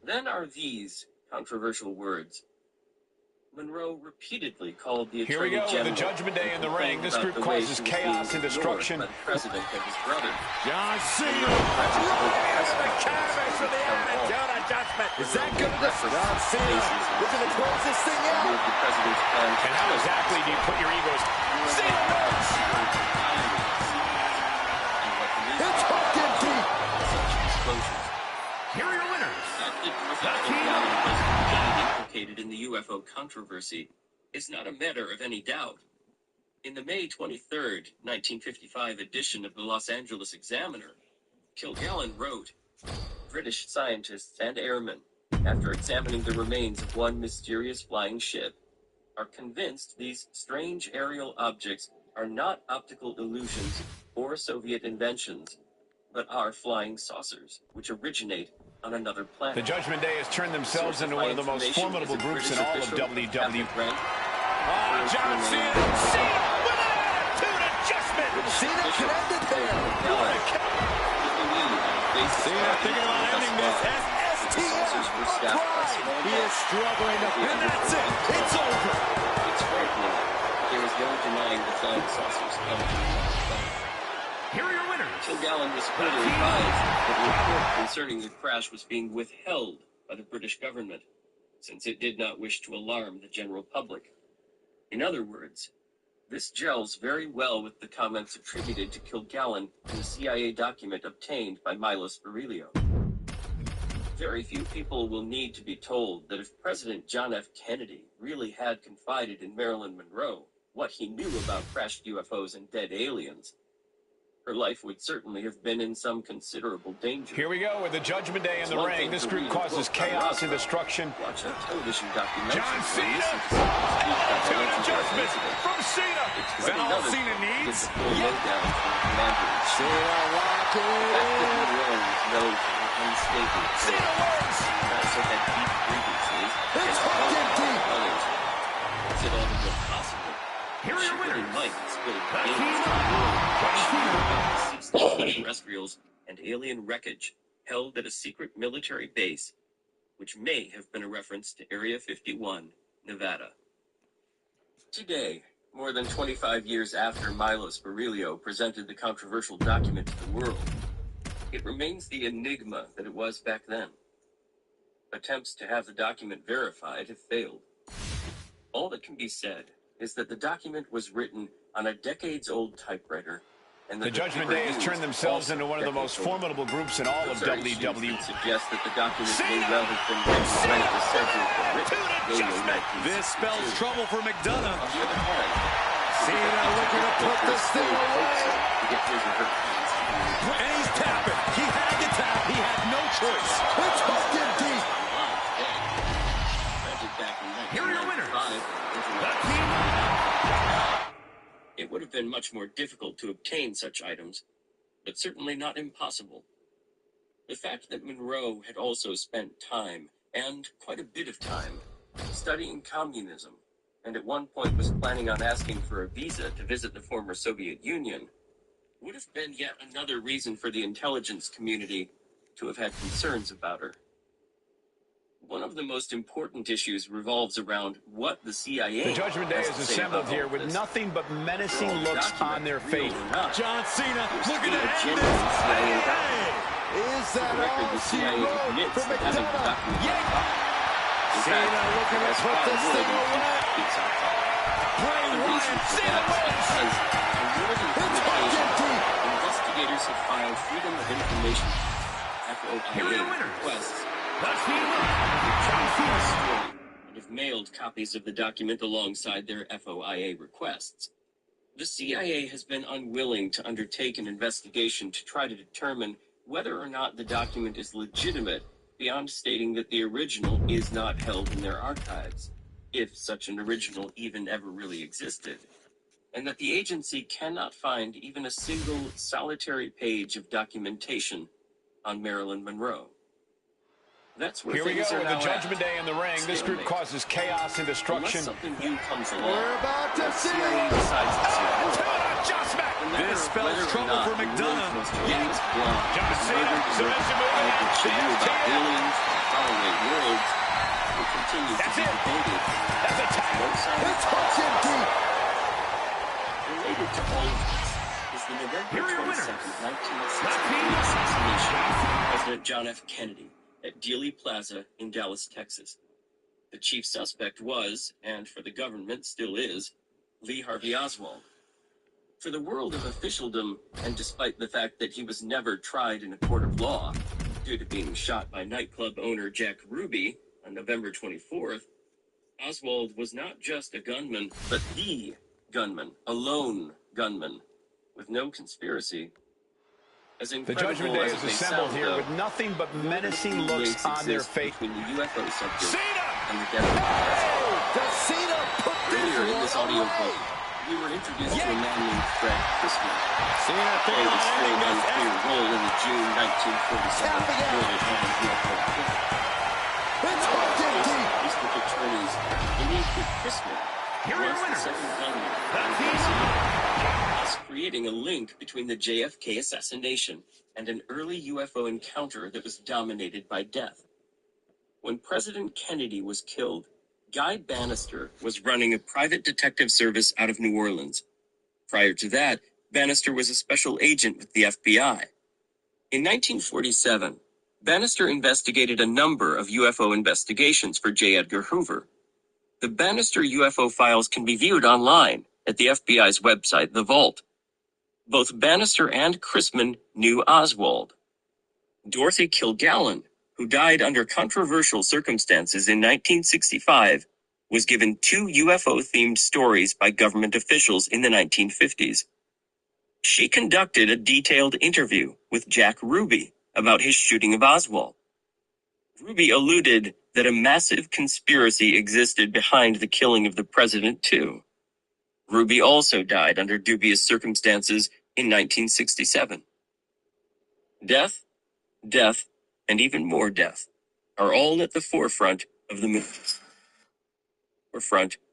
Then are these controversial words. Monroe repeatedly called the Here we Attorney go, General. the Judgment Day in the ring. This group about the way causes she was chaos being and destruction. ignored by the president and his brother. John Cena right into the canvas for the attitude adjustment. Is that good enough? John Cena looking to close this thing out. The president's plan to And how exactly do you put your egos? Cena knows. It's hooked in deep. Here are your winners. Implicated in the UFO controversy is not a matter of any doubt. In the May 23, 1955 edition of the Los Angeles Examiner, Kilgallen wrote, British scientists and airmen, after examining the remains of one mysterious flying ship, are convinced these strange aerial objects are not optical illusions or Soviet inventions, but are flying saucers, which originate on another planet. The Judgment Day has turned themselves into one of the most formidable groups in all of WWE. John Cena with an attitude adjustment. Cena connected there. Cena thinking about ending this. STM. He is struggling to And that's it. It's over. It's frightening. There is no denying the flying saucers coming from the planet. Here are your winners. Kilgallen was further advised that the report concerning the crash was being withheld by the British government, since it did not wish to alarm the general public. In other words, this gels very well with the comments attributed to Kilgallen in the CIA document obtained by Milo Spirilio. Very few people will need to be told that if President John F. Kennedy really had confided in Marilyn Monroe what he knew about crashed UFOs and dead aliens, her life would certainly have been in some considerable danger. Here we go with the Judgment Day in the ring. This group causes chaos and destruction. Watch a television documentary. John Cena. Attitude adjustment from Cena. Is that all Cena needs? Cena locking in. Cena works. Also had deep grievances. It's hooked in deep. Others. Is it all even possible? Here are your winners. Might spill John the Cena. world. Terrestrials and alien wreckage held at a secret military base, which may have been a reference to Area 51, Nevada. Today, more than 25 years after Milos Berylio presented the controversial document to the world, it remains the enigma that it was back then. Attempts to have the document verified have failed. All that can be said is that the document was written on a decades-old typewriter, and that The Judgment Day has turned themselves into one of the most formidable groups in all of WWE. Suggest that the document may well have been written when it was said to have been written. This spells trouble for McDonough. On the other hand, Cena looking to put this thing away. to get his or her hands on And he's tapping. He had to tap. He had no choice. It's hooked in deep. Here are your winners. It would have been much more difficult to obtain such items, but certainly not impossible. The fact that Monroe had also spent time, and quite a bit of time, studying communism, and at one point was planning on asking for a visa to visit the former Soviet Union, would have been yet another reason for the intelligence community to have had concerns about her. One of the most important issues revolves around what the CIA... The Judgment Day has is to say assembled about here all with this. nothing but menacing looks on their face. John Cena looking to a end genuine this. CIA document. Is For that the record, all the she CIA wrote admits for to having the McDonough? document. In Cena fact, looking to as put far this more thing than away. it's on top. Bray The reason Wyatt. for Cena that wins. is because on more than It's hooked in communication, deep. investigators have filed Freedom of Information Here are your FOIA winners. requests Let's be and have mailed copies of the document alongside their FOIA requests. The CIA has been unwilling to undertake an investigation to try to determine whether or not the document is legitimate, beyond stating that the original is not held in their archives, if such an original even ever really existed, and that the agency cannot find even a single solitary page of documentation on Marilyn Monroe. That's where Here we go things are with now the Judgment at. Day in the ring. This group Stalemate. causes chaos and Unless destruction. something new comes along, We're about to the see CIA it. decides to see more. Adjustment. No matter This spells whether or trouble not for the world's McDonough. most famous blonde John was Cena, murdered in submission move. order to show you about Cena. aliens and faraway worlds will continue to That's be it. debated. That's a tap. No sign It's of hooked in deep. related to all of this is the November Here are your 22nd, winners. 1968 assassination of President John F. Kennedy at Dealey Plaza in Dallas, Texas. The chief suspect was, and for the government still is, Lee Harvey Oswald. For the world of officialdom, and despite the fact that he was never tried in a court of law, due to being shot by nightclub owner Jack Ruby on November 24th, Oswald was not just a gunman, but the gunman, a lone gunman, with no conspiracy. As The incredible Judgment Day as is it may assembled sound, here though, with nothing but menacing few looks links on their exist face. between the UFO subject Cena. and the death of Oswald. Does Cena put this Earlier in this one audio away? clip, we were introduced to a man named Fred Chrisman. Cena Played thinking a still on ending unclear this. role in the June 1947 Tapping out. Florida UFO killing. It's hooked in deep. District attorneys believed that Chrisman Here are your was the winners. second gunman, That's thus creating a link between the JFK assassination and an early UFO encounter that was dominated by death. When President Kennedy was killed, Guy Bannister was running a private detective service out of New Orleans. Prior to that, Bannister was a special agent with the FBI. In 1947, Bannister investigated a number of UFO investigations for J. Edgar Hoover. The Bannister UFO files can be viewed online at the FBI's website, The Vault. Both Bannister and Chrisman knew Oswald. Dorothy Kilgallen, who died under controversial circumstances in 1965, was given 2 UFO-themed stories by government officials in the 1950s. She conducted a detailed interview with Jack Ruby about his shooting of Oswald. Ruby alluded that a massive conspiracy existed behind the killing of the president, too. Ruby also died under dubious circumstances in 1967. Death, death, and even more death are all at the forefront of the movement.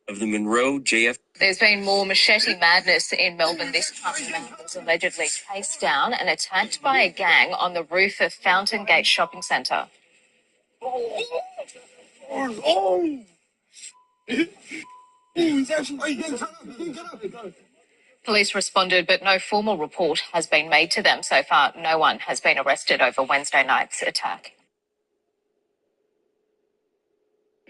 of the Monroe JF. There's been more machete madness in Melbourne this time. A man was allegedly chased down and attacked by a gang on the roof of Fountain Gate Shopping Centre. Police responded, but no formal report has been made to them. So far, no one has been arrested over Wednesday night's attack.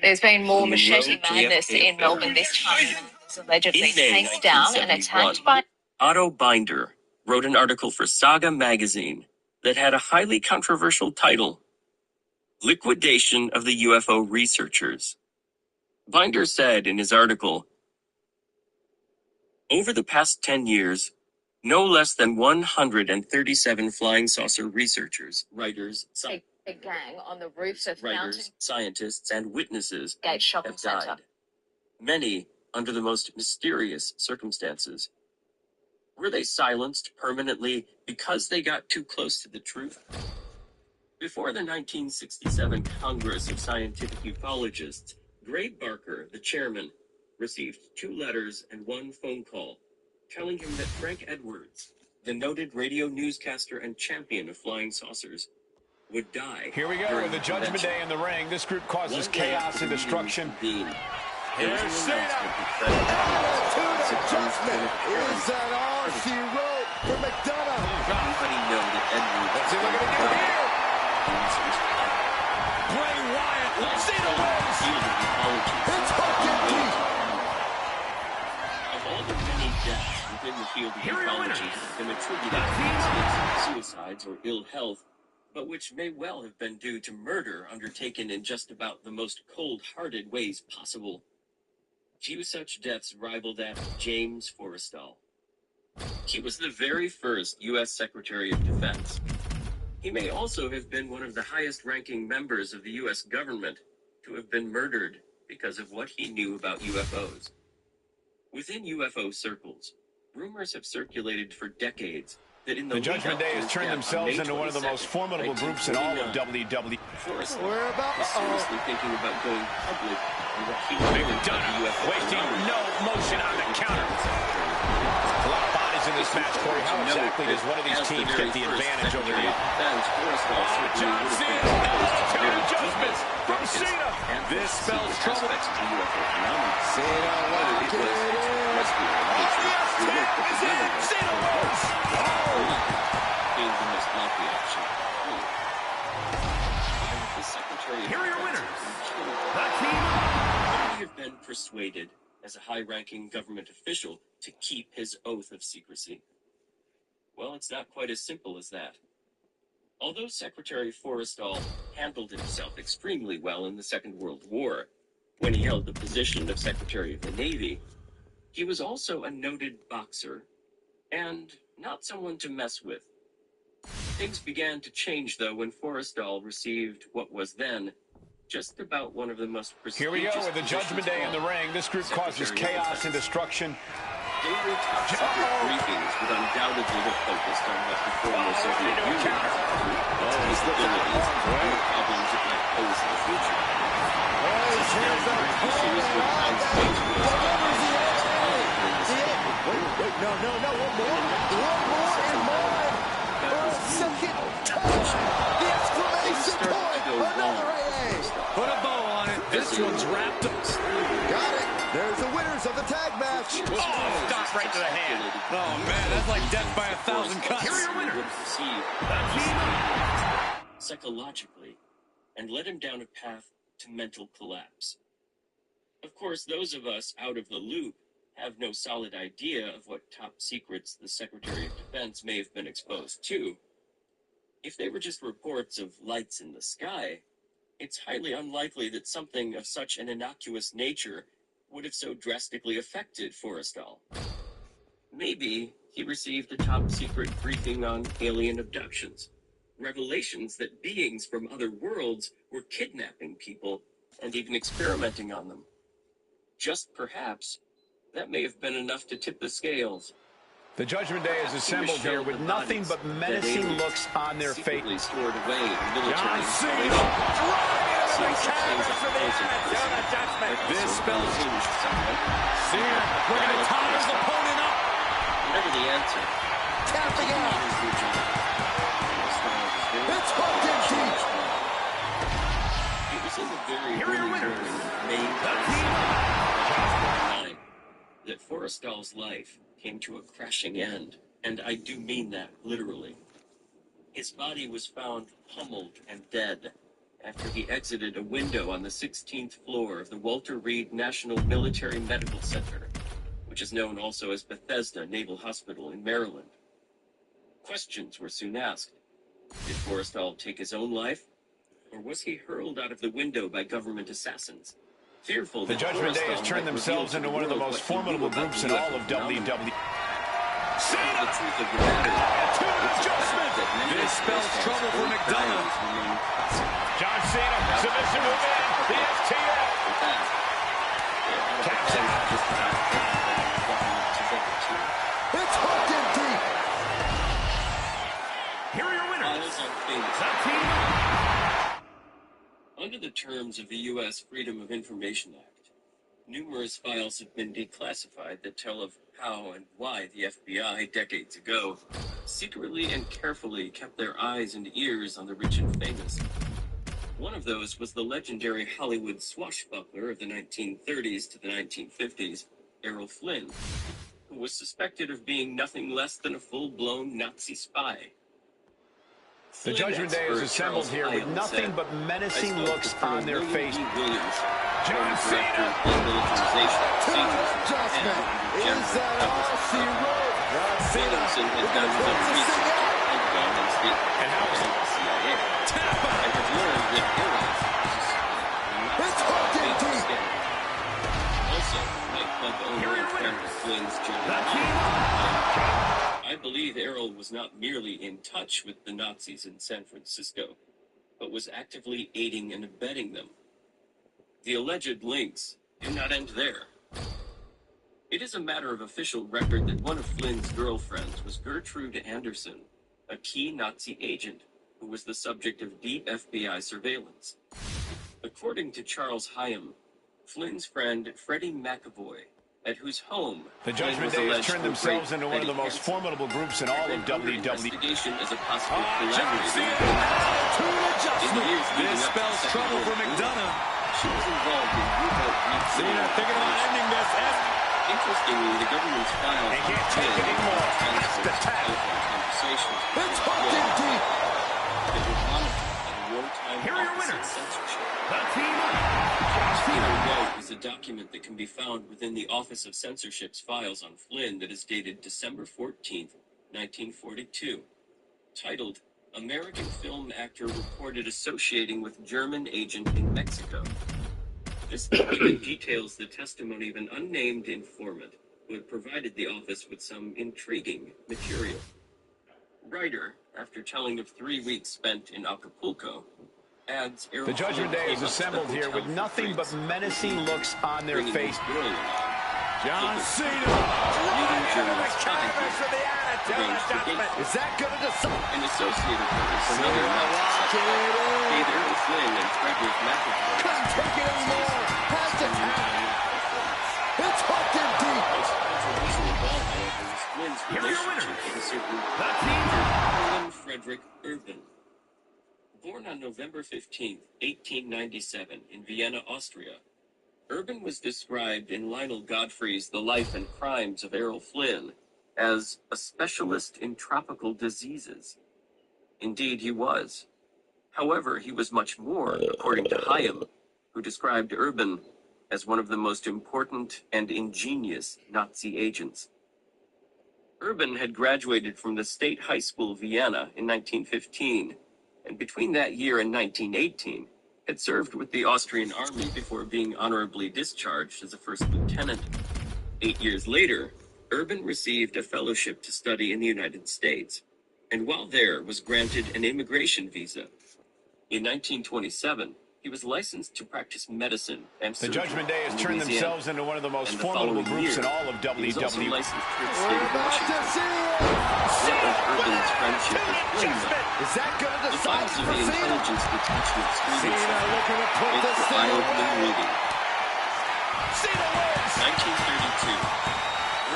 There's been more machete madness in Melbourne this time. A man was allegedly chased down and attacked by... Otto Binder wrote an article for Saga magazine that had a highly controversial title, Liquidation of the UFO Researchers. Binder said in his article, over the past 10 years, no less than 137 flying saucer researchers, writers, a gang on the roofs of writers, scientists, and witnesses Gate Shopping have died. Centre. Many under the most mysterious circumstances. Were they silenced permanently because they got too close to the truth? Before the 1967 Congress of Scientific Ufologists, Gray Barker, the chairman, received 2 letters and 1 phone call telling him that Frank Edwards, the noted radio newscaster and champion of flying saucers, would die. Here we go with the Judgment Day in the ring. This group causes chaos and destruction. Here's Cena. Attitude adjustment. Is that all she wrote for McDonough? Everybody know that Edwards. Let's see what we're going to get here. Bray Wyatt. Cena wins. It's fucking deep. Of all the many deaths within the field of ufology that have been attributed to suicides or ill health, but which may well have been due to murder undertaken in just about the most cold-hearted ways possible, few such deaths rival that of James Forrestal. He was the very first U.S. Secretary of Defense. He may also have been one of the highest-ranking members of the U.S. government to have been murdered because of what he knew about UFOs. Within UFO circles, rumors have circulated for decades that in the Judgment Day has turned themselves into one of the most formidable groups in all of WWE. We're about seriously thinking about going public on what he knew about UFO. Wasting no motion on the counter. A lot of bodies in this match, Corey. How exactly does one of these teams get the advantage over the other? John Cena. Military adjustments from Cena. This spells trouble. Cena locked it in. Cena wins. Being the most likely option. The Secretary of Here are your Defense winners. The team. He have been persuaded, as a high-ranking government official, to keep his oath of secrecy. Well, it's not quite as simple as that. Although Secretary Forrestal handled himself extremely well in the Second World War, when he held the position of Secretary of the Navy, he was also a noted boxer, and not someone to mess with. Things began to change, though, when Forrestal received what was then just about one of the most prestigious... Here we go with the Judgment Day in the ring. This group causes chaos and destruction. Daily top secret briefings would undoubtedly have focused on what the former Soviet Union has to do, its capabilities, and the problems it might pose in the future. Issues would find space for us Wait, no, one more in mind. For a second touch. The exclamation point. Another AA. Put a bow on it. This one's wrapped up. Got it. There's the winners of the tag match. Oh, stop right to the hand. Oh, man, that's like death by 1,000 cuts. Here are your winners. Psychologically, and led him down a path to mental collapse. Of course, those of us out of the loop have no solid idea of what top secrets the Secretary of Defense may have been exposed to. If they were just reports of lights in the sky, it's highly unlikely that something of such an innocuous nature would have so drastically affected Forrestal. Maybe he received a top-secret briefing on alien abductions, revelations that beings from other worlds were kidnapping people and even experimenting on them. Just perhaps, that may have been enough to tip the scales. The Judgment Day is assembled here with nothing but menacing looks on their faces. Stored away in military John Cena installations. driving into the canvas for the Attitude Adjustment. This spells Cena looking to tie his opponent up. Whatever the answer, Tapping out. It's hooked in deep. it was in the very Here are your early winners. morning of May 1949 that Forrestal's life came to a crashing end, and I do mean that literally. His body was found pummeled and dead after he exited a window on the 16th floor of the Walter Reed National Military Medical Center, which is known also as Bethesda Naval Hospital in Maryland. Questions were soon asked. Did Forrestal take his own life, or was he hurled out of the window by government assassants? Fearful The that Judgment Day has Forrestal turned might themselves reveal to into one of the world most what he knew formidable about groups the in all of UFO phenomenon. WWE. The truth of the matter is Adjustment. that many This of spells Forrestal's trouble for old McDonough. diaries remain classic. John Cena, submission move in, the STF. In fact, Taps out. just about government to volunteer. It's hooked in deep. Here are your winners. Files on famous. The team. Under the terms of the U.S. Freedom of Information Act, numerous files have been declassified that tell of how and why the FBI, decades ago, secretly and carefully kept their eyes and ears on the rich and famous. One of those was the legendary Hollywood swashbuckler of the 1930s to the 1950s, Errol Flynn, who was suspected of being nothing less than a full-blown Nazi spy. The Judgment Day is assembled here with nothing but menacing looks on their faces. John Cena. Adjustment. Is that all she wrote? John Cena. Williamson has We're done gonna his own close this research thing out. on the Pentagon and state And how is it? the CIA, and has learned that Errol It's hooked in deep. also nightclub owner and friend of Flynn's general. I believe Errol was not merely in touch with the Nazis in San Francisco, but was actively aiding and abetting them. The alleged links do not end there. It is a matter of official record that one of Flynn's girlfriends was Gertrude Anderson, a key Nazi agent who was the subject of deep FBI surveillance. According to Charles Hyam, Flynn's friend Freddie McAvoy, at whose home The Judgment Flynn Day was has alleged turned to themselves rape into one of the Betty most Hansen, formidable groups in all had of been under WWE. investigation as a possible John collaborator. Cena. Attitude In the Adjustment. years leading This up to spells the Second trouble for World War, McDonough. she was involved in U-boat Cena thinking about ending this. Interestingly, the government's files They can't take it anymore. Has to tap. conversations It's hooked in deep. that were monitored by the wartime Here are your Office of winners. Censorship. The team. Cena Note is a document that can be found within the Office of Censorship's files on Flynn that is dated December 14th, 1942, titled American Film Actor Reported Associating with German Agent in Mexico. This document details the testimony of an unnamed informant who had provided the office with some intriguing material. Writer, after telling of 3 weeks spent in Acapulco, adds Errol The Judgment Flynn Day is came up to the assembled here hotel with for nothing but drinks, menacing looks on their bringing his faces. girl along. John Cena. Leading Driving into the Germans canvas for the Attitude arranged the Adjustment. date. Is that gonna decide? An associate of hers, another Nazi Lock suspect, it in. gave Errol Flynn and Frederick McAvoy Couldn't take it anymore. Has to tap. It's hooked in deep. most controversial of all, however, was Flynn's Here are your relationship winners. with a certain The team. Harlan Frederick Urban. Born on November 15, 1897, in Vienna, Austria, Urban was described in Lionel Godfrey's The Life and Crimes of Errol Flynn as a specialist in tropical diseases. Indeed, he was. However, he was much more, according to Hyam, who described Urban as one of the most important and ingenious Nazi agents. Urban had graduated from the State High School Vienna in 1915, and between that year and 1918, had served with the Austrian army before being honorably discharged as a first lieutenant. 8 years later, Urban received a fellowship to study in the United States, and while there was granted an immigration visa. In 1927, He was licensed to practice medicine and The surgery Judgment Day has in turned Louisiana. themselves into one of the most And the formidable following groups year, in all of he was also WWE. licensed for the state We're of about to Washington. see it. What of Urban's friendship with Flynn, though? Is that going to The decide files of for the Cena? intelligence detachment Cena screening looking to put make this for thing eye-opening away. reading. Cena wins. 1932.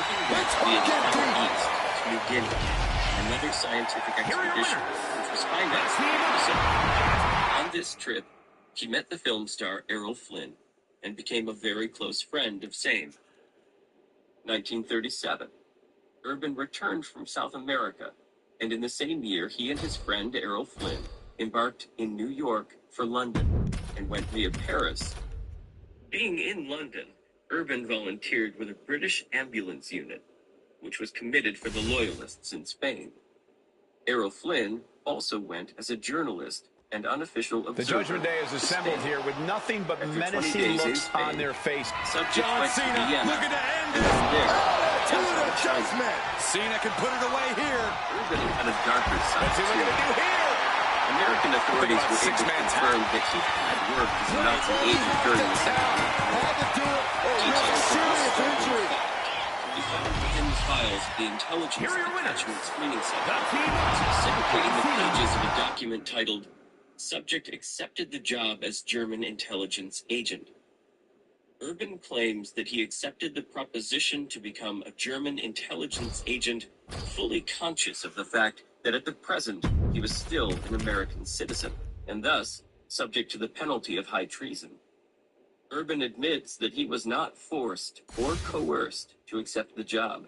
Urban went It's to the hook and entire deep. East to New Guinea on another scientific expedition, which was financed by Brazil. On this trip, he met the film star Errol Flynn and became a very close friend of same. 1937. Urban returned from South America, and in the same year, he and his friend Errol Flynn embarked in New York for London and went via Paris. Being in London, Urban volunteered with a British ambulance unit, which was committed for the Loyalists in Spain. Errol Flynn also went as a journalist and unofficial observer. The Judgment Day is to assembled Spain. here with nothing but After 20 menacing days in looks Spain, on their face. Subject John went to Cena Vienna, looking to end and it. from there, To he the to China. adjustment. Cena can put it away here. Urban had a darker side Let's see what too. they do here. American authorities were able to confirm that he had worked as a Nazi agent during the Second World War. Had to do it or risk Details of this serious struggle injury. we found within the files of the intelligence detachment screening center, specifically in the pages of a document titled "Subject Accepted the Job as German Intelligence Agent." Urban claims that he accepted the proposition to become a German intelligence agent, fully conscious of the fact that at the present he was still an American citizen, and thus subject to the penalty of high treason. Urban admits that he was not forced or coerced to accept the job.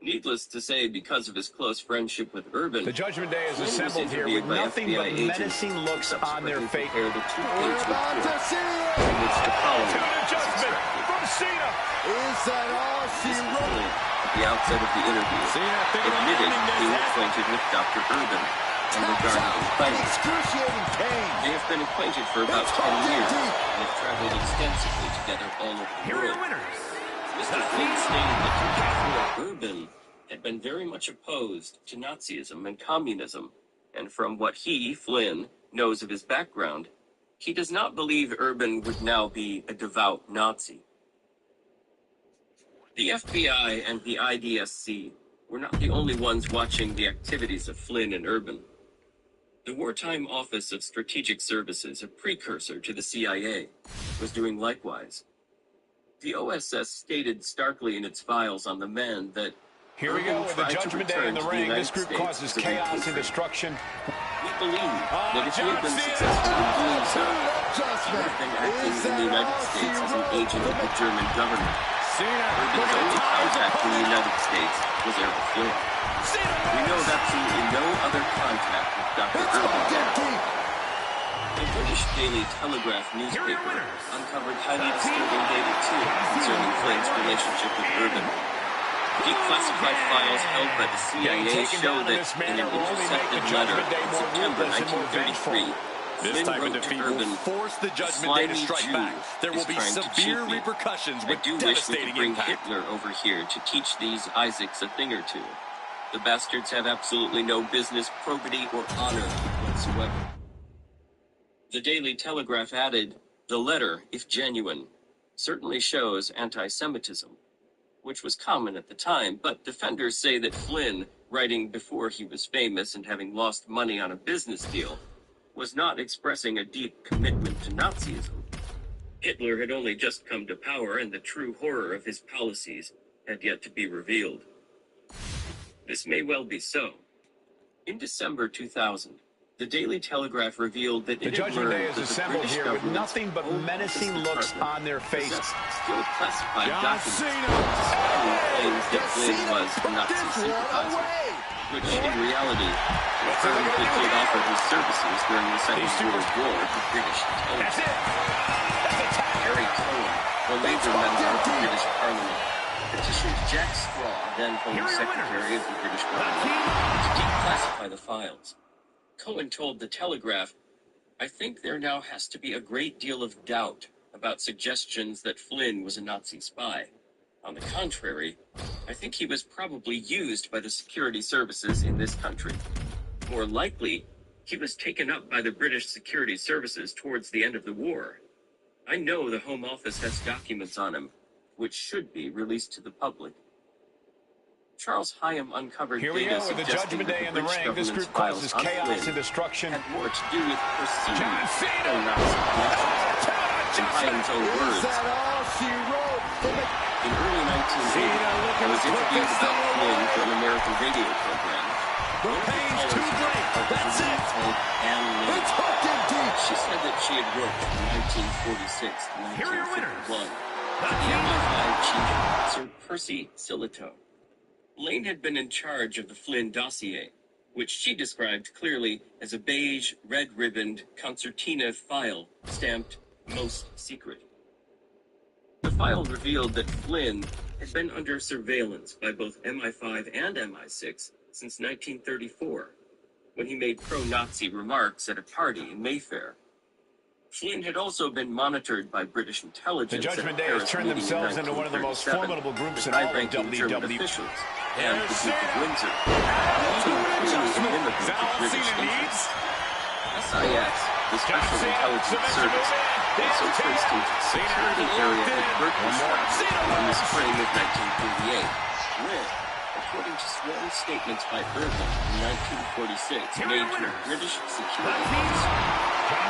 Needless to say, because of his close friendship with Urban, The Judgment Day is Flynn was assembled here with interviewed by nothing FBI but agents menacing who looks on their subsequently face. prepared a We're two-page about to report see it. in which the following To the was Judgment extracted. from Cena. Is that all she Mr. wrote? Flynn, at the outset of the interview, Cena thinking about admitted ending being this. acquainted with Dr. Urban and Taps regarded out his in findings. excruciating pain. They have been acquainted for about It's 10 hooked in years deep. and have traveled extensively together all over the Here are your world. winners. Mr. Flynn stated that before Urban had been very much opposed to Nazism and communism, and from what he, Flynn, knows of his background, he does not believe Urban would now be a devout Nazi. The FBI and the IDSC were not the only ones watching the activities of Flynn and Urban. The Wartime Office of Strategic Services, a precursor to the CIA, was doing likewise. The OSS stated starkly in its files on the men that Here we go Urban with the tried to Judgment Day in return the to ring. United This group States causes as a chaos and repatriate. destruction. We believe that if he had been John successful in doing so, To the he would adjustment. have been acting Is in the that United all she States as an wrote? agent of the German government. Cena Urban's looking to only tie his contact in the opponent United up. States was Errol Flynn. Cena We know of wins. absolutely no other contact with Dr. It's Urban. hooked in deep. The British Daily Telegraph newspaper uncovered highly disturbing data too concerning Flynn's relationship with Urban. Declassified files held by the CIA show that in an intercepted letter in September 1933, This Flynn type of wrote to defeat will Urban, force the Judgment "Slimy Day to strike Jew back. There will is be trying to severe cheat me. repercussions I with do wish we could devastating bring impact." Hitler over here to teach these Isaacs a thing or two. The bastards have absolutely no business, probity, or honor whatsoever." The Daily Telegraph added, "The letter, if genuine, certainly shows anti-Semitism," which was common at the time, but defenders say that Flynn, writing before he was famous and having lost money on a business deal, was not expressing a deep commitment to Nazism. Hitler had only just come to power, and the true horror of his policies had yet to be revealed. This may well be so. In December 2000, the Daily Telegraph revealed that The it had Judgment Day learned is that the assembled British here with government's nothing but Home menacing Office looks Department on their faces. possessed still classified John documents Cena. supporting claims that Flynn Cena was a put Nazi this one sympathizer, away. which in reality confirmed that he had offered his services during the Second World War to British That's intelligence. it. That's a tap. Harry Cohen, a Labour member of the British Parliament, petitioned Jack Straw, then Home Secretary of the British Government, to declassify the files. Cohen told the Telegraph, "I think there now has to be a great deal of doubt about suggestions that Flynn was a Nazi spy. On the contrary, I think he was probably used by the security services in this country. More likely, He was taken up by the British security services towards the end of the war. I know the Home Office has documents on him, which should be released to the public. Charles Hyam uncovered Here we data go with the suggesting Judgment that Day the in the British ring. This government's group files causes on chaos Flynn and destruction. had more to do with perceived John Cena! Nazi connections. In Hyam's own words, Is that all she wrote? in early 1980, I was interviewed about Flynn for an American radio program. The pain's too great. That's it. It's hooked in deep. She said that she had worked from 1946 to Here are your winners. 1951 The with the King. MI5 chief, Sir Percy Sillitoe. Lane had been in charge of the Flynn dossier, which she described clearly as a beige, red-ribboned concertina file stamped most secret. The file revealed that Flynn had been under surveillance by both MI5 and MI6 since 1934, when he made pro-Nazi remarks at a party in Mayfair. Flynn had also been monitored by British intelligence. The Judgment at a Day has Paris turned meeting in themselves into one of the most 1937 formidable groups in with all of high-ranking German WWE. officials and the Duke of Windsor. Clearly an immigrant to British interests. SIS, the Special Intelligence Service, also traced him to secure the area at Birkenstock in the spring of 1938, where, according to sworn statements by Irving in 1946, made to a British security officer,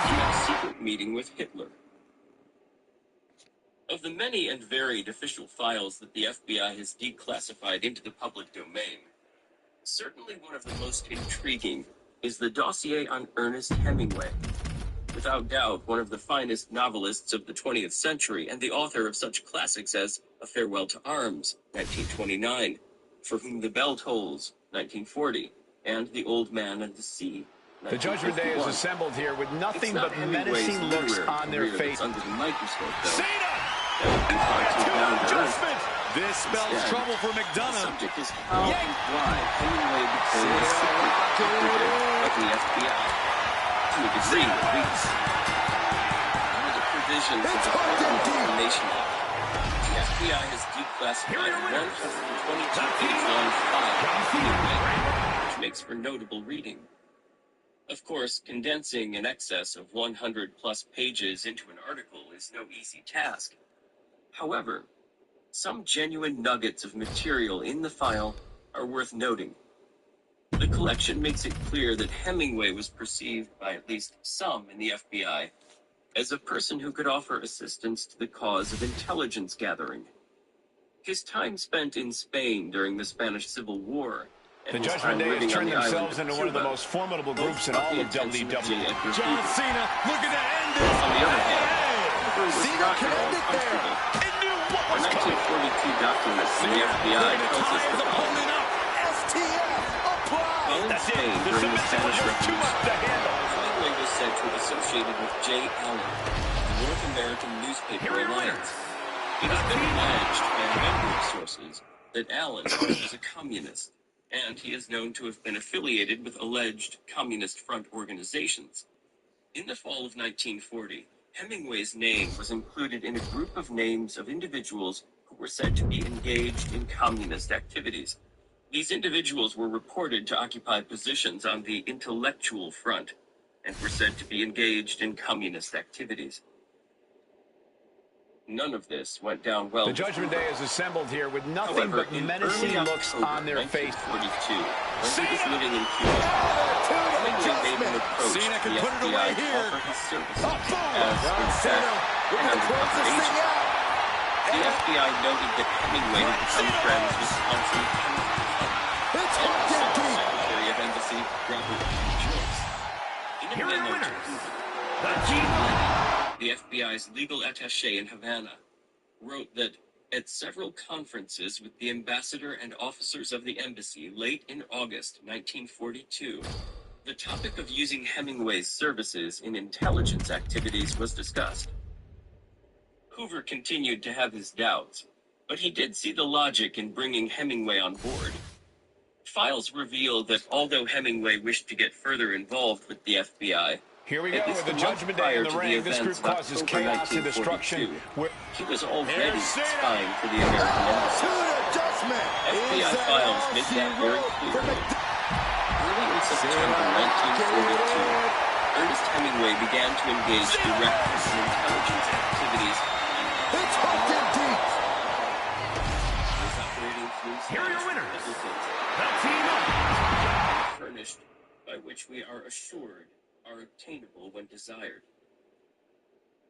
he had a secret meeting with Hitler. Of the many and varied official files that the FBI has declassified into the public domain, certainly one of the most intriguing is the dossier on Ernest Hemingway. Without doubt, one of the finest novelists of the 20th century and the author of such classics as A Farewell to Arms, 1929, For Whom the Bell Tolls, 1940, and The Old Man and the Sea, 1951. The Judgment Day is assembled here with nothing but menacing looks on their face. Under the microscope, though. Cena! Adjustment. This spells trouble for The McDonough. subject is how and why Hemingway became a secret operative of the FBI. To a degree, at least. Under the provisions of the Freedom of Information Act, the FBI has declassified 122 long files of Hemingway, which makes for notable reading. Of course, condensing in excess of 100-plus pages into an article is no easy task. However, some genuine nuggets of material in the file are worth noting. The collection makes it clear that Hemingway was perceived by at least some in the FBI as a person who could offer assistance to the cause of intelligence gathering. His time spent in Spain during the Spanish Civil War The and his Judgment time Day has living on turned the island themselves of into one of the Cuba most formidable both groups in caught all the of attention of J. WWE. Edgar John Hoover. Cena looking to end this. On the other hand, Hoover was Cena not at all connected there. comfortable. It knew what A was coming. 1942 document from the FBI Looking to tells us tie his the following. opponent up. STF applied. While in That's it. Spain The during the submission Spanish was too much Revolution, to handle. Hemingway was said to have associated with J. Allen, the North American Newspaper Here are your Alliance. It has been alleged by a number of sources that Allen was a communist, and he is known to have been affiliated with alleged Communist Front organizations. In the fall of 1940, Hemingway's name was included in a group of names of individuals who were said to be engaged in communist activities. These individuals were reported to occupy positions on the intellectual front and were said to be engaged in communist activities. None of this went down well. The Judgment Day is assembled here with nothing However, but in menacing early looks October on their face. 1942, when he was living in Cuba, Hemingway made an approach Cena to can the put it FBI away to here. offer his services Oh, boom. as, John in Cena. fact, We're an going to close undercover this thing agent. out. The FBI noted that Hemingway had become friends with sponsor It's and hooked in deep. Secretary of Embassy Robert E. Joyce. In a Here are your memo to winners. Hoover, The King. the FBI's legal attaché in Havana wrote that at several conferences with the ambassador and officers of the embassy late in August 1942, the topic of using Hemingway's services in intelligence activities was discussed. Hoover continued to have his doubts, but he did see the logic in bringing Hemingway on board. Files reveal that although Hemingway wished to get further involved with the FBI, Here we go at least with the a month Judgment Day prior in the to the ring. This events group of causes October chaos and destruction. 1942, he was already Here's Cena. spying for the American embassy. To the adjustment. FBI Is that files all make she that very wrote clear. for McDonough? Early in September 1942, Ernest Hemingway began to engage directly in intelligence activities. It's hooked in deep. Was operating through Here are your Spanish winners. intelligence The team up. furnished, by which we are assured are obtainable when desired.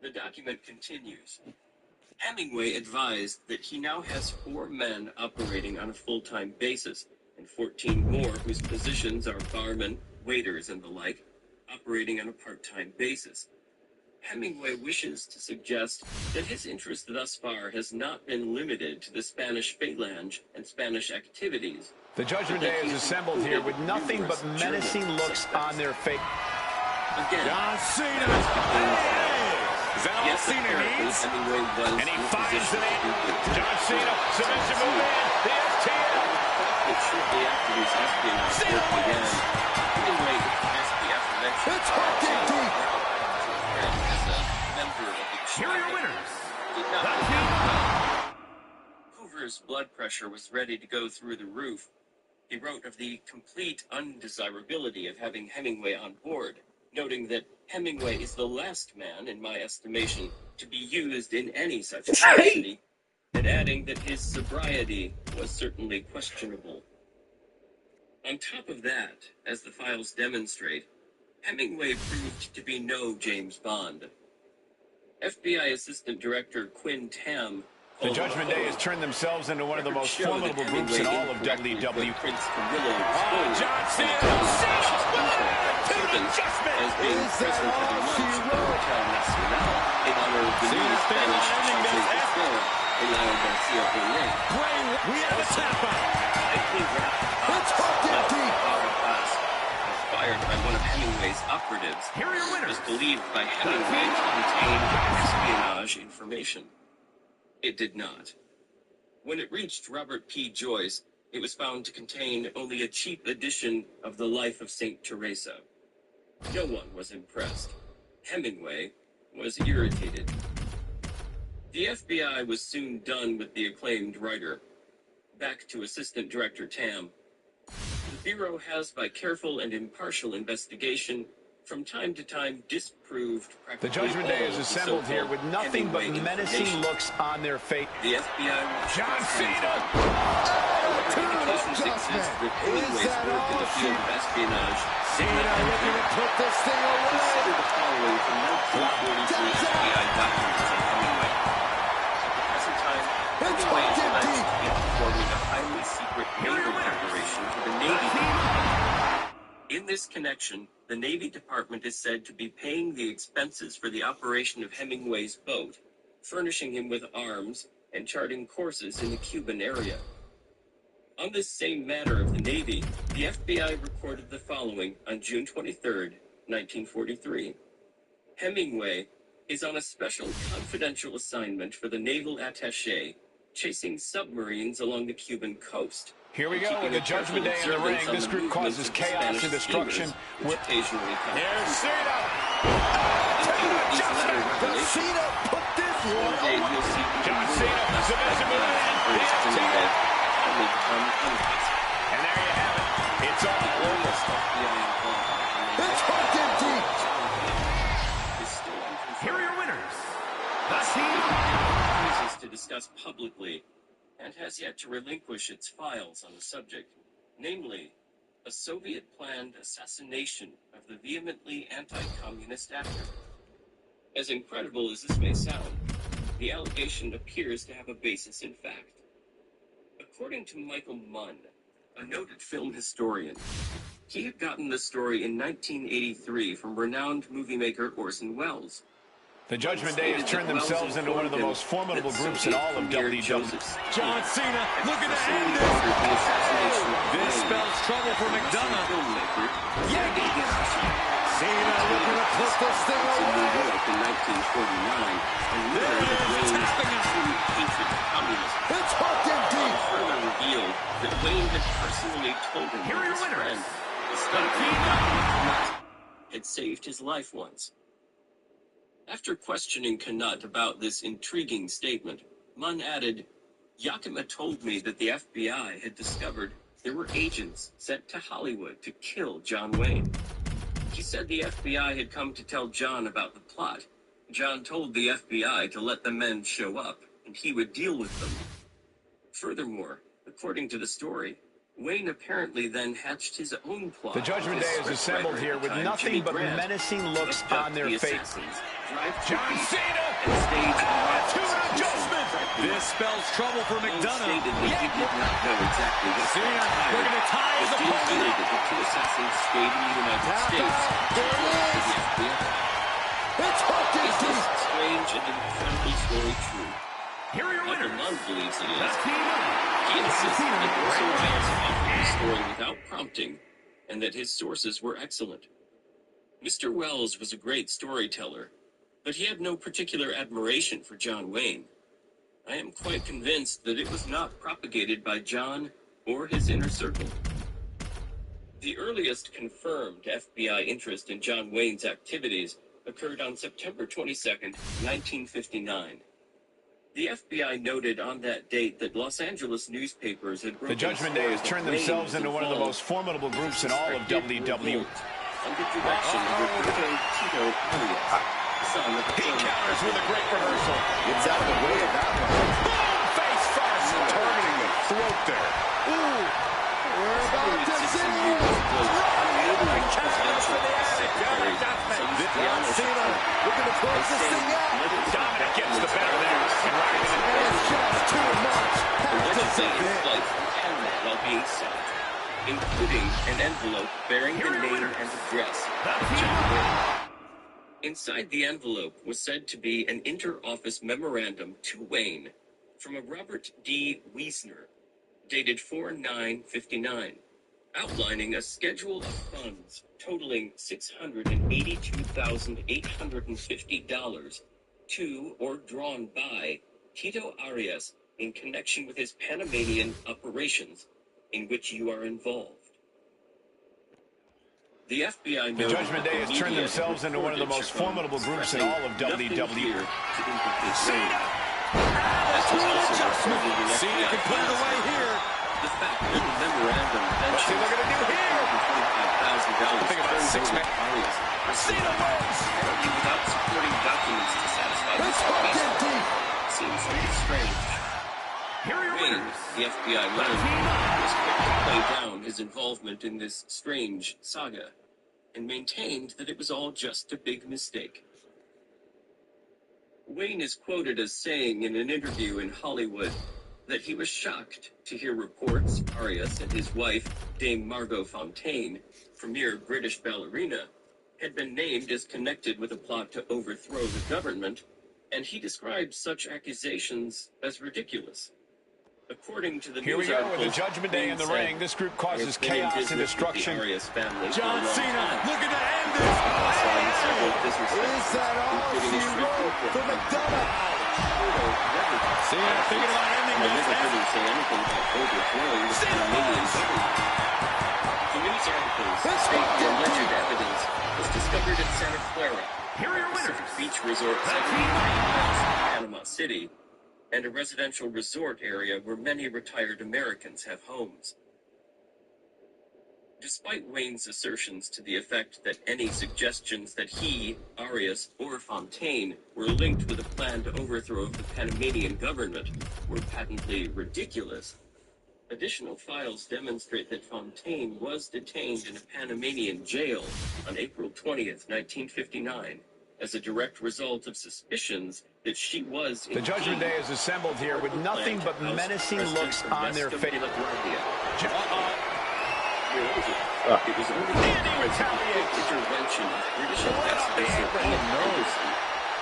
The document continues. Hemingway advised that he now has 4 men operating on a full-time basis, and 14 more whose positions are barmen, waiters, and the like, operating on a part-time basis. Hemingway wishes to suggest that his interest thus far has not been limited to the Spanish phalange and Spanish activities. The Judgment Day is assembled here with nothing but menacing looks on their face. Again, John Cena. Is that all yes, Cena apparently, needs? Hemingway was And he in a finds position it. to do good. John Cena, submission move in. The STL. That shortly after his espionage work began, Hemingway, as the aforementioned, It's hooked in deep. as a member of the Here are your winners. did not The work team out. Hoover's blood pressure was ready to go through the roof. He wrote of the complete undesirability of having Hemingway on board, noting that Hemingway is the last man, in my estimation, to be used in any such capacity, and adding that his sobriety was certainly questionable. On top of that, as the files demonstrate, Hemingway proved to be no James Bond. FBI Assistant Director Quinn Tam The Judgment Day has turned themselves into one of the most formidable groups in all of WWE. Prince Camillo John Cena. as being Is that present at the all she launch of the wrote? Hotel Nacional in honor of the new Cena's Spanish favorite ending Jose is Estrella and Lionel Garcia Bernay. We have a tap out. Tightly wrapped It's hooked in deep. glass was fired by one of Hemingway's operatives. Here are your It winners. was believed by Hemingway to contain espionage information. It did not. When it reached Robert P. Joyce, it was found to contain only a cheap edition of The Life of St. Teresa. No one was impressed. Hemingway was irritated. The FBI was soon done with the acclaimed writer. Back to Assistant Director Tam. The Bureau has, by careful and impartial investigation, from time to time disproved The Judgment Day is assembled here with nothing but menacing looks on their face. The FBI John Cena. indications exist that Hemingway's work in the field of espionage Cena looking to put this thing away. Consider the following from 1943 FBI documents on Hemingway. At the present time, Hemingway is alleged to be performing a highly secret naval operation for the Navy Department. In this connection, the Navy Department is said to be paying the expenses for the operation of Hemingway's boat, furnishing him with arms, and charting courses in the Cuban area. On this same matter of the Navy, the FBI recorded the following on June 23, 1943. Hemingway is on a special confidential assignment for the naval attaché, chasing submarines along the Cuban coast. Here we go with the Judgment Day in the ring. This group causes chaos and destruction. Occasionally Here's Cena. Cena put this one away. John Cena. Submission move in. The STL. And there you have it. It's all over. It's hooked in deep. Here are your winners. The team. Refuses to discuss publicly and has yet to relinquish its files on the subject, namely, a Soviet-planned assassination of the vehemently anti-communist actor. As incredible as this may sound, the allegation appears to have a basis in fact. According to Michael Munn, a noted film historian, he had gotten the story in 1983 from renowned movie maker Orson Welles. The Judgment Day has turned themselves into one of the most formidable groups in all of WWE. John Cena looking to end this. This spells trouble for McDonough. Cena looking to put this thing In New away. York in 1949, a rumor had raised absolute hatred of communism. It's hooked in deep. Further revealed that Wayne had personally told him Here are that your his winners. friend, the stuntman, had saved his life once. After questioning Knut about this intriguing statement, Munn added, Yakima told me that the FBI had discovered there were agents sent to Hollywood to kill John Wayne. He said the FBI had come to tell John about the plot. John told the FBI to let the men show up, and he would deal with them. Furthermore, according to the story, Wayne apparently then hatched his own plot. The Judgment Day is assembled here with nothing but menacing looks on their faces. John Cena! And stage Attitude adjustment! This spells trouble for McDonough. Stated that he did not know exactly what Cena, we're going to tie his opponent that up. the two assassins stayed in the United States. There it is! It's hooked in This deep. is strange and incredibly story true. Here are your Michael winners. Munn believes it is. The team up. He insists that Orson Welles authored the story without prompting, and that his sources were excellent. Mr. Welles was a great storyteller, but he had no particular admiration for John Wayne. I am quite convinced that it was not propagated by John or his inner circle. The earliest confirmed FBI interest in John Wayne's activities occurred on September 22nd, 1959. The FBI noted on that date that Los Angeles newspapers had broken The Judgment Day has stories turned that Wayne themselves was into one of the involved most formidable groups in all of WWE. under direction of Roberto Tito Arias, son of He counters with a great reversal. Gets out of the way of that one. Boom! Face first. Targeting the throat there. Ooh, we're about to see it. John Cena looking to close this thing out. Dominic gets the better there. And right into the And it's just too much. Has to submit. flight from Panama while being sought, including an envelope bearing the name and address of John Wayne. Inside the envelope was said to be an inter-office memorandum to Wayne from a Robert D. Wiesner, dated 4/9/59, outlining a schedule of funds totaling $682,850 to or drawn by Tito Arias in connection with his Panamanian operations in which you are involved. The FBI The noted Judgment that Day the has turned media themselves into one of the reported most Chicago formidable groups in expressing all of nothing WWE. here to implicate Wayne. attitude adjustment. Cena can put it away here. The fact that the memorandum What's he mentioned looking to do here? $25,000 Think about 6 men. Arias Cena wins. apparently without supporting documents to satisfy It's this hooked request in deep. seems really strange. Here are your Wayne, winners. the FBI learned, was quick to play down his involvement in this strange saga and maintained that it was all just a big mistake. Wayne is quoted as saying in an interview in Hollywood that he was shocked to hear reports Arias and his wife, Dame Margot Fontaine, premier British ballerina, had been named as connected with a plot to overthrow the government, and he described such accusations as ridiculous. According to the Here we news go with the articles, Judgment Day in the Wayne ring. said, This group "I causes have been in chaos and business with the destruction. Arias family for a John long Cena time. looking to end Also, this. in several business Is ventures, that all including she a shrimp wrote import for company. McDonough? Cena thinking about ending I this. never heard him say anything about overthrowing the Panamanian government. The news articles state the alleged evidence was discovered at Santa Clara, Here are your a Pacific winners. beach resort 73 miles from Panama City, and a residential resort area where many retired Americans have homes. Despite Wayne's assertions to the effect that any suggestions that he, Arias, or Fontaine were linked with a plan to overthrow the Panamanian government were patently ridiculous, additional files demonstrate that Fontaine was detained in a Panamanian jail on April 20th, 1959, as a direct result of suspicions that she was The Judgment Day is assembled here with nothing but menacing looks on their faces. It was only because of the quick intervention of British investigator Ian Anderson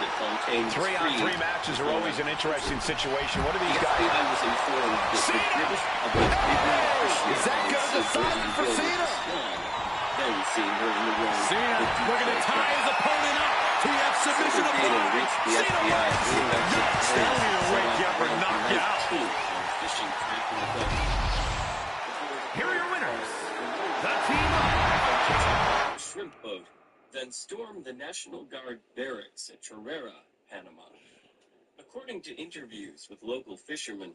that Fontaine was 3-on-3 matches are always an interesting situation. What are The these guys? FBI was informed that the British public did not appreciate Is that Wayne's gonna decide it for supposed Cena? Islam, then seeing her in the ring. Cena looking to tie his opponent up. TF submission Data applied. reached the Cena FBI wins. through Nice. They don't need to wake you up or knock you out. on a fishing trip in the Gulf. Here are your winners. The team up. A shrimp boat then stormed the National Guard barracks at Herrera, Panama. According to interviews with local fishermen,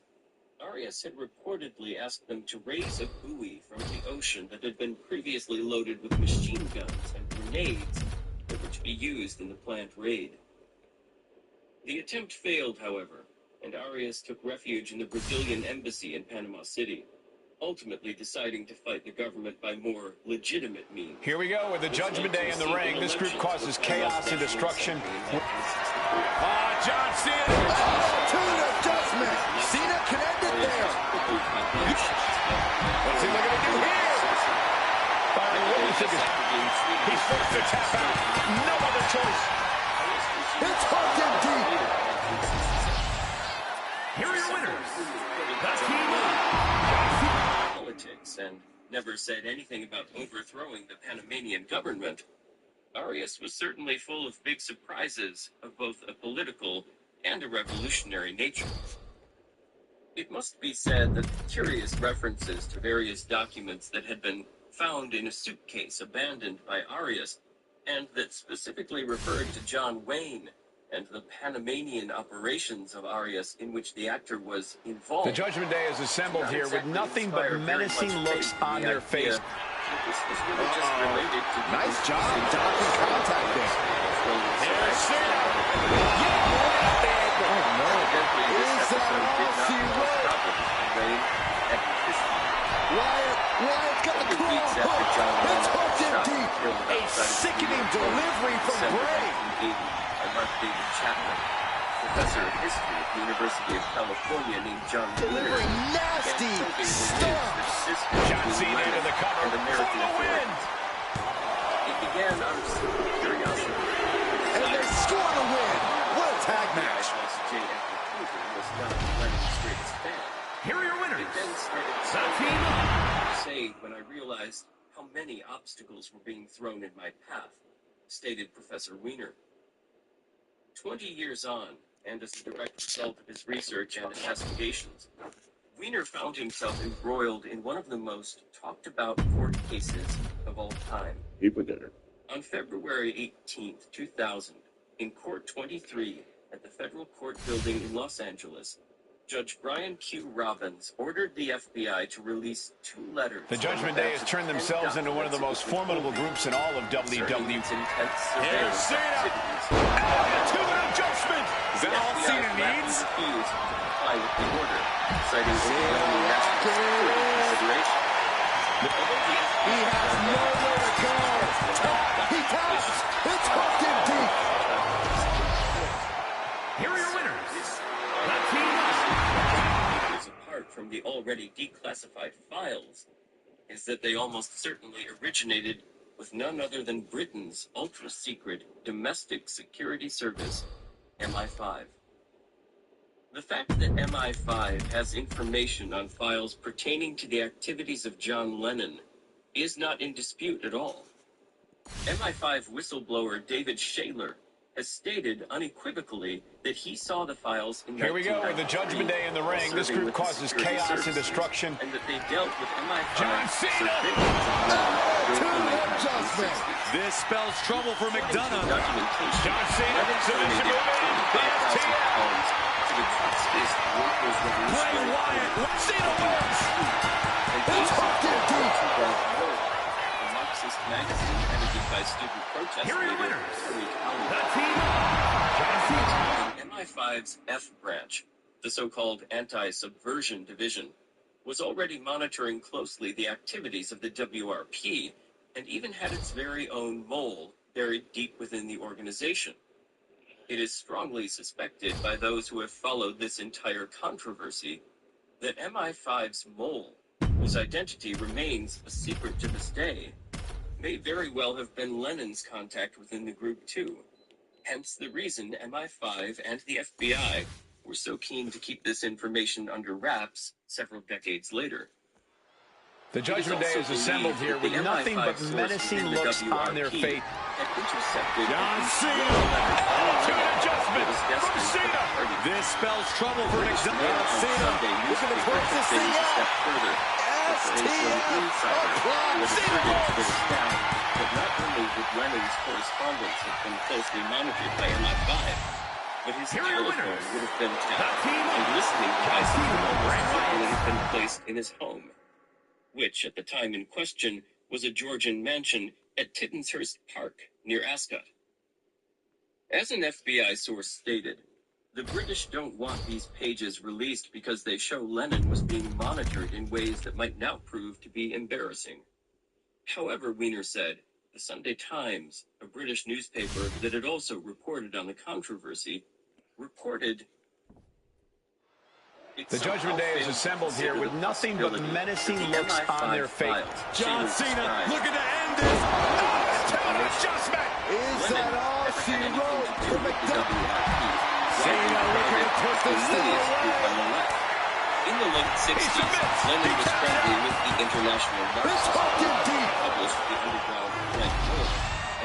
Arias had reportedly asked them to raise a buoy from the ocean that had been previously loaded with machine guns and grenades that were to be used in the planned raid. The attempt failed, however, and Arias took refuge in the Brazilian embassy in Panama City, ultimately deciding to fight the government by more legitimate means. Here we go with the Judgment Day in the ring. This group causes chaos and destruction. John Cena. Attitude adjustment. Cena connected there. What's he looking to do here? Byron, what do you think is... He's forced to tap out. No other choice. It's hooked in deep. Here are your winners. The team Politics and never said anything about overthrowing the Panamanian government. Arias was certainly full of big surprises of both a political and a revolutionary nature. It must be said that the curious references to various documents that had been found in a suitcase abandoned by Arias, and that specifically referred to John Wayne and the Panamanian operations of Arias in which the actor was involved. The Judgment Day is assembled here with nothing but menacing looks on their face. This was really just related to Nice job docking contact there. Here's Cena. Oh, no. Is that all she wrote? Wyatt's got the claw hook. It's hooked in deep. A sickening delivery from Bray. David Chapman, professor of history at the University of California named John Delivering nasty stomps. John Cena into the cover for the win. It began out of simple curiosity. And they score the win. What a tag match. J. Edgar Hoover was not Lennon's greatest fan. Here are your winners. It then started The team to say when I realized how many obstacles were being thrown in my path, stated Professor Wiener. 20 years on, and as a direct result of his research and investigations, Wiener found himself embroiled in one of the most talked about court cases of all time. People did it. On February 18th, 2000, in Court 23 at the Federal Court Building in Los Angeles, Judge Brian Q. Robbins ordered the FBI to release 2 letters. The Judgment Day has turned themselves into one of the most formidable groups in all of WWE. Here's Cena. Attitude adjustment. Is that all Cena needs? He has nowhere to go. He taps. It's hooked in deep. Here are your winners. The team apart from the already declassified files is that they almost certainly originated with none other than Britain's ultra-secret domestic security service, MI5. The fact that MI5 has information on files pertaining to the activities of John Lennon is not in dispute at all. MI5 whistleblower David Shaler has stated unequivocally that he saw the files in Here we go with the Judgment Day in the ring. This group causes chaos and destruction. And that they dealt with MI5. John Cena! Adjustment. This spells trouble for McDonough. John Cena, submission move in. Bray Wyatt. Cena wins. It's hooked in deep. A Marxist magazine edited by student protest Here are your leader winners. Terry The team John Cena. MI5's F branch, the so-called Anti-Subversion Division, was already monitoring closely the activities of the WRP and even had its very own mole buried deep within the organization. It is strongly suspected by those who have followed this entire controversy that MI5's mole, whose identity remains a secret to this day, may very well have been Lennon's contact within the group too. Hence the reason MI5 and the FBI were so keen to keep this information under wraps several decades later. The Judgment Day is assembled here with nothing but menacing looks on their face. John Cena. Attitude adjustment from Cena. This spells trouble for McDonough. Cena looking to close this thing out. But not only would Lennon's correspondence have been closely monitored by MI5, but his telephone would have been tapped, and listening devices would almost certainly have been placed in his home, which, at the time in question, was a Georgian mansion at Tittenshurst Park, near Ascot. As an FBI source stated, the British don't want these pages released because they show Lennon was being monitored in ways that might now prove to be embarrassing. However, Weiner said, the Sunday Times, a British newspaper that had also reported on the controversy, reported The Judgment Day is assembled here with nothing but menacing looks on their face. John Cena looking to end this. Adjustment. Is that all she wrote for McDonald? Cena looking to put this thing away. In the late 60s, Lennon was friendly with the International Narcissism, published The Underground Red Bull,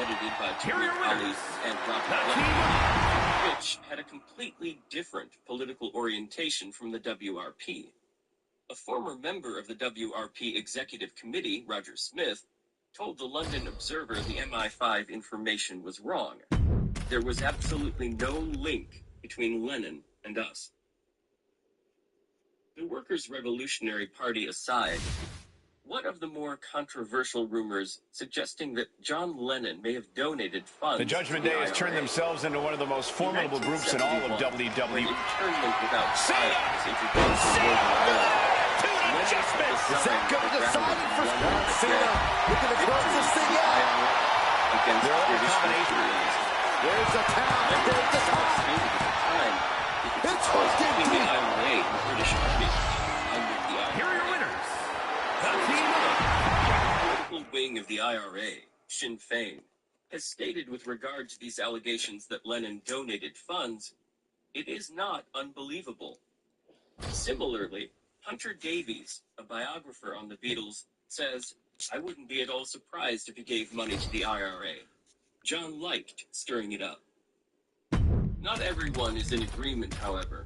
edited by Terry Colley and Robert Lennon, which had a completely different political orientation from the WRP. A former member of the WRP Executive Committee, Roger Smith, told the London Observer the MI5 information was wrong. There was absolutely no link between Lennon and us. The Workers' Revolutionary Party aside, what of the more controversial rumors suggesting that John Lennon may have donated funds The Judgment to Day the has turned IRA? themselves into one of the most formidable groups in all of WWE. Internment without trial was introduced in Northern Ireland. Is that good decided for John Cena? Looking to close this thing out. Against British imperialism. There's a tap. There's the top. Stated at the time, It's hooked in keeping the deep. IRA in the British Army under the IRA. Here are your winners. The political wing of the IRA, Sinn Féin, has stated with regard to these allegations that Lennon donated funds, it is not unbelievable. Similarly, Hunter Davies, a biographer on the Beatles, says, I wouldn't be at all surprised if he gave money to the IRA. John liked stirring it up. Not everyone is in agreement, however.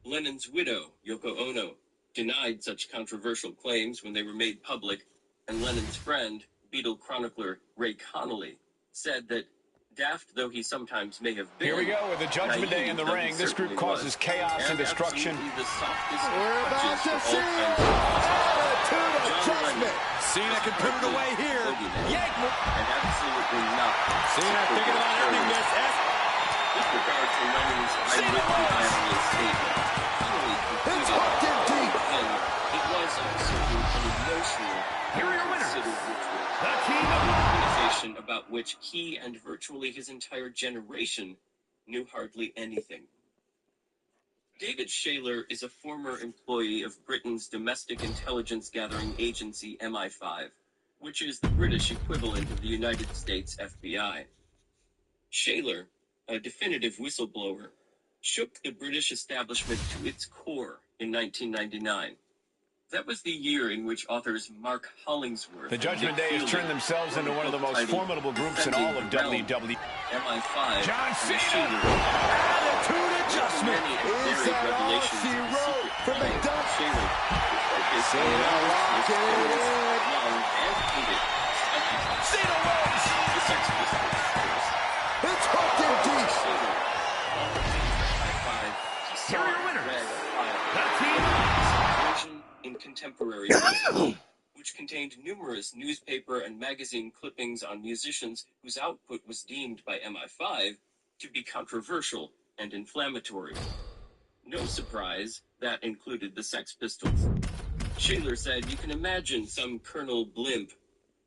Lennon's widow, Yoko Ono, denied such controversial claims when they were made public, and Lennon's friend, Beatle chronicler Ray Connolly, said that, daft though he sometimes may have been, Here we go with the Judgment Day in the ring. This group causes chaos and destruction. We're about to see it. Attitude adjustment. Cena can put it away here. And absolutely not. Cena thinking about ending this. With regard to Lennon's I with the IRA statement, Connolly It's concluded hooked in deep. and it was uncertain and emotional. Here are your winners. Considered ritual. The team An organization about which he and virtually his entire generation knew hardly anything. David Shaler is a former employee of Britain's domestic intelligence gathering agency MI5, which is the British equivalent of the United States FBI. Shaler, a definitive whistleblower, shook the British establishment to its core in 1999. That was the year in which authors Mark Hollingsworth The Judgment and Nick Day has turned Fielding themselves into one of the most titled formidable groups in all of Defending the WWE. MI5 John and Cena. Shaler. attitude adjustment. Many and Is varied that all revelations she of the wrote secret for plans of McDonald? Shaler focused on Cena Lennon, locking it in. loved and hated. Cena wins. The Sex Pistols, of course. It's hooked in deep. Shaler, MI5, Here are your winners. Red File. The team. Version in contemporary music, which contained numerous newspaper and magazine clippings on musicians whose output was deemed by MI5 to be controversial and inflammatory. No surprise, that included the Sex Pistols. Shaler said you can imagine some Colonel Blimp,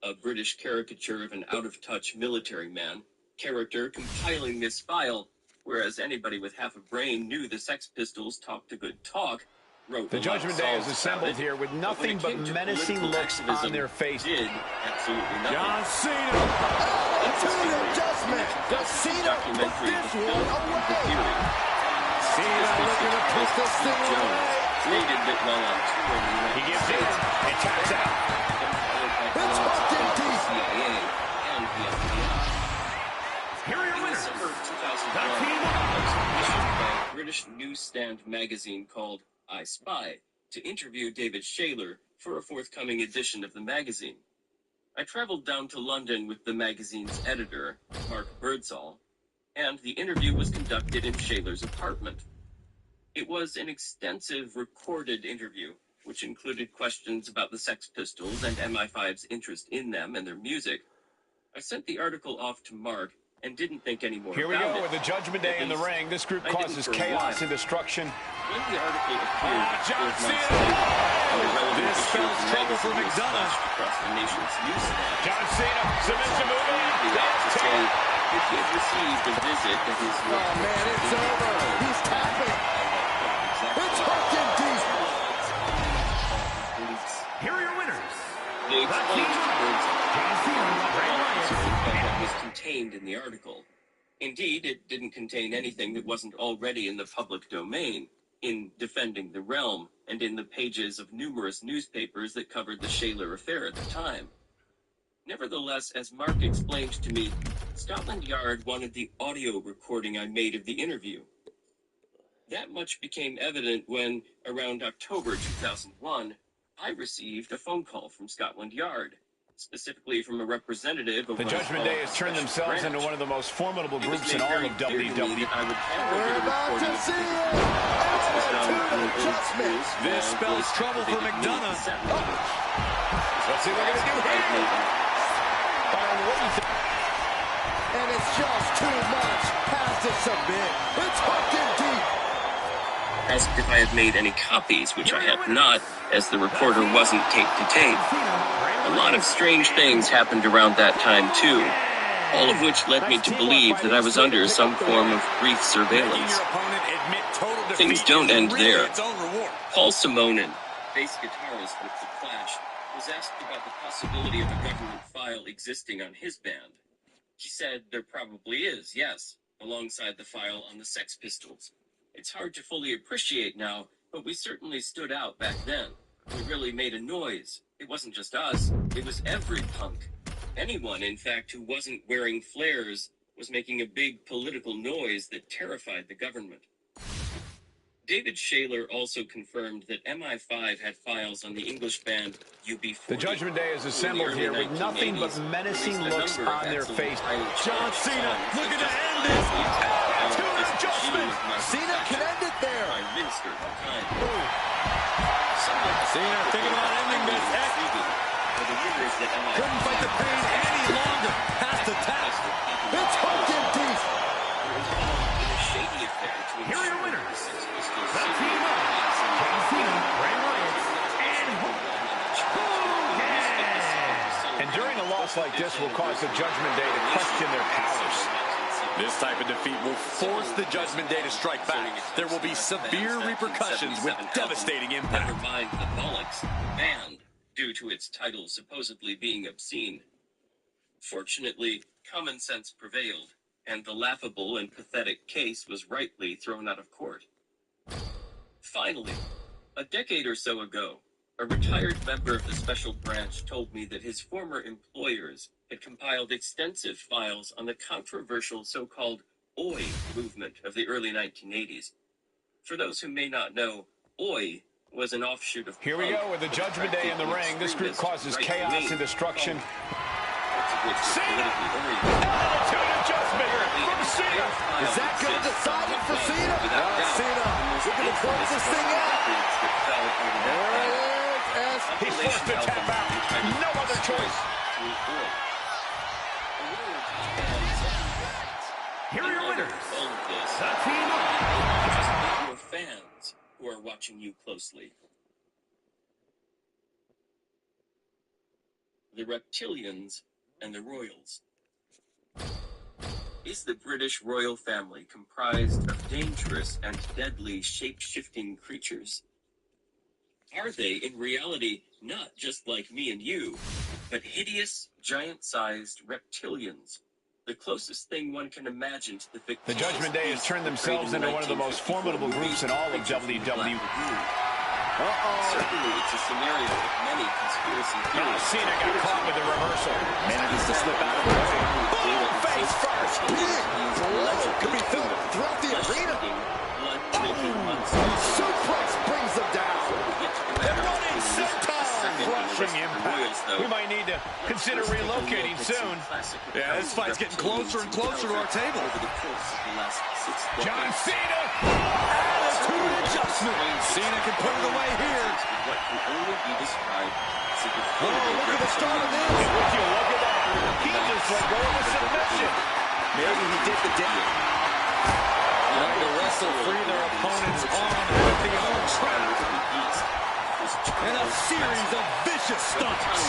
a British caricature of an out-of-touch military man, character compiling this file, whereas anybody with half a brain knew the Sex Pistols talked a good talk, wrote The a lot of Judgment Day is songs assembled about it, here with when nothing it but came to menacing political looks on activism, their face. did absolutely nothing. John Cena. Attitude adjustment. Does Cena put Documentary this was one built on the away? theory. Cena looking to put this thing Jones away. stated that while on tour in the He United gives in States, and taps out. It's hooked in the deep. CIA and the FBI. Here are your In the winners. summer of 2001, The team. I was commissioned by a British newsstand magazine called I Spy to interview David Shaler for a forthcoming edition of the magazine. I traveled down to London with the magazine's editor, Mark Birdsall, and the interview was conducted in Shaler's apartment. It was an extensive recorded interview, which included questions about the Sex Pistols and MI5's interest in them and their music. I sent the article off to Mark and didn't think any more Here we about go it. with the Judgment Day in the ring. This group I didn't causes for a chaos while. and destruction. When the article appeared, John it was not Cena. on the relevant This issue spells of the trouble for magazine McDonough. splashed across the nation's newsstand. John Cena, submission move in. To say if he had received a visit that his Oh, man, it's over. He's tapping. It's hooked in deep. Here are your winners. They explained words that was contained in the article. Indeed, it didn't contain anything that wasn't already in the public domain, in Defending the Realm, and in the pages of numerous newspapers that covered the Shaler affair at the time. Nevertheless, as Mark explained to me, Scotland Yard wanted the audio recording I made of the interview. That much became evident when, around October 2001, I received a phone call from Scotland Yard, specifically from a representative of The what is Judgment called Day has the turned Special themselves Branch. into one of the most formidable It was groups made in all very of clear to me WWE. that I would hand over We're the about recording to of see the it. This was done Attitude through old adjustment. school, This small spells voice trouble for activated McDonough. cassette language. Let's see what they're going to do here. Byron, what do you think? And it's just too much. Has to submit. It's hooked in deep. Asked if I had made any copies, which I had not, as the recorder wasn't tape to tape. A lot of strange things happened around that time, too, all of which led me to believe that I was under some form of brief surveillance. Things don't end there. Paul Simonin, bass guitarist with The Clash, was asked about the possibility of a government file existing on his band. He said there probably is, yes, alongside the file on the Sex Pistols. It's hard to fully appreciate now, but we certainly stood out back then. We really made a noise. It wasn't just us, it was every punk. Anyone, in fact, who wasn't wearing flares was making a big political noise that terrified the government. David Shaler also confirmed that MI5 had files on the English band UB40. The Judgment Day is assembled here with nothing but menacing looks on their face. John Cena looking to end this. Attitude adjustment. Cena can end it there. Cena thinking about ending this. Couldn't fight the pain any longer. Has to tap. It's hooked in deep. Here are your winners. The team up. John Cena, Bray Wyatt, and Hogan. And during a loss like this will cause the Judgment Day to question their powers. This type of defeat will force the Judgment Day to strike back. There will be severe repercussions with devastating impact. Never mind the Bollocks banned due to its title supposedly being obscene. Fortunately, common sense prevailed, and the laughable and pathetic case was rightly thrown out of court. Finally, a decade or so ago, a retired member of the Special Branch told me that his former employers had compiled extensive files on the controversial so-called Oi movement of the early 1980s. For those who may not know, Oi was an offshoot of Here we go with the Judgment Day in the ring. This group causes chaos and destruction. Cena. Attitude adjustment from Cena. Is that going to decide it for Cena? Cena looking to close this thing out. There it is. He's forced to tap out. No other choice. Here are your winners. The team up. Your fans who are watching you closely. The Reptilians and the Royals. Is the British royal family comprised of dangerous and deadly shape-shifting creatures? Are they, in reality, not just like me and you, but hideous, giant-sized reptilians? The closest thing one can imagine to the fictitious... The Judgment Day has turned themselves into one of the most formidable groups in all of WWE. Certainly, it's a scenario with many conspiracy theories. Cena got caught with the reversal. Manages to slip out of the way. Boom! Face first. Big blow. Could be felt throughout the arena. Suplex brings them down. Running senton. Rushing impact. We might need to consider relocating soon. Yeah, this fight's getting closer and closer to our table. John Cena! Attitude adjustment. Cena can put it away here. Oh, look at the start of this. Would you look at that? He just let go of a submission. Maybe he did the damage. Trying to wrestle free their opponent's arm with the own trap. And a series of vicious stunts.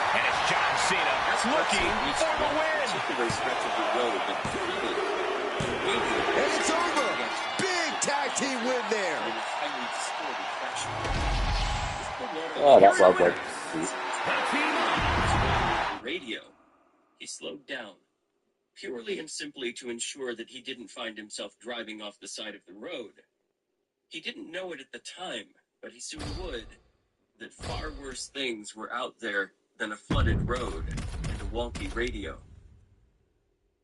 And it's John Cena looking for the win. And it's over. Big tag team win there. Oh, that's lovely. Radio. He slowed down, purely and simply to ensure that he didn't find himself driving off the side of the road. He didn't know it at the time, but he soon would. That far worse things were out there than a flooded road and a wonky radio.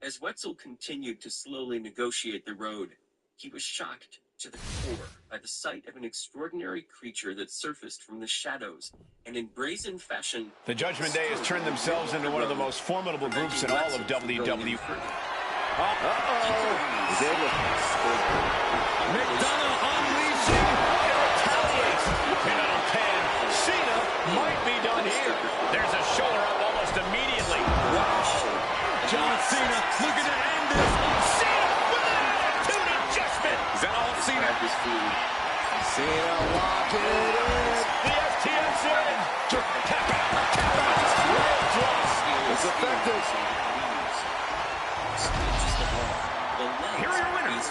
As Wetzel continued to slowly negotiate the road, he was shocked to the core by the sight of an extraordinary creature that surfaced from the shadows and in brazen fashion. The Judgment Day has turned themselves into one of the most formidable groups in all of WWE. McDonough unleashing and retaliates. And on 10, Cena might be done here. There's a shoulder up almost immediately. John Cena looking to end this. Cena with an attitude adjustment. Is that all Cena? Cena locking it in. The FTN's in. Tap out. Tap out. It's effective. Here are your winners.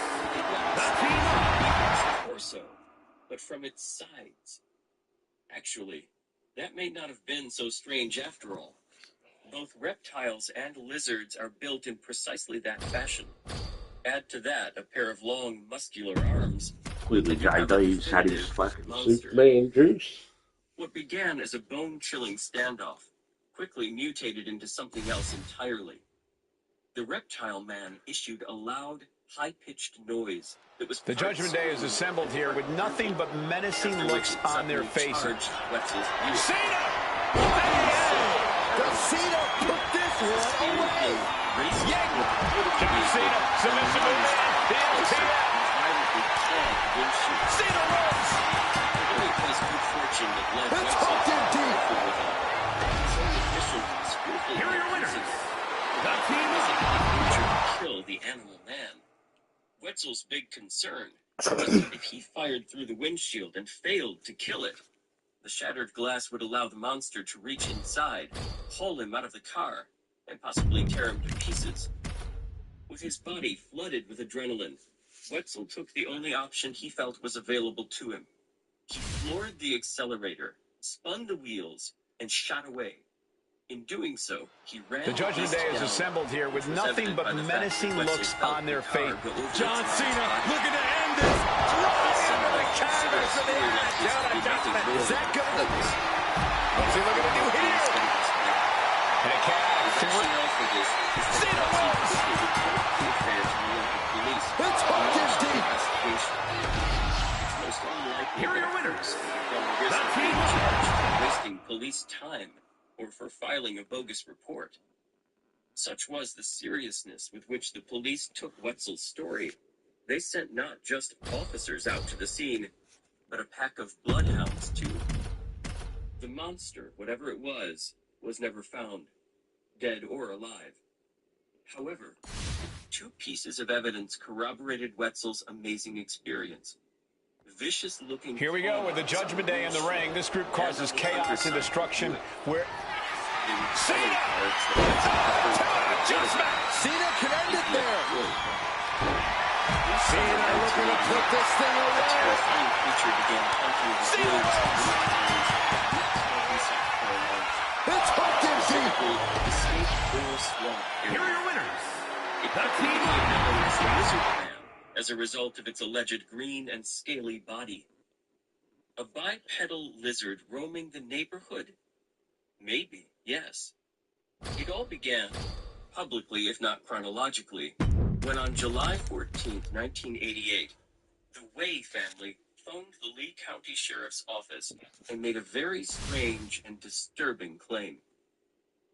Torso, but from its sides. Actually, that may not have been so strange after all. Both reptiles and lizards are built in precisely that fashion. Add to that a pair of long, muscular arms. Clearly, JD's had his fucking Superman juice. What began as a bone-chilling standoff quickly mutated into something else entirely. The reptile man issued a loud, high-pitched noise that was... The Judgment Day is assembled here with nothing but menacing looks on their faces. Cena! Does Cena put this one away? John Cena, submission move in. The LTF. Cena runs. It's hooked in deep. Here are your winners. The kill the animal man. Wetzel's big concern was that if he fired through the windshield and failed to kill it, the shattered glass would allow the monster to reach inside, haul him out of the car, and possibly tear him to pieces. With his body flooded with adrenaline, Wetzel took the only option he felt was available to him. He floored the accelerator, spun the wheels, and shot away. In doing so, he ran... The Judgment Day is assembled here with nothing but menacing looks on their face. John Cena looking to end this. Right into the canvas of the attitude adjustment. Is that good? What's he looking to do here? And a catch. Cena wins. It's hooked in deep. Here are your winners. Wasting police time or for filing a bogus report. Such was the seriousness with which the police took Wetzel's story. They sent not just officers out to the scene, but a pack of bloodhounds too. The monster, whatever it was never found, dead or alive. However, two pieces of evidence corroborated Wetzel's amazing experience. Vicious-looking... Here we go with the Judgment Day in the ring. This group causes chaos and destruction where... Cena! Cena can end it there. Cena looking to put this thing away. Cena wins! It's hooked in deep. Here are your winners. As a result of its alleged green and scaly body. A bipedal lizard roaming the neighborhood? Maybe, yes. It all began, publicly if not chronologically, when on July 14th, 1988, the Way family phoned the Lee County Sheriff's Office and made a very strange and disturbing claim.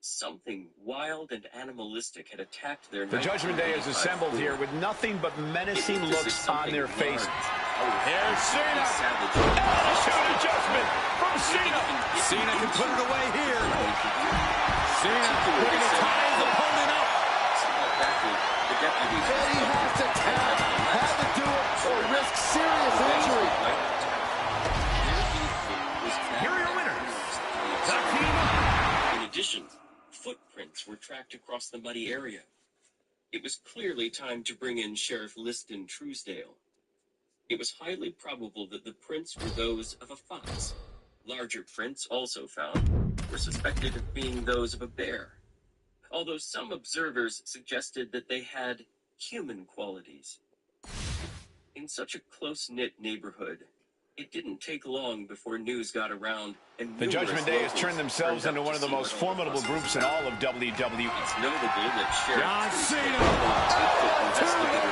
Something wild and animalistic had attacked their The Judgment Day is assembled here with nothing but menacing looks on their faces. Here's Cena. Attitude adjustment from Cena. Cena can put it away here. Cena looking to tie his opponent up. And he has to tap. Had to do it or risk serious injury. Here are your winners. The team. In addition, footprints were tracked across the muddy area. It was clearly time to bring in Sheriff Liston Truesdale. It was highly probable that the prints were those of a fox. Larger prints, also found, were suspected of being those of a bear, although some observers suggested that they had human qualities. In such a close-knit neighborhood, it didn't take long before news got around, and the Judgment Day has turned themselves into one of the most formidable groups in all of WWE. It's notable that Sheriff John Cena.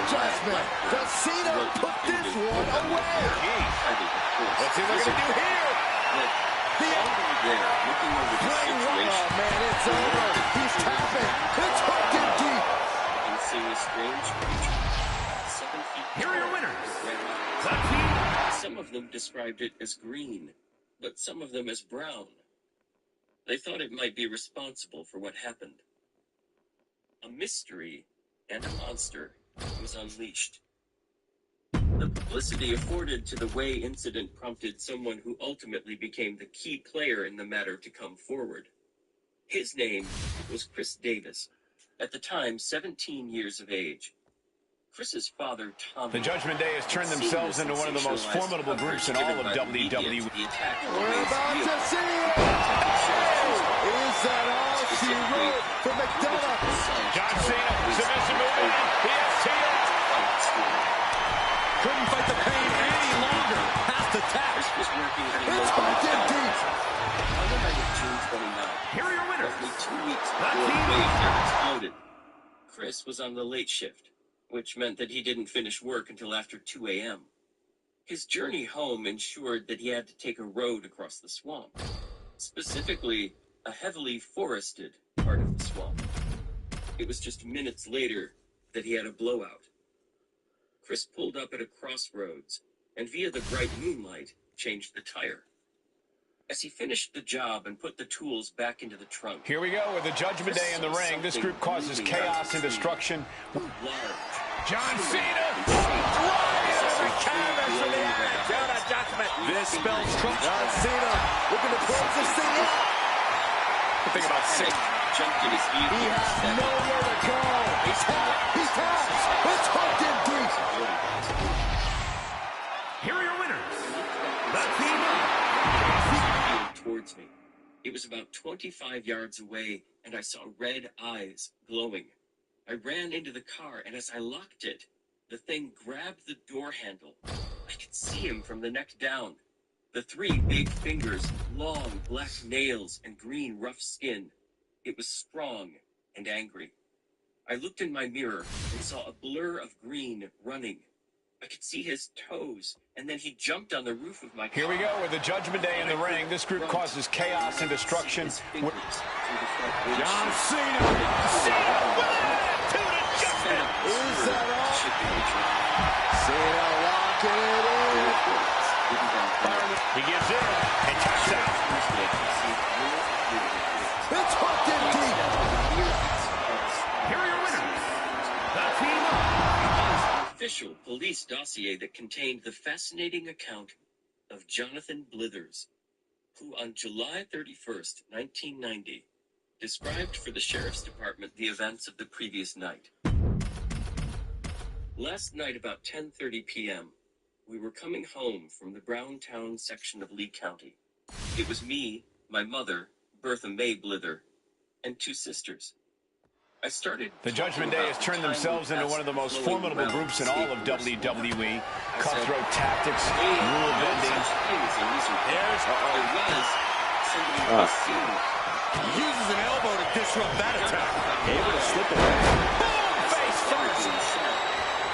Adjustment. Does Cena put this one away? What's he looking to do here? Looking over the situation. Oh, man, it's over. He's tapping. It's hooked in deep. And seeing a strange creature. 7 feet tall. Here are your winners. The Red. team. Some of them described it as green, but some of them as brown. They thought it might be responsible for what happened. A mystery and a monster was unleashed. The publicity afforded to the Way incident prompted someone who ultimately became the key player in the matter to come forward. His name was Chris Davis, at the time 17 years of age. Chris's father, Tom. The Judgment Day has turned themselves into one of the most formidable groups in all of WWE. We're about to see it. Is that all she wrote for McDonough? John Cena, submission move. He has Cena. Couldn't fight the pain any longer. Has to tap. Chris was working at a It's local hooked in town deep. on the night of June 29th. Here are your winners. Roughly 2 weeks before the wave had exploded. Chris was on the late shift, which meant that he didn't finish work until after 2 a.m. His journey home ensured that he had to take a road across the swamp, specifically a heavily forested part of the swamp. It was just minutes later that he had a blowout. Chris pulled up at a crossroads and via the bright moonlight changed the tire. As he finished the job and put the tools back into the trunk. Here we go with the Judgment Day in the ring. This group causes chaos and destruction. Large. John Cena. Right into the canvas for the attitude adjustment. This spells trouble. John Cena looking to close this thing out. Think about Cena. Jumped in his vehicle. He has nowhere to go. He taps. It's hooked in deep. Here are your winners. The team. Towards me. It was about 25 yards away, and I saw red eyes glowing. I ran into the car, and as I locked it, the thing grabbed the door handle. I could see him from the neck down. The 3 big fingers, long black nails, and green rough skin. It was strong and angry. I looked in my mirror and saw a blur of green running. I could see his toes, and then he jumped on the roof of my car. Here we go with the Judgment Day in the ring. This group causes chaos and destruction. John Cena. Cena with an attitude adjustment. Is that all? Cena locking it in. He gives in and taps out. It's hooked in deep. Here are your winners. The team. Official police dossier that contained the fascinating account of Jonathan Blithers, who on July 31st, 1990, described for the Sheriff's Department the events of the previous night. Last night about 10:30 p.m., we were coming home from the Browntown section of Lee County. It was me, my mother, Bertha May Blither, and 2 sisters. I started. The Judgment Day has turned themselves into one of the most formidable groups in all of WWE. Cutthroat tactics, rule bending. Uses an elbow to disrupt that attack. Able to slip away. Boom! Face first.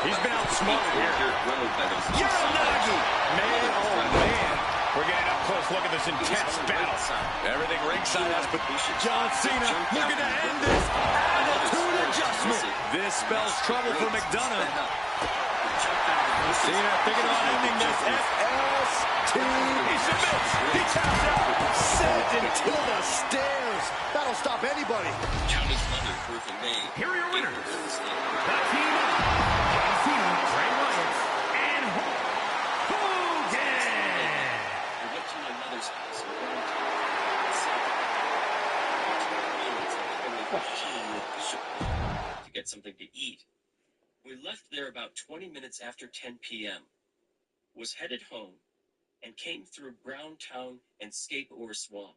He's been outsmarted here. Uranagi! Man, oh man. We're getting up close. Look at this intense battle. Everything ringside has, but John Cena looking to end this. Attitude adjustment. This spells trouble for McDonough. Cena thinking about ending this. ST. He submits. He taps out. Sent into the stairs. That'll stop anybody. Johnny's mother, Bertha May. Here are your winners. The team of John Cena, Bray Wyatt, and Hulk Hogan. I went to my mother's house to get something to eat. We left there about 20 minutes after 10 p.m., was headed home, and came through Browntown and Scape Ore Swamp.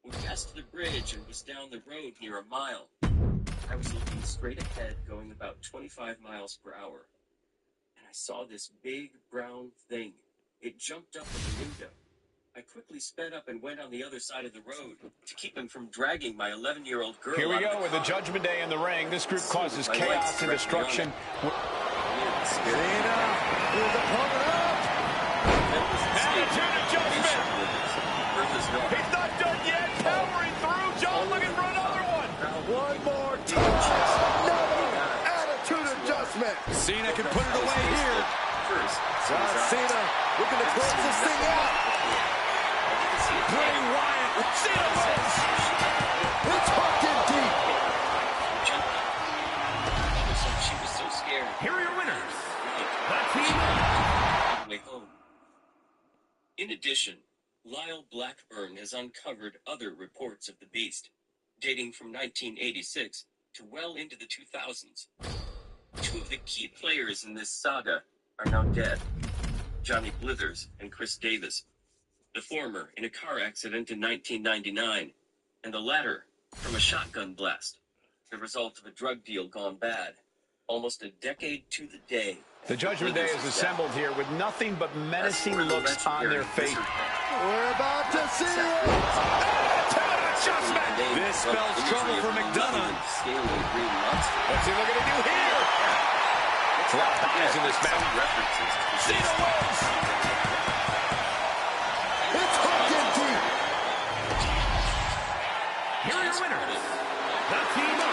We passed the bridge and was down the road near a mile. I was looking straight ahead, going about 25 miles per hour, and I saw this big brown thing. It jumped up in the window. I quickly sped up and went on the other side of the road to keep him from dragging my 11-year-old girl. Here we out of go the with the car. Judgment Day in the ring. This group causes chaos and destruction. Cena with the opponent up. Attitude adjustment. He's not done yet. Powering through. John looking for another one. One more time. Another attitude adjustment. Cena can put it away here. John Cena looking to close this thing out. Bray Wyatt. Cena wins. It's hooked in deep. She was so scared. Here are your winners. The team On the way home. In addition, Lyle Blackburn has uncovered other reports of the Beast, dating from 1986 to well into the 2000s. Two of the key players in this saga are now dead, Johnny Blithers and Chris Davis. The former in a car accident in 1999, and the latter from a shotgun blast, the result of a drug deal gone bad, almost a decade to the day. The Judgment Day is assembled here with nothing but menacing looks on their face. We're about to see it. Adjustment. This spells trouble for McDonough. What's he looking to do here? It's a lot of bodies in this match. Cena wins. It's hooked in deep. Here are your winners. The team of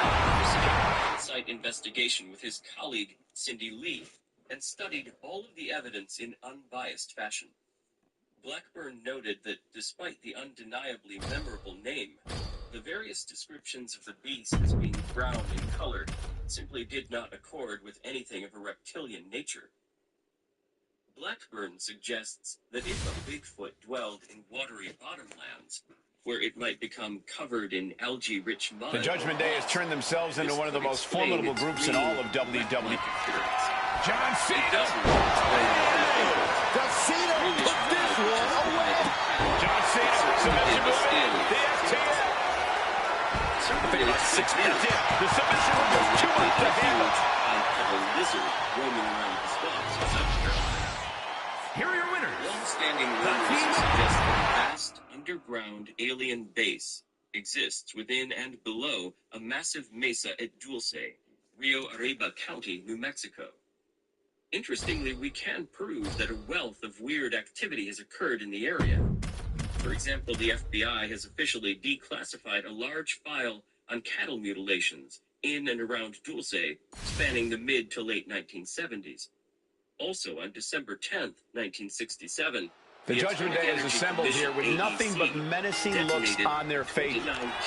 Inside investigation with his colleague Cindy Lee and studied all of the evidence in unbiased fashion. Blackburn noted that despite the undeniably memorable name, the various descriptions of the beast as being brown in color simply did not accord with anything of a reptilian nature. Blackburn suggests that if a Bigfoot dwelled in watery bottomlands, where it might become covered in algae-rich mud... The Judgment Day has turned themselves into one of the most formidable groups in all of WWE. John Cena! Does Cena put this one away? John Cena, submission move in. The FTN. Think about 6 minutes in. The submission was just too much to handle. A lizard roaming around the swamps of South Carolina. Here are your winners. Long-standing rumors suggest that a vast underground alien base exists within and below a massive mesa at Dulce, Rio Arriba County, New Mexico. Interestingly, we can prove that a wealth of weird activity has occurred in the area. For example, the FBI has officially declassified a large file on cattle mutilations in and around Dulce, spanning the mid to late 1970s. Also, on December 10th, 1967, The Judgment Day is assembled here with nothing but menacing looks on their face. McDonough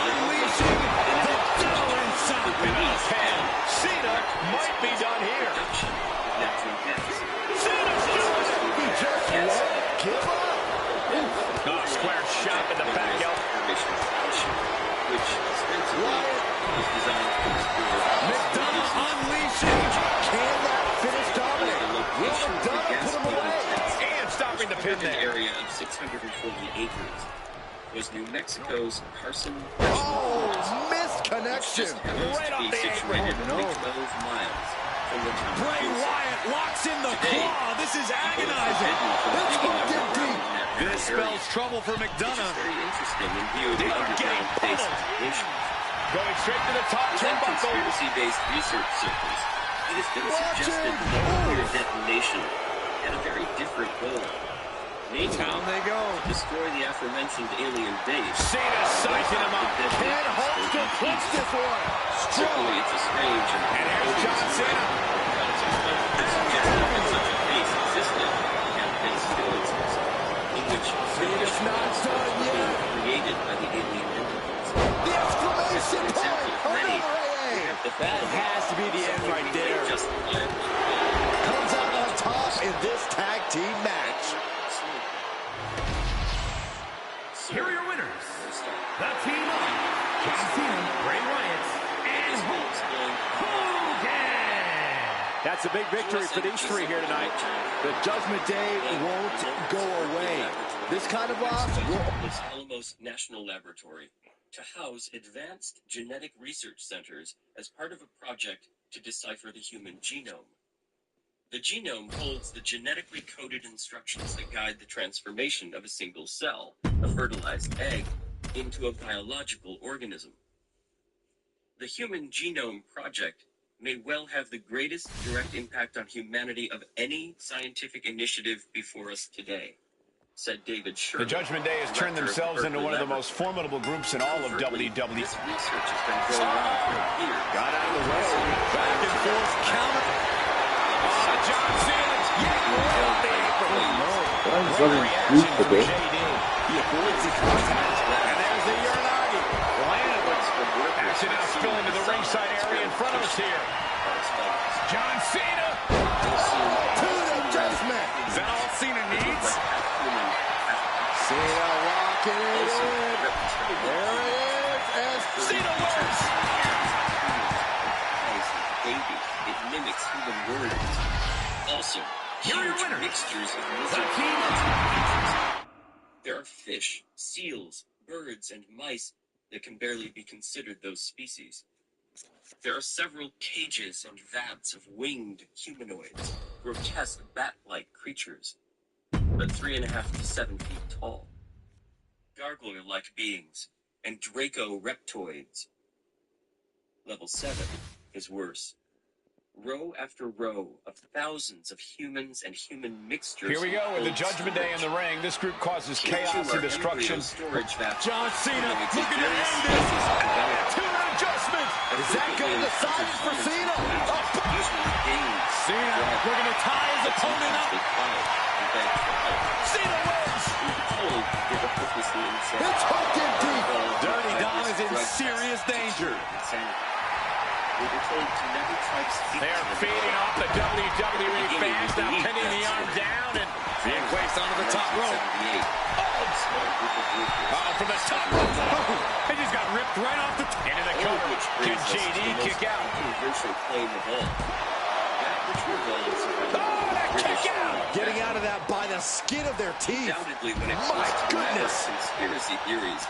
unleashing the devil inside. Cena might be done here. Cena's doing it. He just won't give up. Oh, square shot in the back out. McDonough unleashing. Can that finish dominate? Will McDonough put him away? And stopping the pin An there. area of 640 acres was New Mexico's Carson. Oh, missed connection. Right off the situated apron. only 12 miles from the town. Bray Wyatt locks in the claw. This is agonizing. It's hooked in deep. This spells trouble for McDonough. Very interesting in view of the They are getting underground base pummeled. operation. Going straight to the top Within turnbuckle. conspiracy-based research circles, it has been suggested the nuclear detonation had a very different goal. Namely, Down they go. destroy the aforementioned alien base. Cena sizing him up. Can Hulkster clinch this one? Certainly, it's a strange and there's John Cena. Such a base existed, and base still exists, in which Cena's not done yet. created by the alien entities. The exclamation As an point. example of many, we Hooray! have the That has to be the end right there. Comes out on top in this tag team match. Here are your winners. The team of John Cena, Bray Wyatt, and Hulk Hogan. That's a big victory for these three here tonight. The Judgment Day won't go away. This kind of loss will... Los Alamos National Laboratory to house advanced genetic research centers as part of a project to decipher the human genome. The genome holds the genetically coded instructions that guide the transformation of a single cell, a fertilized egg, into a biological organism. The Human Genome Project may well have the greatest direct impact on humanity of any scientific initiative before us today, said David The Sherman. Judgment Day has turned themselves into one of the most formidable groups in all of WWE. This research has been going on for years. Got out of the way. Back and forth counter. John Cena. Why is that in group today? He avoids the contact. And there's the Uranagi. Action now spilling to the ringside area in front of us here. John Cena. To the judgment. Is that all Cena needs? Cena locking it in. There it is. Cena wins. Baby, it mimics human words. Also, Here are your huge winners. mixtures of The lizards team and of creatures. There are fish, seals, birds, and mice that can barely be considered those species. There are several cages and vats of winged humanoids, grotesque bat-like creatures, but 3.5 to 7 feet tall. Gargoyle-like beings, and Draco-reptoids. Level 7 is worse. Row after row of thousands of humans and human mixtures. Here we go with the Judgment Day in the ring. This group causes chaos and destruction. John Cena looking to end this. To an adjustment. Is that going to decide it for Cena? Cena looking to tie his opponent up. Cena wins. It's hooked in deep. Dirty Dom is in serious danger. They are feeding off the WWE fans, now pinning the arm down and Being placed onto the top rope. oh, from the top rope. He just got ripped right off the into the cover. Can JD kick out? Kick out. Getting out of that by the skin of their teeth. Undoubtedly, when it My comes to goodness. conspiracy theories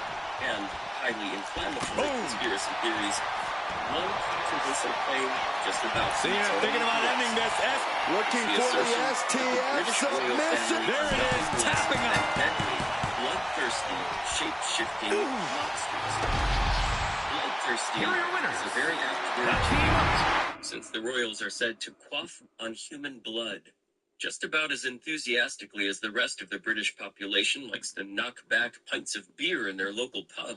and highly inflammatory conspiracy theories, one controversial claim just about Cena thinking about ending this. Looking for the STF submission. There it is, tapping up. Deadly, bloodthirsty, shape-shifting monsters. Bloodthirsty Here are your winners. is a very apt The word, team of since the Royals are said to quaff on human blood just about as enthusiastically as the rest of the British population likes to knock back pints of beer in their local pub.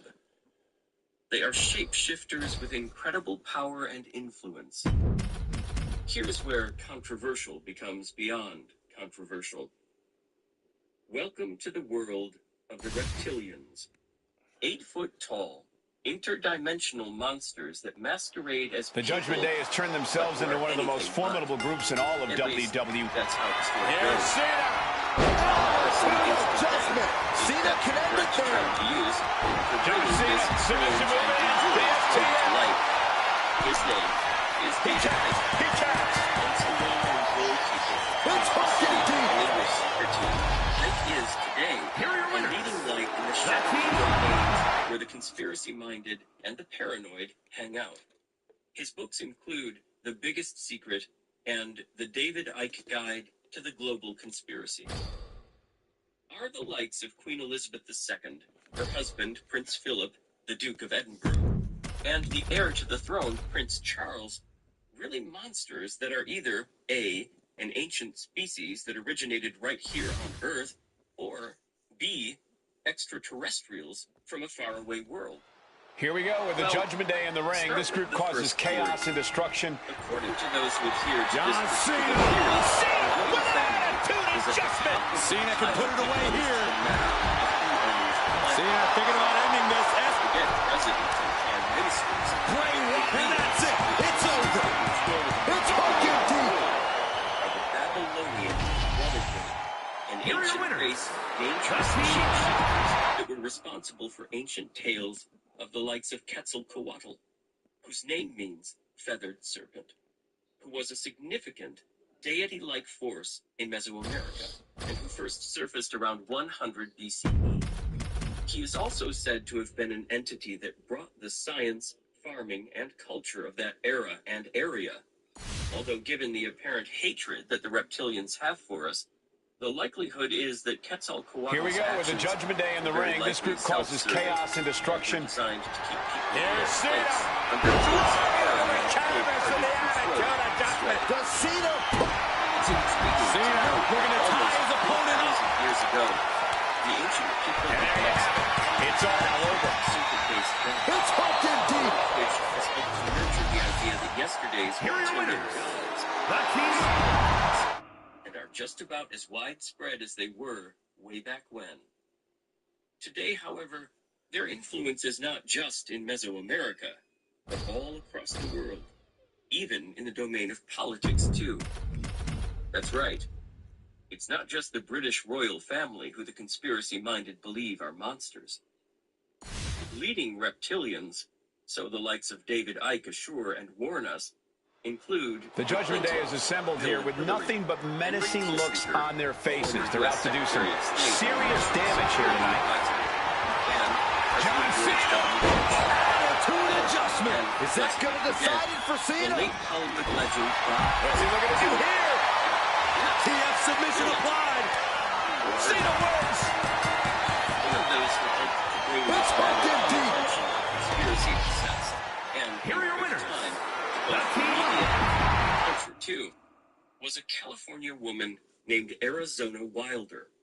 They are shapeshifters with incredible power and influence. Here's where controversial becomes beyond controversial. Welcome to the world of the reptilians. 8 foot tall, interdimensional monsters that masquerade as The Judgment Day has turned themselves into one of the most formidable groups in all of WWE. That's how the story Here's goes. Cena. Adjustment. Cena connected there. To use John Cena, submission move in. The STF. Life. His name is He taps. He taps. Once a well-known goalkeeper. It's hooked in deep. English soccer team. Like is today. Here are your A winners. leading light in the The shadowy team domains where the conspiracy-minded and the paranoid hang out. His books include The Biggest Secret and The David Icke Guide to the Global Conspiracy. Are the likes of Queen Elizabeth II, her husband, Prince Philip, the Duke of Edinburgh, and the heir to the throne, Prince Charles, really monsters that are either A, an ancient species that originated right here on Earth, or B, extraterrestrials from a faraway world. Here we go with the Judgment Day in the ring. This group causes chaos and destruction. According to those who adhere to John this Cena! Cena with an attitude adjustment! Cena can put it away here. Cena thinking about ending this. Forget presidents and ministers. Bray Wyatt, and that's it. It's over. It's hooked deep. Are the Babylonian Brotherhood, an ancient race dangerous shapeshifters that were responsible for ancient tales of the likes of Quetzalcoatl, whose name means feathered serpent, who was a significant deity-like force in Mesoamerica, and who first surfaced around 100 BCE. He is also said to have been an entity that brought the science, farming, and culture of that era and area. Although given the apparent hatred that the reptilians have for us, the likelihood is that Quetzalcoatl's Here we go with the Judgment Day in the ring. This group causes chaos and destruction. Designed to keep people Here's Cena. under The canvas of the attitude adjustment. Does Cena? Cena looking to tie his opponent up. Years ago, the ancient people And there you have it. It's all over. It's hooked deep. which has helped to nurture the idea that yesterday's Here are your reptilian winners. gods The King. and are just about as widespread as they were way back when. Today, however, their influence is not just in Mesoamerica, but all across the world, even in the domain of politics too. That's right. It's not just the British royal family who the conspiracy-minded believe are monsters. Leading reptilians, so the likes of David Icke assure and warn us, include The Judgment Day is assembled here with nothing but menacing looks on their faces. They're out to do some serious damage here tonight. John Cena. Attitude adjustment. Is that going to decide it for the Cena? late Hollywood legend What's he looking to do here? TF submission applied. Cena wins. one of those who helped to bring It's hooked deep. conspiracy obsessed. And Here are your at the winners. time, The both King. media and culture too, was a California woman named Arizona Wilder.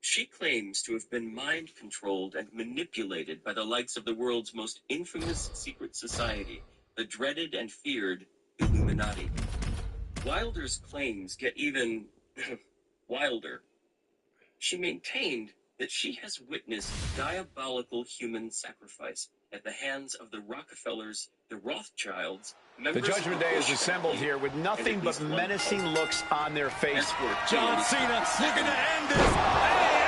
She claims to have been mind-controlled and manipulated by the likes of the world's most infamous secret society, the dreaded and feared Illuminati. Wilder's claims get even wilder. She maintained that she has witnessed diabolical human sacrifice at the hands of the Rockefellers, the Rothschilds, The members Judgment of the Day is Bush assembled family, here with nothing and at but least one menacing cult. looks on their face. John Cena looking to end this. Hey.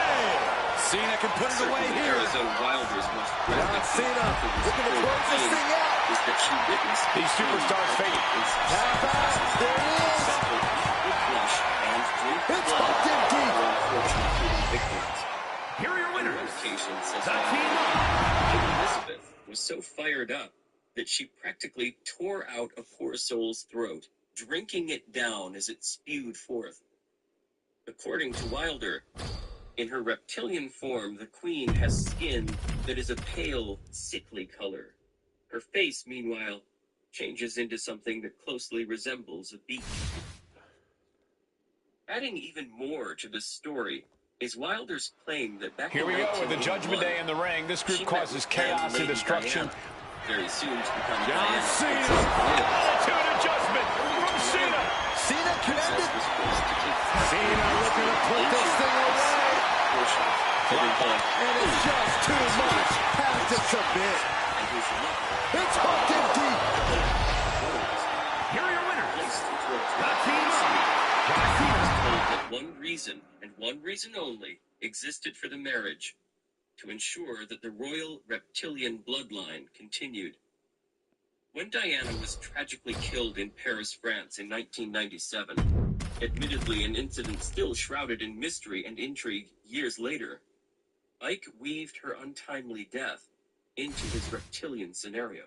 Cena can put it away Certainly here. Arizona Wilder's most John Cena looking to close this thing out. is that she witnessed These superstars fake. Half hour. There it is. It's hooked deep. Here are your On one winners. occasion, says The King. Queen Elizabeth was so fired up that she practically tore out a poor soul's throat, drinking it down as it spewed forth. According to Wilder, in her reptilian form, the queen has skin that is a pale, sickly color. Her face, meanwhile, changes into something that closely resembles a beak. Adding even more to this story is Wilder's claim that back Here in we go with the 1981, Judgment Day in the ring. This group she met causes with chaos and Lady destruction. Diana, very soon to become John Diana. Cena. Princess Attitude adjustment from Cena. Cena connected. was forced to take Cena looking to put this thing away. portion of her blood And it's just too much. Has to submit. and his love It's hooked deep. Here are your winners. placed into a The King. John Cena was told that one reason, and one reason only, existed for the marriage: to ensure that the royal reptilian bloodline continued. When Diana was tragically killed in Paris, France in 1997, admittedly an incident still shrouded in mystery and intrigue years later, Icke weaved her untimely death into his reptilian scenario.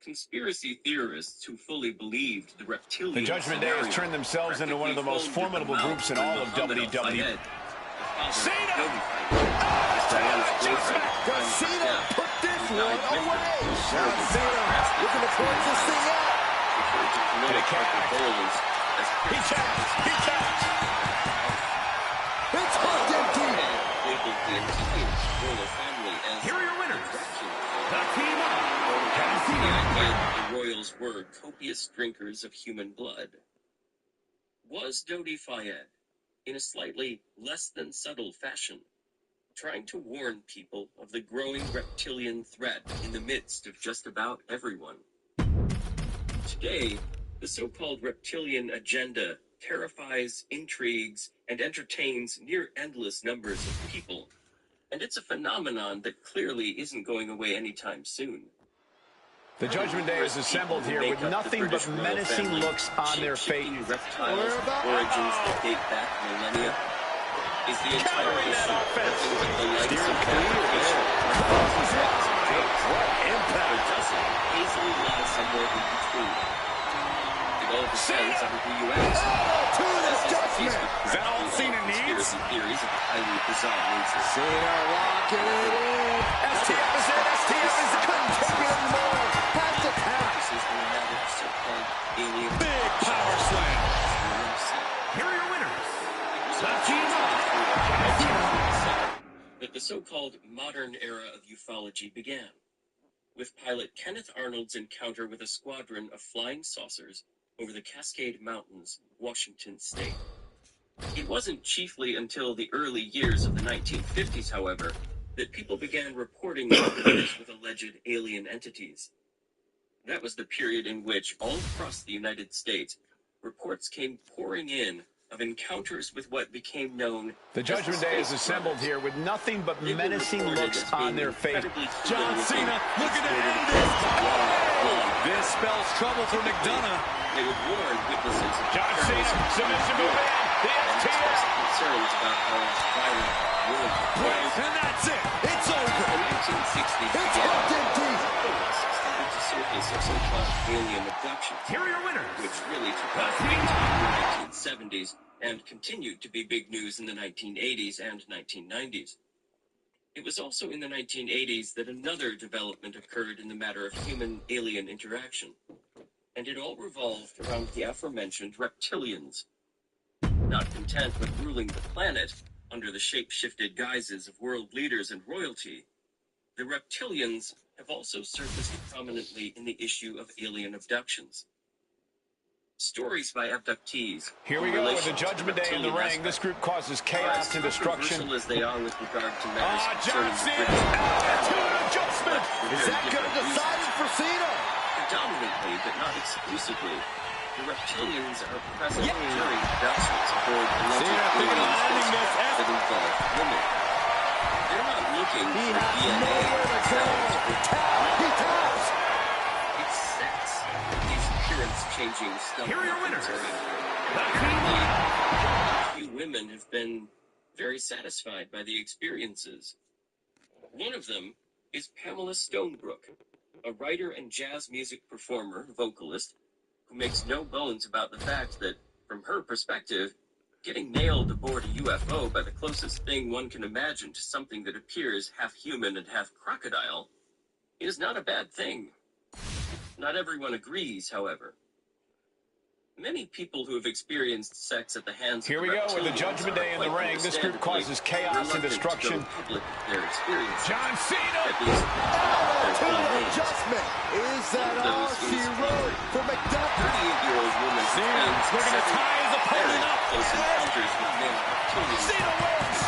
Conspiracy theorists who fully believed the reptilian The Judgment Day has turned themselves into one of the most formidable groups in all of WWE. Cena. Does Cena put this one away. John Cena looking to close this thing out. He taps. He taps. It's hooked in deep. Here are your winners. The team The Royals were copious drinkers of human blood. Was Dodi Fayed, in a slightly less than subtle fashion, trying to warn people of the growing reptilian threat in the midst of just about everyone? Today, the so-called reptilian agenda terrifies, intrigues, and entertains near endless numbers of people. And it's a phenomenon that clearly isn't going away anytime soon. The Judgment Day is assembled here with nothing but menacing looks on their faces. Reptiles with origins that date back millennia. Is the entire issue nothing but the legacy of fabrication? What impact? Or does it hazily lie somewhere in between? It all depends on who you ask. Is that all Cena needs? Conspiracy theories of highly bizarre nature. Cena locking it in. STF is in. STF is in. Couldn't take it anymore. Has to tap. This is the matter of so-called alien. Big power slam. Here are your winners. The team That the so-called modern era of ufology began, with pilot Kenneth Arnold's encounter with a squadron of flying saucers over the Cascade Mountains, Washington state. It wasn't chiefly until the early years of the 1950s, however, that people began reporting encounters with alleged alien entities. That was the period in which, all across the United States, reports came pouring in of encounters with what became known The Judgment Day is assembled here with nothing but menacing looks on their faces. John Cena looking to end this. This spells trouble for McDonough. They would warn witnesses of John Cena, submission move in. The and STF. express concerns about how violent world was. And that's it. It's over. The 1960s It's began hooked in deep. started to surface of so-called alien abductions, Here are your winners. which really took off in the 1970s and continued to be big news in the 1980s and 1990s. It was also in the 1980s that another development occurred in the matter of human-alien interaction, and it all revolved around the aforementioned reptilians. Not content with ruling the planet under the shape-shifted guises of world leaders and royalty, the reptilians have also surfaced prominently in the issue of alien abductions. Stories by abductees. Here we go with the Judgment Day in the ring. This group causes chaos and destruction. As they are with regard to matters John concerning Cena. Attitude adjustment. Is that going to decide it for Cena? Predominantly, but not exclusively, the reptilians are present during abductions aboard alleged Cena thinking of ending this. that involve women. They're not looking He for has DNA nowhere to go. Tap. He taps. It's sex. These appearance-changing stuff. Here are your winners. Few women have been very satisfied by the experiences. One of them is Pamela Stonebrook, a writer and jazz music performer, vocalist, who makes no bones about the fact that, from her perspective, getting nailed aboard a UFO by the closest thing one can imagine to something that appears half human and half crocodile is not a bad thing. Not everyone agrees, however. Many people who have experienced sex at the hands Here of we go with the reptilians Judgment Day in the are quite ring. This group causes chaos and reluctant to go destruction. public with their experiences. John Cena. At least, Attitude adjustment. Is that all she wrote for McDonough? 38-year-old woman who Cena spends looking to 7 tie his opponent up. close encounters with male reptilians. Cena wins.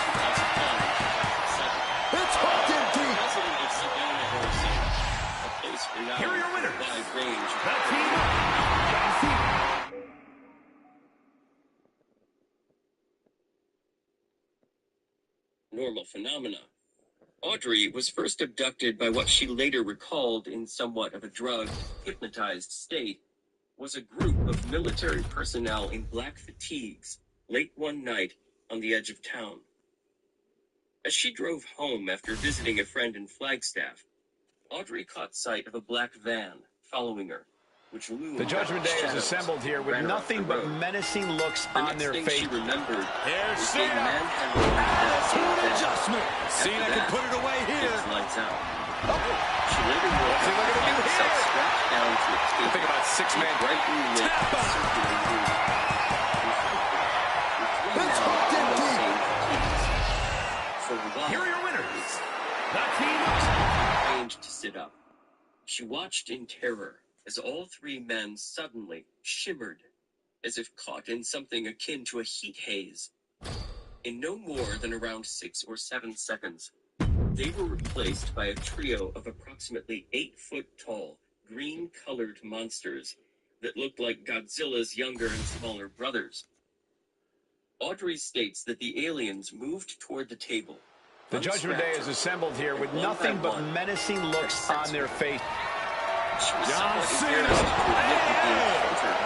It's hooked in deep. President of Sedona, Arizona, a place renowned Here are your for a winners. wide range of The team John Cena. normal phenomena. Audrey was first abducted by what she later recalled in somewhat of a drugged, hypnotized state, was a group of military personnel in black fatigues late one night on the edge of town. As she drove home after visiting a friend in Flagstaff, Audrey caught sight of a black van following her, which loomed The Judgment Day is shadows assembled here with ran her off nothing the but road. menacing looks The on next their thing faces. she remembered Here's was Cena. being manhandled Attitude adjustment. After Cena can that, put it away it here. was lights out. She later wore herself strapped down to a table. Think about six-man brightly lit circulating It's hooked in deep. For a while, Here are your winners. The team arranged to sit up. She watched in terror as all three men suddenly shimmered, as if caught in something akin to a heat haze. In no more than around 6 or 7 seconds, they were replaced by a trio of approximately 8-foot-tall, green-colored monsters that looked like Godzilla's younger and smaller brothers. Audrey states that the aliens moved toward the table. The Judgment Day is assembled here with nothing but menacing looks on their face. John Cena.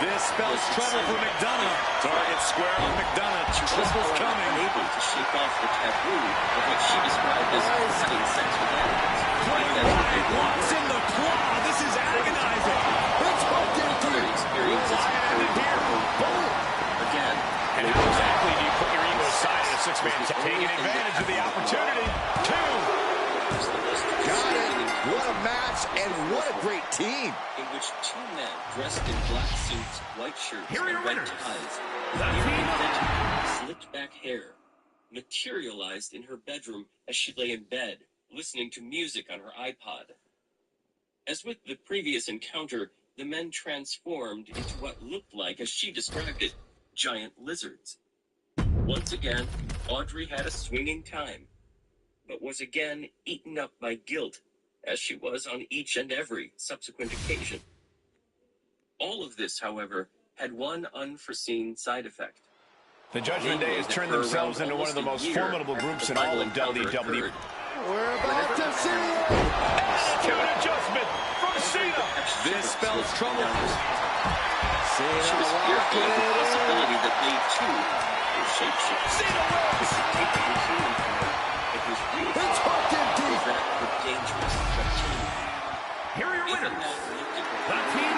This spells trouble for McDonough. Target square on McDonough. Trouble's coming. Able to shake off the taboo of what she described as having sex with animals. Locks in the claw. This is agonizing. It's hooked in Other deep. experiences occurred again. And how exactly do you put your ego aside in a six-man tag? Taking advantage of the opportunity. Two. Got it. What a match and what a great team. In which two men dressed in black suits, white shirts, Here are your and red winners. ties, The team slicked back hair, materialized in her bedroom as she lay in bed, listening to music on her iPod. As with the previous encounter, the men transformed into what looked like, as she described it, giant lizards. Once again, Audrey had a swinging time, but was again eaten up by guilt, as she was on each and every subsequent occasion. All of this, however, had one unforeseen side effect. The Judgment Day has turned themselves into one of the most formidable groups in all of WWE. We're about to see it. Attitude adjustment from Cena. This spells trouble. She was fearful of the possibility that they too were shapeshifters. Cena wins. Taking human form, it was real. It's hooked in deep. That were dangerous reptilian. Here are your If a winners. man looked at The her team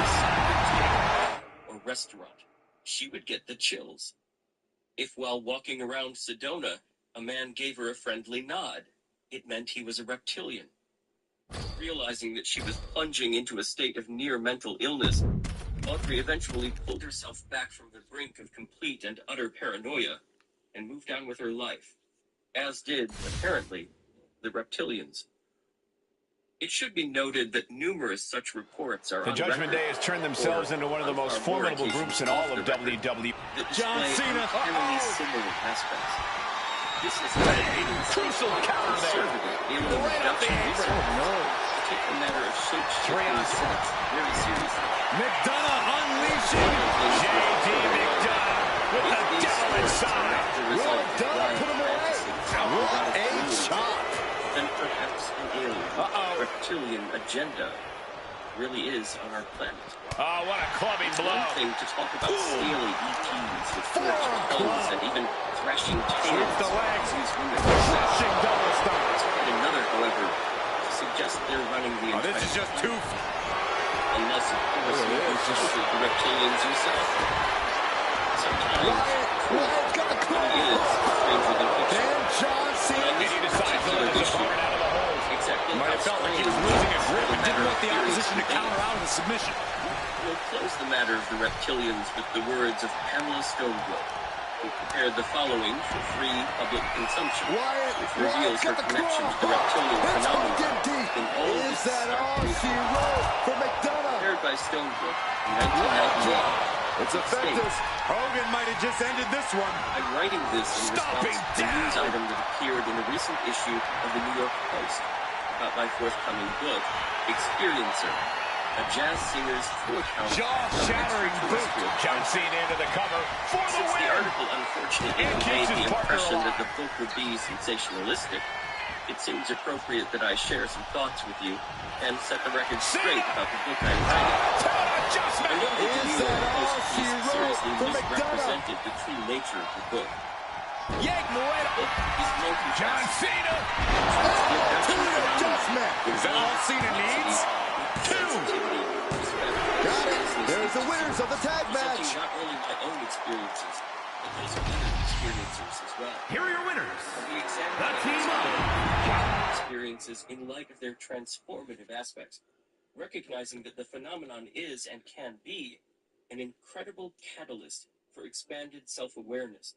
or restaurant, she would get the chills. If while walking around Sedona, a man gave her a friendly nod, it meant he was a reptilian. Realizing that she was plunging into a state of near mental illness, Audrey eventually pulled herself back from the brink of complete and utter paranoia and moved on with her life, as did, apparently, the reptilians. It should be noted that numerous such reports are The on Judgment record, Day has turned themselves into one of the most formidable groups in all of WWE. that John display Cena. uncannily similar aspects. This is not a Crucial counter there. Right up the apron. Take the matter of shape-shifting sex very seriously. McDonough unleashing J.D. McDonough with the devil inside. Well done. Put him away. What a chop. Then perhaps an alien, reptilian agenda really is on our planet. Oh, what a clubbing It's blow. one thing to talk about scaly ETs with forked tongues and even thrashing tails. The legs. These women Crushing double stomp. It's quite another, however, to suggest they're running the entire This is just too... unless, of course, you consider the reptilians yourself. Sometimes, Wyatt got the really is stranger than fiction. And John Cena. And he decides to let his opponent out of the hole. Exactly. Might have felt like he was losing his grip and didn't want the opposition to counter out of the submission. We'll close the matter of the reptilians with the words of Pamela Stonebrook, who prepared the following for free public consumption, which reveals her connection to the reptilian It's phenomenon hooked in deep. in all of Is its that all stark she reality. wrote for McDonough? Prepared by Stonebrook in 1998. It's effective. Hogan might have just ended this one. I'm writing this in Stomping response to a news down. item that appeared in a recent issue of the New York Post about my forthcoming book, Experiencer, a jazz singer's four-count Jaw-shattering boot. John Cena into the cover for the Since the win. article unfortunately And conveyed keeps the his partner impression that alive. the book would be sensationalistic, it seems appropriate that I share some thoughts with you and set the record straight about the book I'm writing. I know that the Is New York that all Post she piece wrote seriously for McDonough? misrepresented the true nature of the book. Yank The book is John Cena. Attitude adjustment. Is that all Cena needs? Got it. There's the winners of the tag match. Not only my own experiences, but those of other experiencers as well. Here are your winners. We examine The team up. experience experiences in light of their transformative aspects, recognizing that the phenomenon is and can be an incredible catalyst for expanded self-awareness.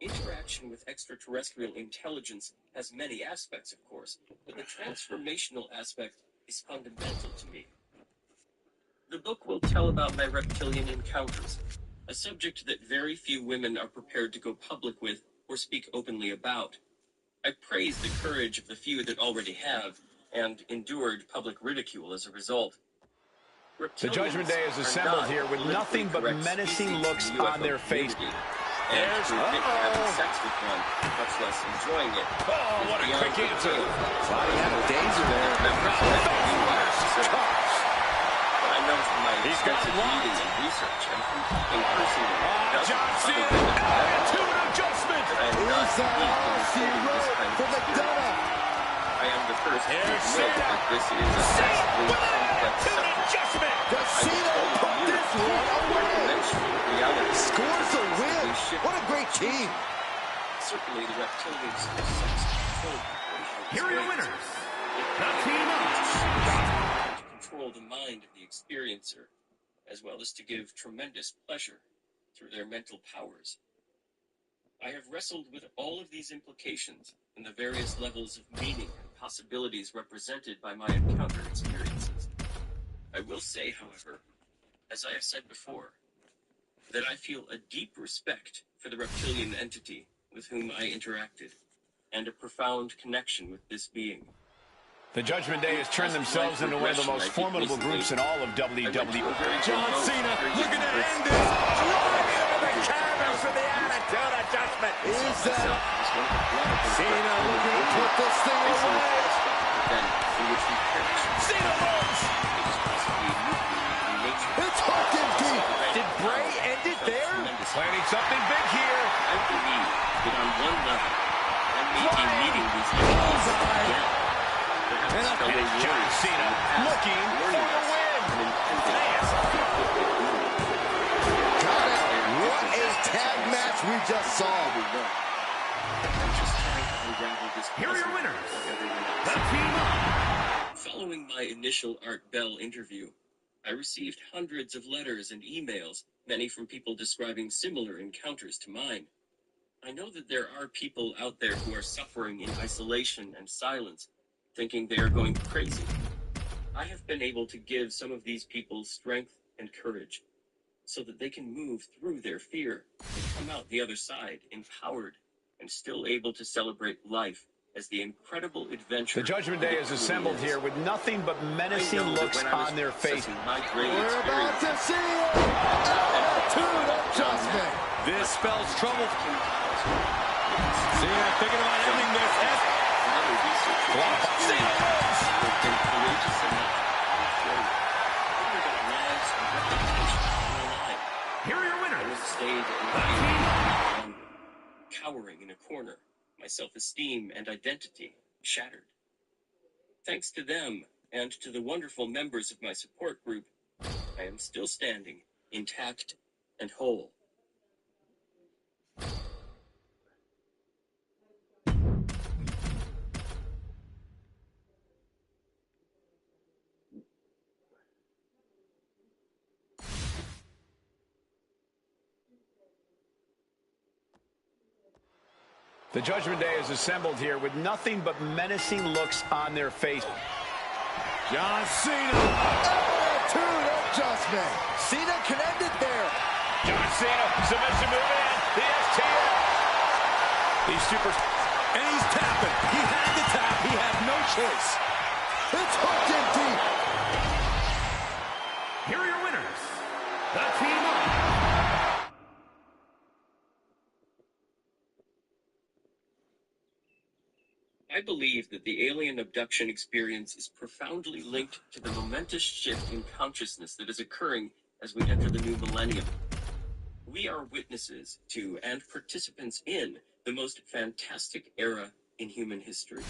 Interaction with extraterrestrial intelligence has many aspects, of course, but the transformational aspect is fundamental to me. The book will tell about my reptilian encounters, a subject that very few women are prepared to go public with or speak openly about. I praise the courage of the few that already have, and endured public ridicule as a result. The Judgment Day is assembled here with nothing but menacing looks on their face. There's having sex with one, much less enjoying it. Oh, what a quick answer. Body out of danger there. I know from my extensive reading and research and from talking personally John Cena, attitude adjustment. that I am not unique in receiving this kind of experience. I am the first to admit that this is a vastly complex subject. Does Cena put this one away? Scores a win. What a great team. Certainly the reptilian sex control. Here are your winners. The team To control the mind of the experiencer, as well as to give tremendous pleasure through their mental powers. I have wrestled with all of these implications and the various levels of meaning and possibilities represented by my encounter experiences. I will say, however, as I have said before, that I feel a deep respect for the reptilian entity with whom I interacted, and a profound connection with this being. The Judgment Day has turned themselves into one of the most formidable groups in all of WWE. John Cena looking to end this. Driving into the canvas for the attitude adjustment. Is that Cena looking to put this thing away? Cena wins. It's hooked in deep. Did Bray end it there? Planning something big here. I believe that on one level, I may be meeting these enemies again. And John Cena looking for the win. Got it. What a tag match we just saw. I'm just trying to unravel this Here are your puzzle winners. like everyone else. The team up. Following my initial Art Bell interview, I received hundreds of letters and emails, many from people describing similar encounters to mine. I know that there are people out there who are suffering in isolation and silence, thinking they are going crazy. I have been able to give some of these people strength and courage, so that they can move through their fear and come out the other side empowered and still able to celebrate life as the incredible adventure. The Judgment Day is assembled here with nothing but menacing looks on their face. We're about to see it. Attitude adjustment. This spells trouble. Cena thinking about ending this. Cena wins. They've been courageous enough to figure out lives and reputation on the line. Here are your I winners. was stayed and cowering in a corner, my self-esteem and identity shattered. Thanks to them and to the wonderful members of my support group, I am still standing, intact and whole. The Judgment Day is assembled here with nothing but menacing looks on their face. John Cena. Attitude adjustment. Cena can end it there. John Cena, submission move in. The STF. These super... And he's tapping. He had to tap. He had no choice. It's hooked in deep. Here are your winners. The team up. I believe that the alien abduction experience is profoundly linked to the momentous shift in consciousness that is occurring as we enter the new millennium. We are witnesses to and participants in the most fantastic era in human history.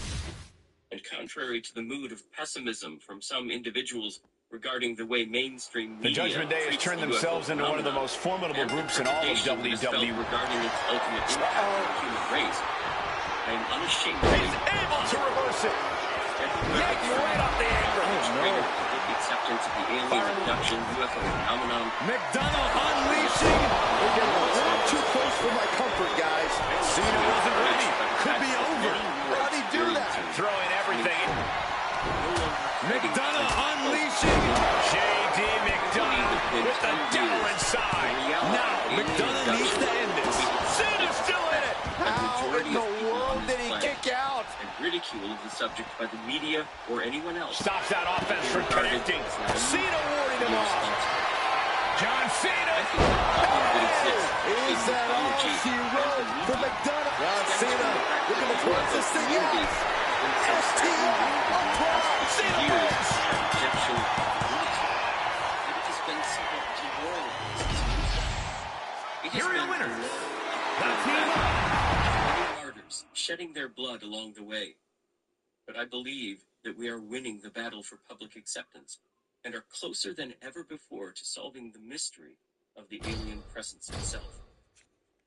And contrary to the mood of pessimism from some individuals regarding the way mainstream media The Judgment Day has treats turned the themselves UFO into one of the phenomenon, most formidable and the groups in all of trepidation that is felt WWE. regarding its ultimate impact on the human race, I am unashamedly He's able to reverse it. acceptance of the alien abduction UFO phenomenon. McDonough unleashing. We're getting a little too close for my comfort, guys. Cena wasn't ready. Could be over. How'd he do that? Throwing everything. McDonough unleashing. J.D. McDonough with the devil inside. Now, McDonough needs to end this. Cena's still in it. How in the world did he kick out? And ridicule of the subject by the media or anyone else. Stops that offense from connecting. Cena warding him off. John Cena. Is that all she wrote for McDonough? John Cena looking to close this thing out. STO applause. Cena wins. Here are your winners. Martyrs shedding their blood along the way. But I believe that we are winning the battle for public acceptance and are closer than ever before to solving the mystery of the alien presence itself.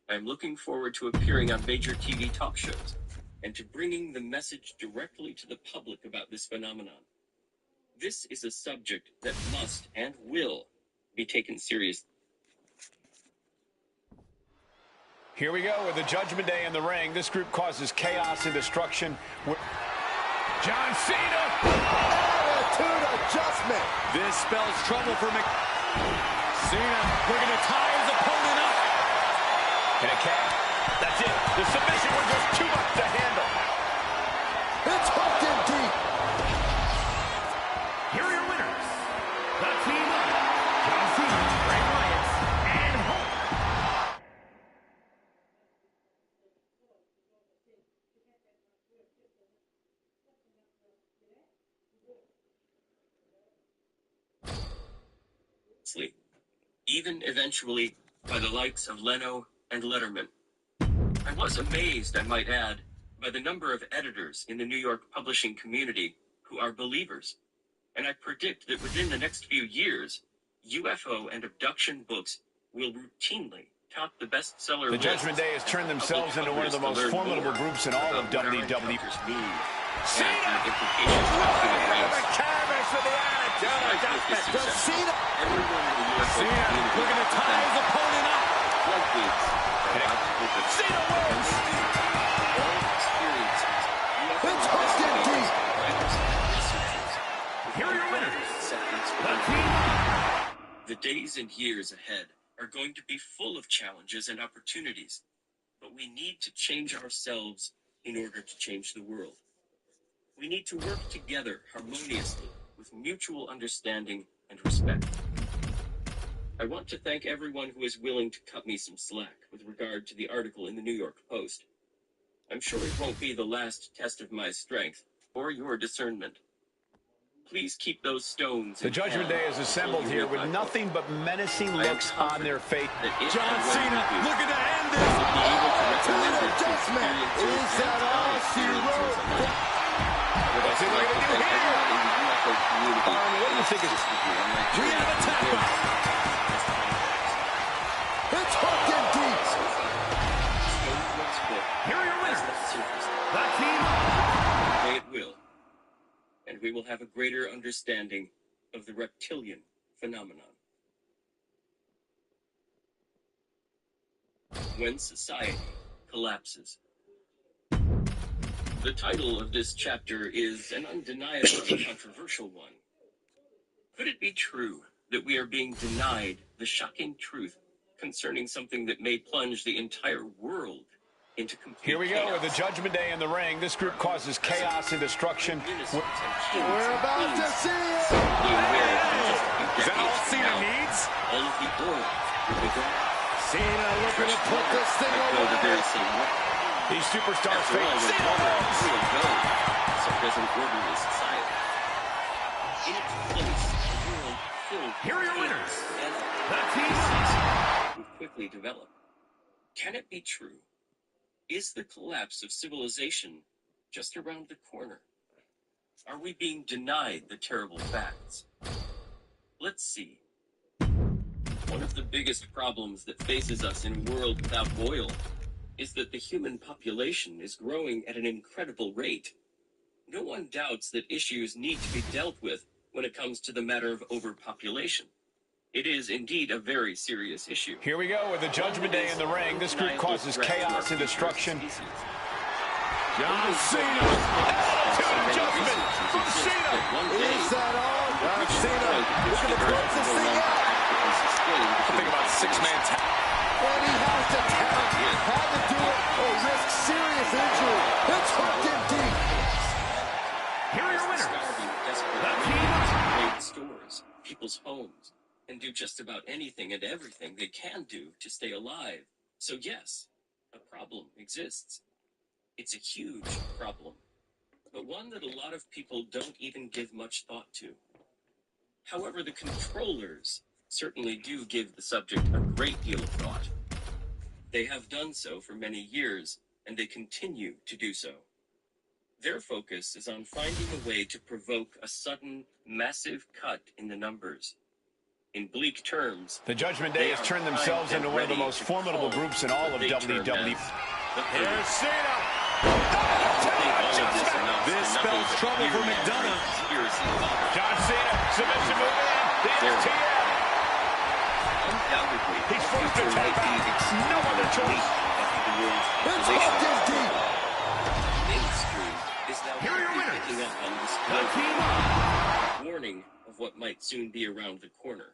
I am looking forward to appearing on major TV talk shows and to bringing the message directly to the public about this phenomenon. This is a subject that must and will be taken seriously. Here we go with the Judgment Day in the ring. This group causes chaos and destruction. John Cena! Attitude adjustment. This spells trouble for Cena looking to tie his opponent up. And a count. That's it. The submission was just too much to handle. It's hooked in deep. Here are your winners. The team of John Cena, Bray Wyatt, and Hulk. Even eventually by the likes of Leno and Letterman. I was amazed, I might add, by the number of editors in the New York publishing community who are believers. And I predict that within the next few years, UFO and abduction books will routinely top the bestseller The list. Judgment Day has turned themselves into one of the most formidable groups in all of WWE. Cena! The canvas with the attitude adjustment. Cena. Everyone in the UFO Cena community looking to tie his opponent up. floodgates. Cena wins. It's hooked in deep. Here are your winners. The days and years ahead are going to be full of challenges and opportunities, but we need to change ourselves in order to change the world. We need to work together harmoniously with mutual understanding and respect. I want to thank everyone who is willing to cut me some slack with regard to the article in the New York Post. I'm sure it won't be the last test of my strength or your discernment. Please keep those stones. The Judgment Day is assembled here with nothing but menacing looks on their face. John Cena looking to end this. Attitude adjustment. Is that all she wrote? What's he going to do here? What do you think is... We have a tap out. It's hooked in deep. Here are your winners. The team. May it will. And we will have a greater understanding of the reptilian phenomenon. When society collapses. The title of this chapter is an undeniably controversial one. Could it be true that we are being denied the shocking truth concerning something that may plunge the entire world into complete Here we go with the Judgment Day in the ring. This group causes chaos and destruction. We're about to see it. Is that all Cena needs? All of the oil will be gone. Cena looking to put this thing away. These superstars face Real gold, so it doesn't orderly society. In its place, a world filled Here are your with winners. and The team. will quickly develop. Can it be true? Is the collapse of civilization just around the corner? Are we being denied the terrible facts? Let's see. One of the biggest problems that faces us in a world without oil is that the human population is growing at an incredible rate. No one doubts that issues need to be dealt with, when it comes to the matter of overpopulation. It is indeed a very serious issue. Here we go with the Judgment Day in the ring. This group causes chaos and destruction. John Cena. Attitude adjustment from Cena. Is that all? John Cena looking to close this thing out. Think about six-man tag. And he has to tap. Had to do it or risk serious injury. It's hooked in deep. Here are your winners. The team Raid stores, people's homes, and do just about anything and everything they can do to stay alive. So yes, a problem exists. It's a huge problem, but one that a lot of people don't even give much thought to. However, the controllers certainly do give the subject a great deal of thought. They have done so for many years, and they continue to do so. Their focus is on finding a way to provoke a sudden, massive cut in the numbers. In bleak terms, The Judgment Day has turned themselves into one of the most formidable groups in all of WWE. Here's Cena. This spells trouble for McDonough. John Cena, submission move in. The STL. undoubtedly, He's forced to take back. No other choice. It's hooked in deep. Mainstream is now Here are your winners. picking up on this The team up. warning of what might soon be around the corner.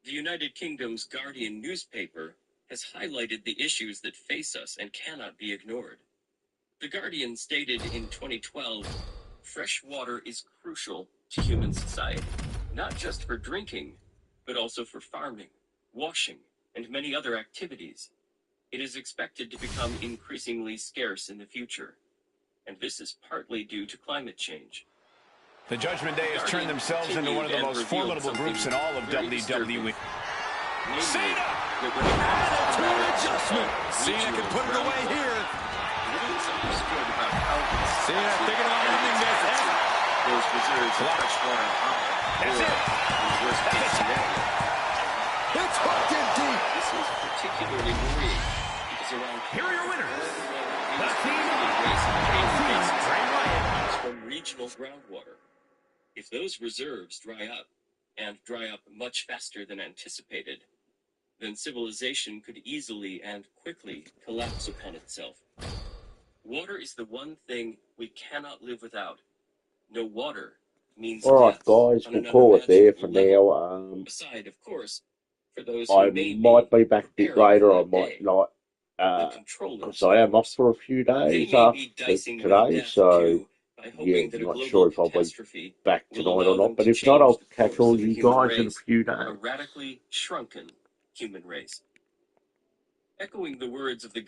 The United Kingdom's Guardian newspaper has highlighted the issues that face us and cannot be ignored. The Guardian stated in 2012, fresh water is crucial to human society, not just for drinking, but also for farming, washing, and many other activities. It is expected to become increasingly scarce in the future, and this is partly due to climate change. The Judgment Day has turned themselves into one of the most formidable groups in all of WWE. Cena. Attitude adjustment. Cena can put it away here. Cena thinking about ending this. Those reserves of fresh water are That's it. worst case scenario. It's hooked in deep. This is particularly worrying because around Here are your winners. The comes from regional groundwater. If those reserves dry up, and dry up much faster than anticipated, then civilization could easily and quickly collapse upon itself. Water is the one thing we cannot live without. No water means Alright, death guys, on we'll an call it there for unimaginable now. level. Aside, of course, for those who I may might be back a bit preparing later, for I that might day. not, The controllers, because I am of off course. for a few They days may be after dicing with today, death so too, by yeah, hoping that a not global sure if I'll be catastrophe back will tonight allow or them not, but to if not, change I'll the catch course all of the you human guys in a race, few a days. radically shrunken human race. Echoing the words of the